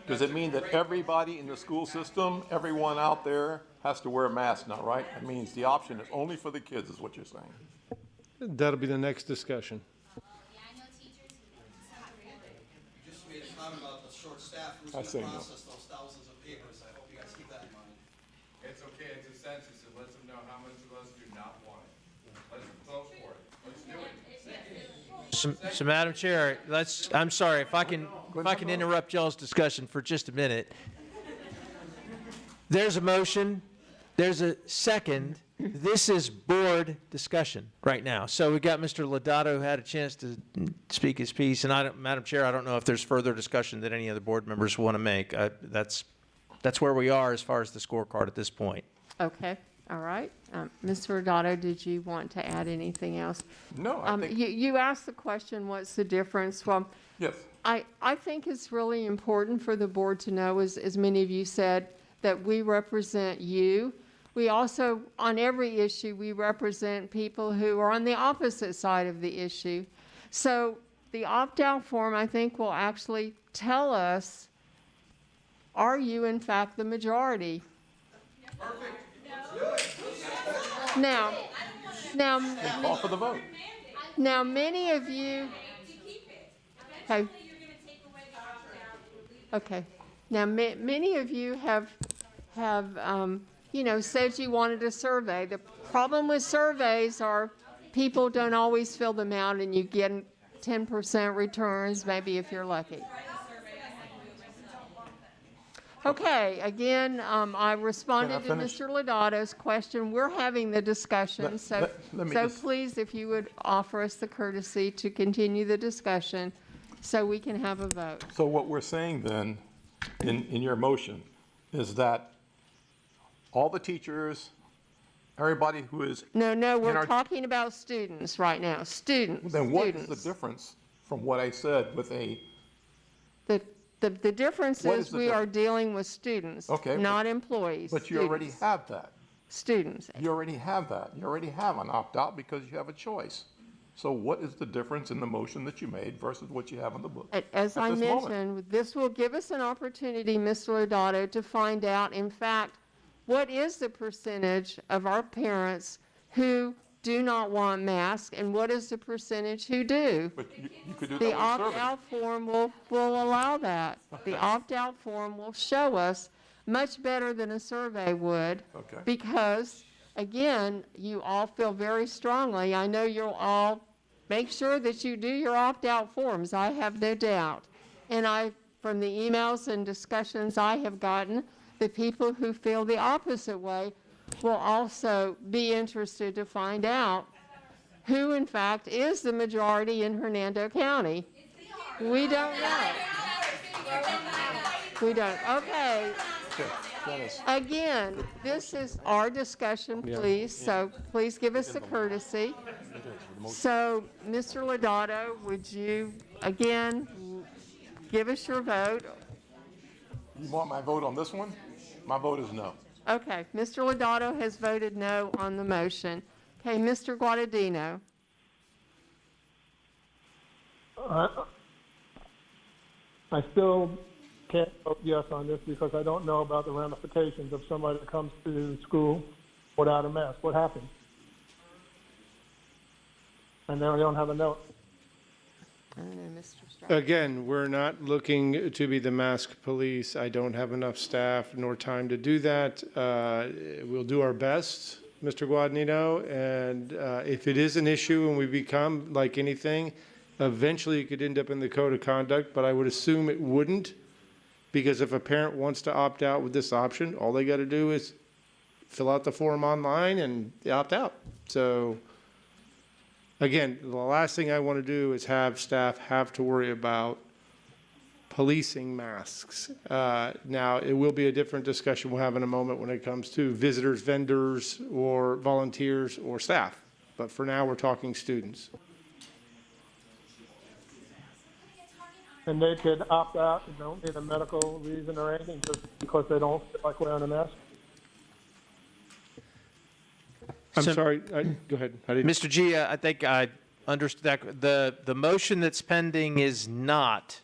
Does it mean that everybody in the school system, everyone out there has to wear a mask now, right? It means the option is only for the kids is what you're saying. That'll be the next discussion. I say no. Process those thousands of papers. I hope you guys keep that in mind. It's okay, it's a census, it lets them know how much of us do not want it. Let's vote for it, let's do it. So Madam Chair, I'm sorry, if I can interrupt y'all's discussion for just a minute. There's a motion, there's a second. This is board discussion right now. So we got Mr. Lodato who had a chance to speak his piece, and Madam Chair, I don't know if there's further discussion that any other board members want to make. That's where we are as far as the scorecard at this point. Okay, all right. Mr. Lodato, did you want to add anything else? No, I think. You asked the question, what's the difference? Well, Yes. I think it's really important for the board to know, as many of you said, that we represent you. We also, on every issue, we represent people who are on the opposite side of the issue. So the opt-out form, I think, will actually tell us, are you in fact the majority? Now, Call for the vote. now many of you, okay. Now, many of you have said you wanted a survey. The problem with surveys are people don't always fill them out, and you get 10% returns, maybe if you're lucky. Okay, again, I responded to finish? Mr. Lodato's question. We're having the discussion, so let me so just- please, if you would offer us the courtesy to continue the discussion so we can have a vote. So what we're saying then, in your motion, is that all the teachers, everybody who is. No, in we're our- talking about students right now, students. Then what is students. the difference from what I said with a, The difference What is is the we are dealing with students, Okay, not employees. but you already students. have that. Students. You already have that. You already have an opt-out because you have a choice. So what is the difference in the motion that you made versus what you have on the book? As at I this moment? mentioned, this will give us an opportunity, Mr. Lodato, to find out, in fact, what is the percentage of our parents who do not want masks, and what is the percentage who do? But you could do The that with a survey. opt-out form will allow that. The opt-out form will show us much better than a survey would. Okay. Because, again, you all feel very strongly, I know you'll all make sure that you do your opt-out forms, I have no doubt. And from the emails and discussions I have gotten, the people who feel the opposite way will also be interested to find out who, in fact, is the majority in Hernando County. We don't know. We don't. Okay. Okay, Dennis. Again, this is our discussion, please, so please give us the courtesy. So, Mr. Lodato, would you, again, give us your vote? You want my vote on this one? My vote is no. Okay, Mr. Lodato has voted no on the motion. Okay, Mr. Guadagnino. I still can't vote yes on this because I don't know about the ramifications of somebody that comes to school without a mask. What happens? And then we don't have a note. I don't know, Mr. Stroud. Again, we're not looking to be the mask police. I don't have enough staff nor time to do that. We'll do our best, Mr. Guadagnino, and if it is an issue and we become like anything, eventually it could end up in the code of conduct, but I would assume it wouldn't, because if a parent wants to opt out with this option, all they got to do is fill out the form online and they opt out. So again, the last thing I want to do is have staff have to worry about policing masks. Now, it will be a different discussion we'll have in a moment when it comes to visitors, vendors, or volunteers, or staff. But for now, we're talking students. And they could opt out and don't need a medical reason or anything just because they don't feel like wearing a mask? I'm So- sorry, go ahead. Mr. G, I think I understand that the motion that's pending is not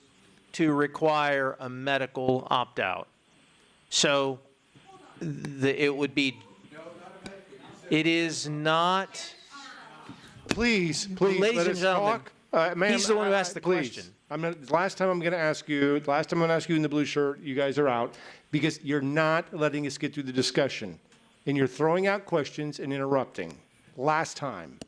to require a medical opt-out. So it would be, it is not. Please, Ladies let and us gentlemen, talk. Ma'am, he's the one who asked the please. question. last time I'm going to ask you in the blue shirt, you guys are out, because you're not letting us get through the discussion. And you're throwing out questions and interrupting. Last time.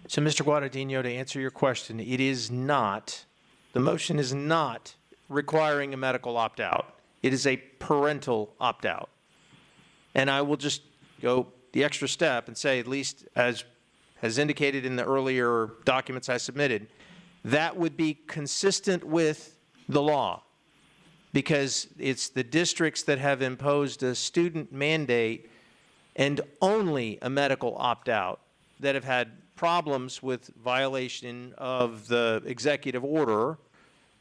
So, Mr. Guadagnino, to answer your question, the motion is not requiring a medical opt-out. It is a parental opt-out. And I will just go the extra step and say, at least as indicated in the earlier documents I submitted, that would be consistent with the law, because it's the districts that have imposed a student mandate and only a medical opt-out that have had problems with violation of the executive order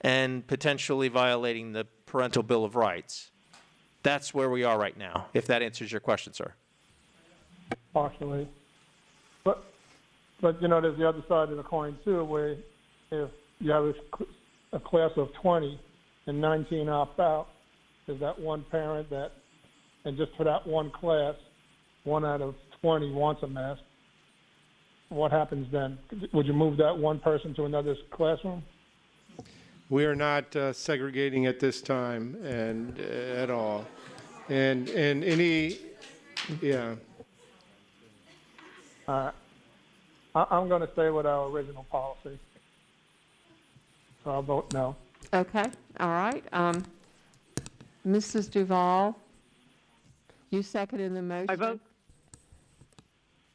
and potentially violating the parental bill of rights. That's where we are right now, if that answers your question, sir. Partially. But there's the other side of the coin too, where if you have a class of 20 and 19 opt out, there's that one parent and just for that one class, 1 out of 20 wants a mask. What happens then? Would you move that one person to another classroom? We are not segregating at this time and at all. And any, yeah. I'm going to stay with our original policy. So I'll vote no. Okay, all right. Mrs. Duval, you seconded the motion?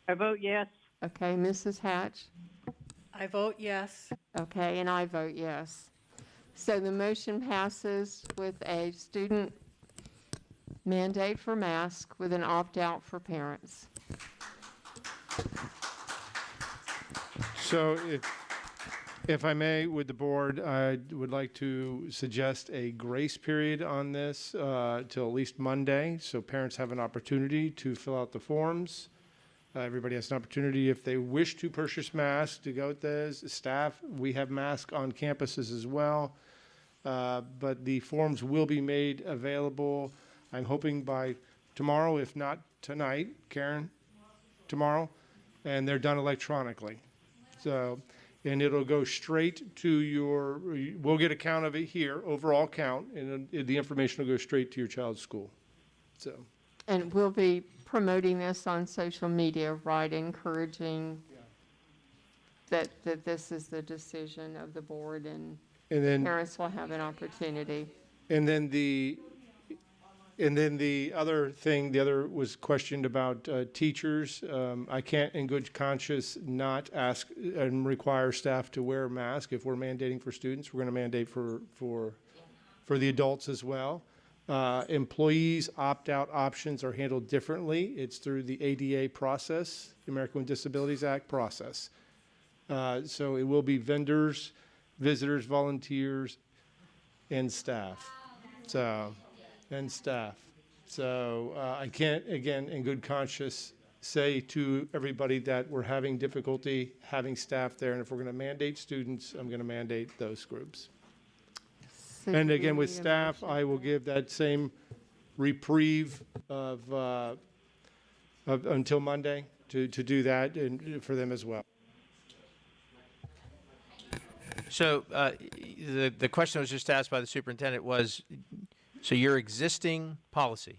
I vote yes. Okay, Mrs. Hatch? I vote yes. Okay, and I vote yes. So the motion passes with a student mandate for mask with an opt-out for parents. So if I may, with the board, I would like to suggest a grace period on this till at least Monday, so parents have an opportunity to fill out the forms. Everybody has an opportunity, if they wish to purchase masks, to go with this. Staff, we have masks on campuses as well, but the forms will be made available, I'm hoping by tomorrow, if not tonight. Karen, tomorrow, and they're done electronically. So, and it'll go straight to we'll get a count of it here, overall count, and the information will go straight to your child's school. So. And we'll be promoting this on social media, right, encouraging that this is the decision of the board, and then parents will have an opportunity. And then the other was questioned about teachers. I can't in good conscience not ask and require staff to wear a mask. If we're mandating for students, we're going to mandate for the adults as well. Employees opt-out options are handled differently. It's through the ADA process, the American with Disabilities Act process. So it will be vendors, visitors, volunteers, and staff. So I can't, again, in good conscience, say to everybody that we're having difficulty having staff there, and if we're going to mandate students, I'm going to mandate those groups. And again, with staff, I will give that same reprieve of until Monday to do that and for them as well. So the question that was just asked by the superintendent was, so your existing policy,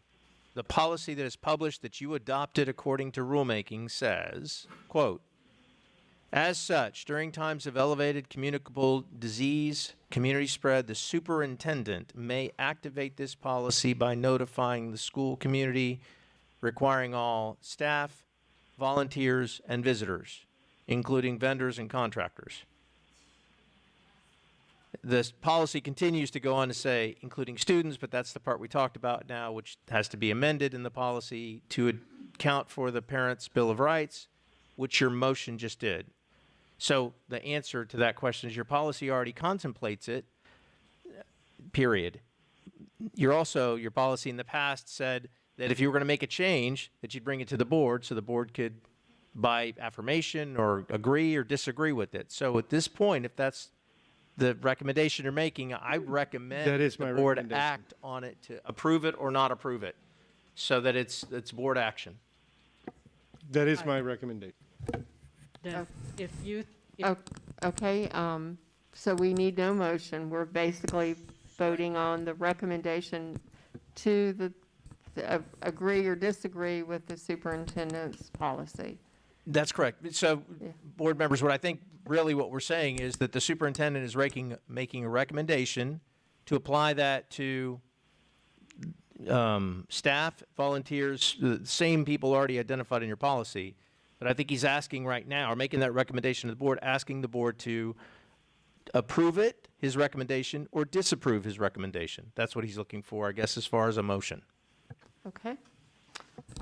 the policy that is published that you adopted according to rulemaking says, quote, as such, during times of elevated communicable disease, community spread, the superintendent may activate this policy by notifying the school community, requiring all staff, volunteers, and visitors, including vendors and contractors. This policy continues to go on to say, including students, but that's the part we talked about now, which has to be amended in the policy to account for the Parents' Bill of Rights, which your motion just did. So the answer to that question is your policy already contemplates it, period. Your policy in the past said that if you were going to make a change, that you'd bring it to the board so the board could, by affirmation or agree or disagree with it. So at this point, if that's the recommendation you're making, I recommend the board act on it to approve it or not approve it, so that it's board action. That is my recommendation. Then if you, Okay, So we need no motion. We're basically voting on the recommendation to agree or disagree with the superintendent's policy. That's correct. So, board members, what I think really what we're saying is that the superintendent is making a recommendation to apply that to staff, volunteers, the same people already identified in your policy. But I think he's asking right now, or making that recommendation to the board, asking the board to approve it, his recommendation, or disapprove his recommendation. That's what he's looking for, I guess, as far as a motion. Okay.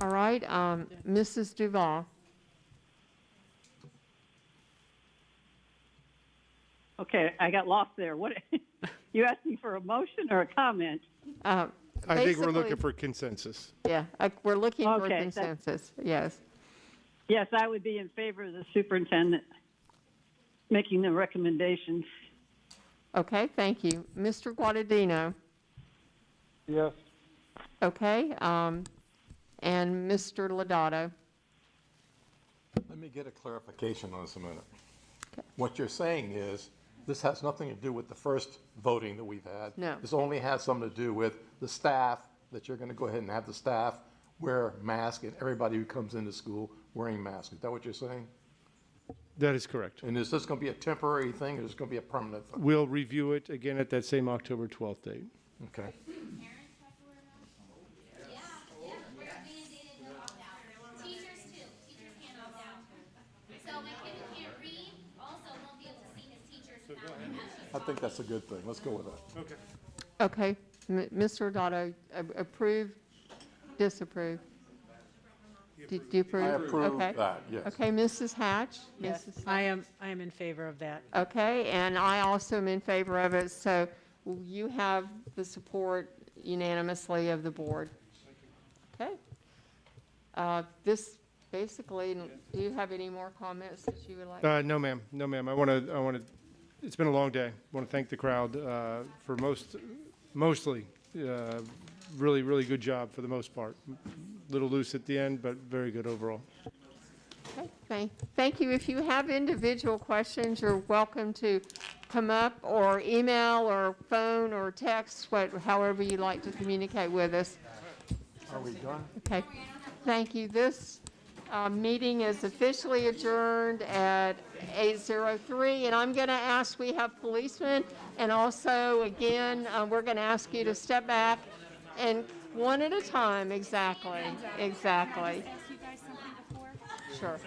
All right, Mrs. Duval. Okay, I got lost there. What, you asking for a motion or a comment? I think we're looking Basically- for consensus. Yeah, we're looking for Okay, consensus, yes. Yes, I would be in favor of the superintendent making the recommendations. Okay, thank you. Mr. Guadagnino, Yes. okay, and Mr. Lodato. Let me get a clarification on this a minute. What you're saying is, this has nothing to do with the first voting that we've had. No. This only has something to do with the staff, that you're gonna go ahead and have the staff wear masks and everybody who comes into school wearing masks. Is that what you're saying? That is correct. And is this gonna be a temporary thing or is it gonna be a permanent thing? We'll review it again at that same October 12th date. Okay. I think that's a good thing. Let's go with that. Okay. Okay, Mr. Lodato, approve, disapprove? Do you approve? I approve Okay. that, yes. Okay, Mrs. Hatch? Yes, Mrs. I am in favor of that. Okay, and I also am in favor of it, so you have the support unanimously of the board. Okay. This basically, do you have any more comments that you would like? No, ma'am. No, ma'am. I want to, it's been a long day. I want to thank the crowd for mostly, really, really good job for the most part. Little loose at the end, but very good overall. Okay, thank you. If you have individual questions, you're welcome to come up or email or phone or text, however you like to communicate with us. Are we done? Okay, thank you. This meeting is officially adjourned at 8:03, and I'm going to ask, we have policemen, and also, again, we're going to ask you to step back and one at a time, exactly. Sure.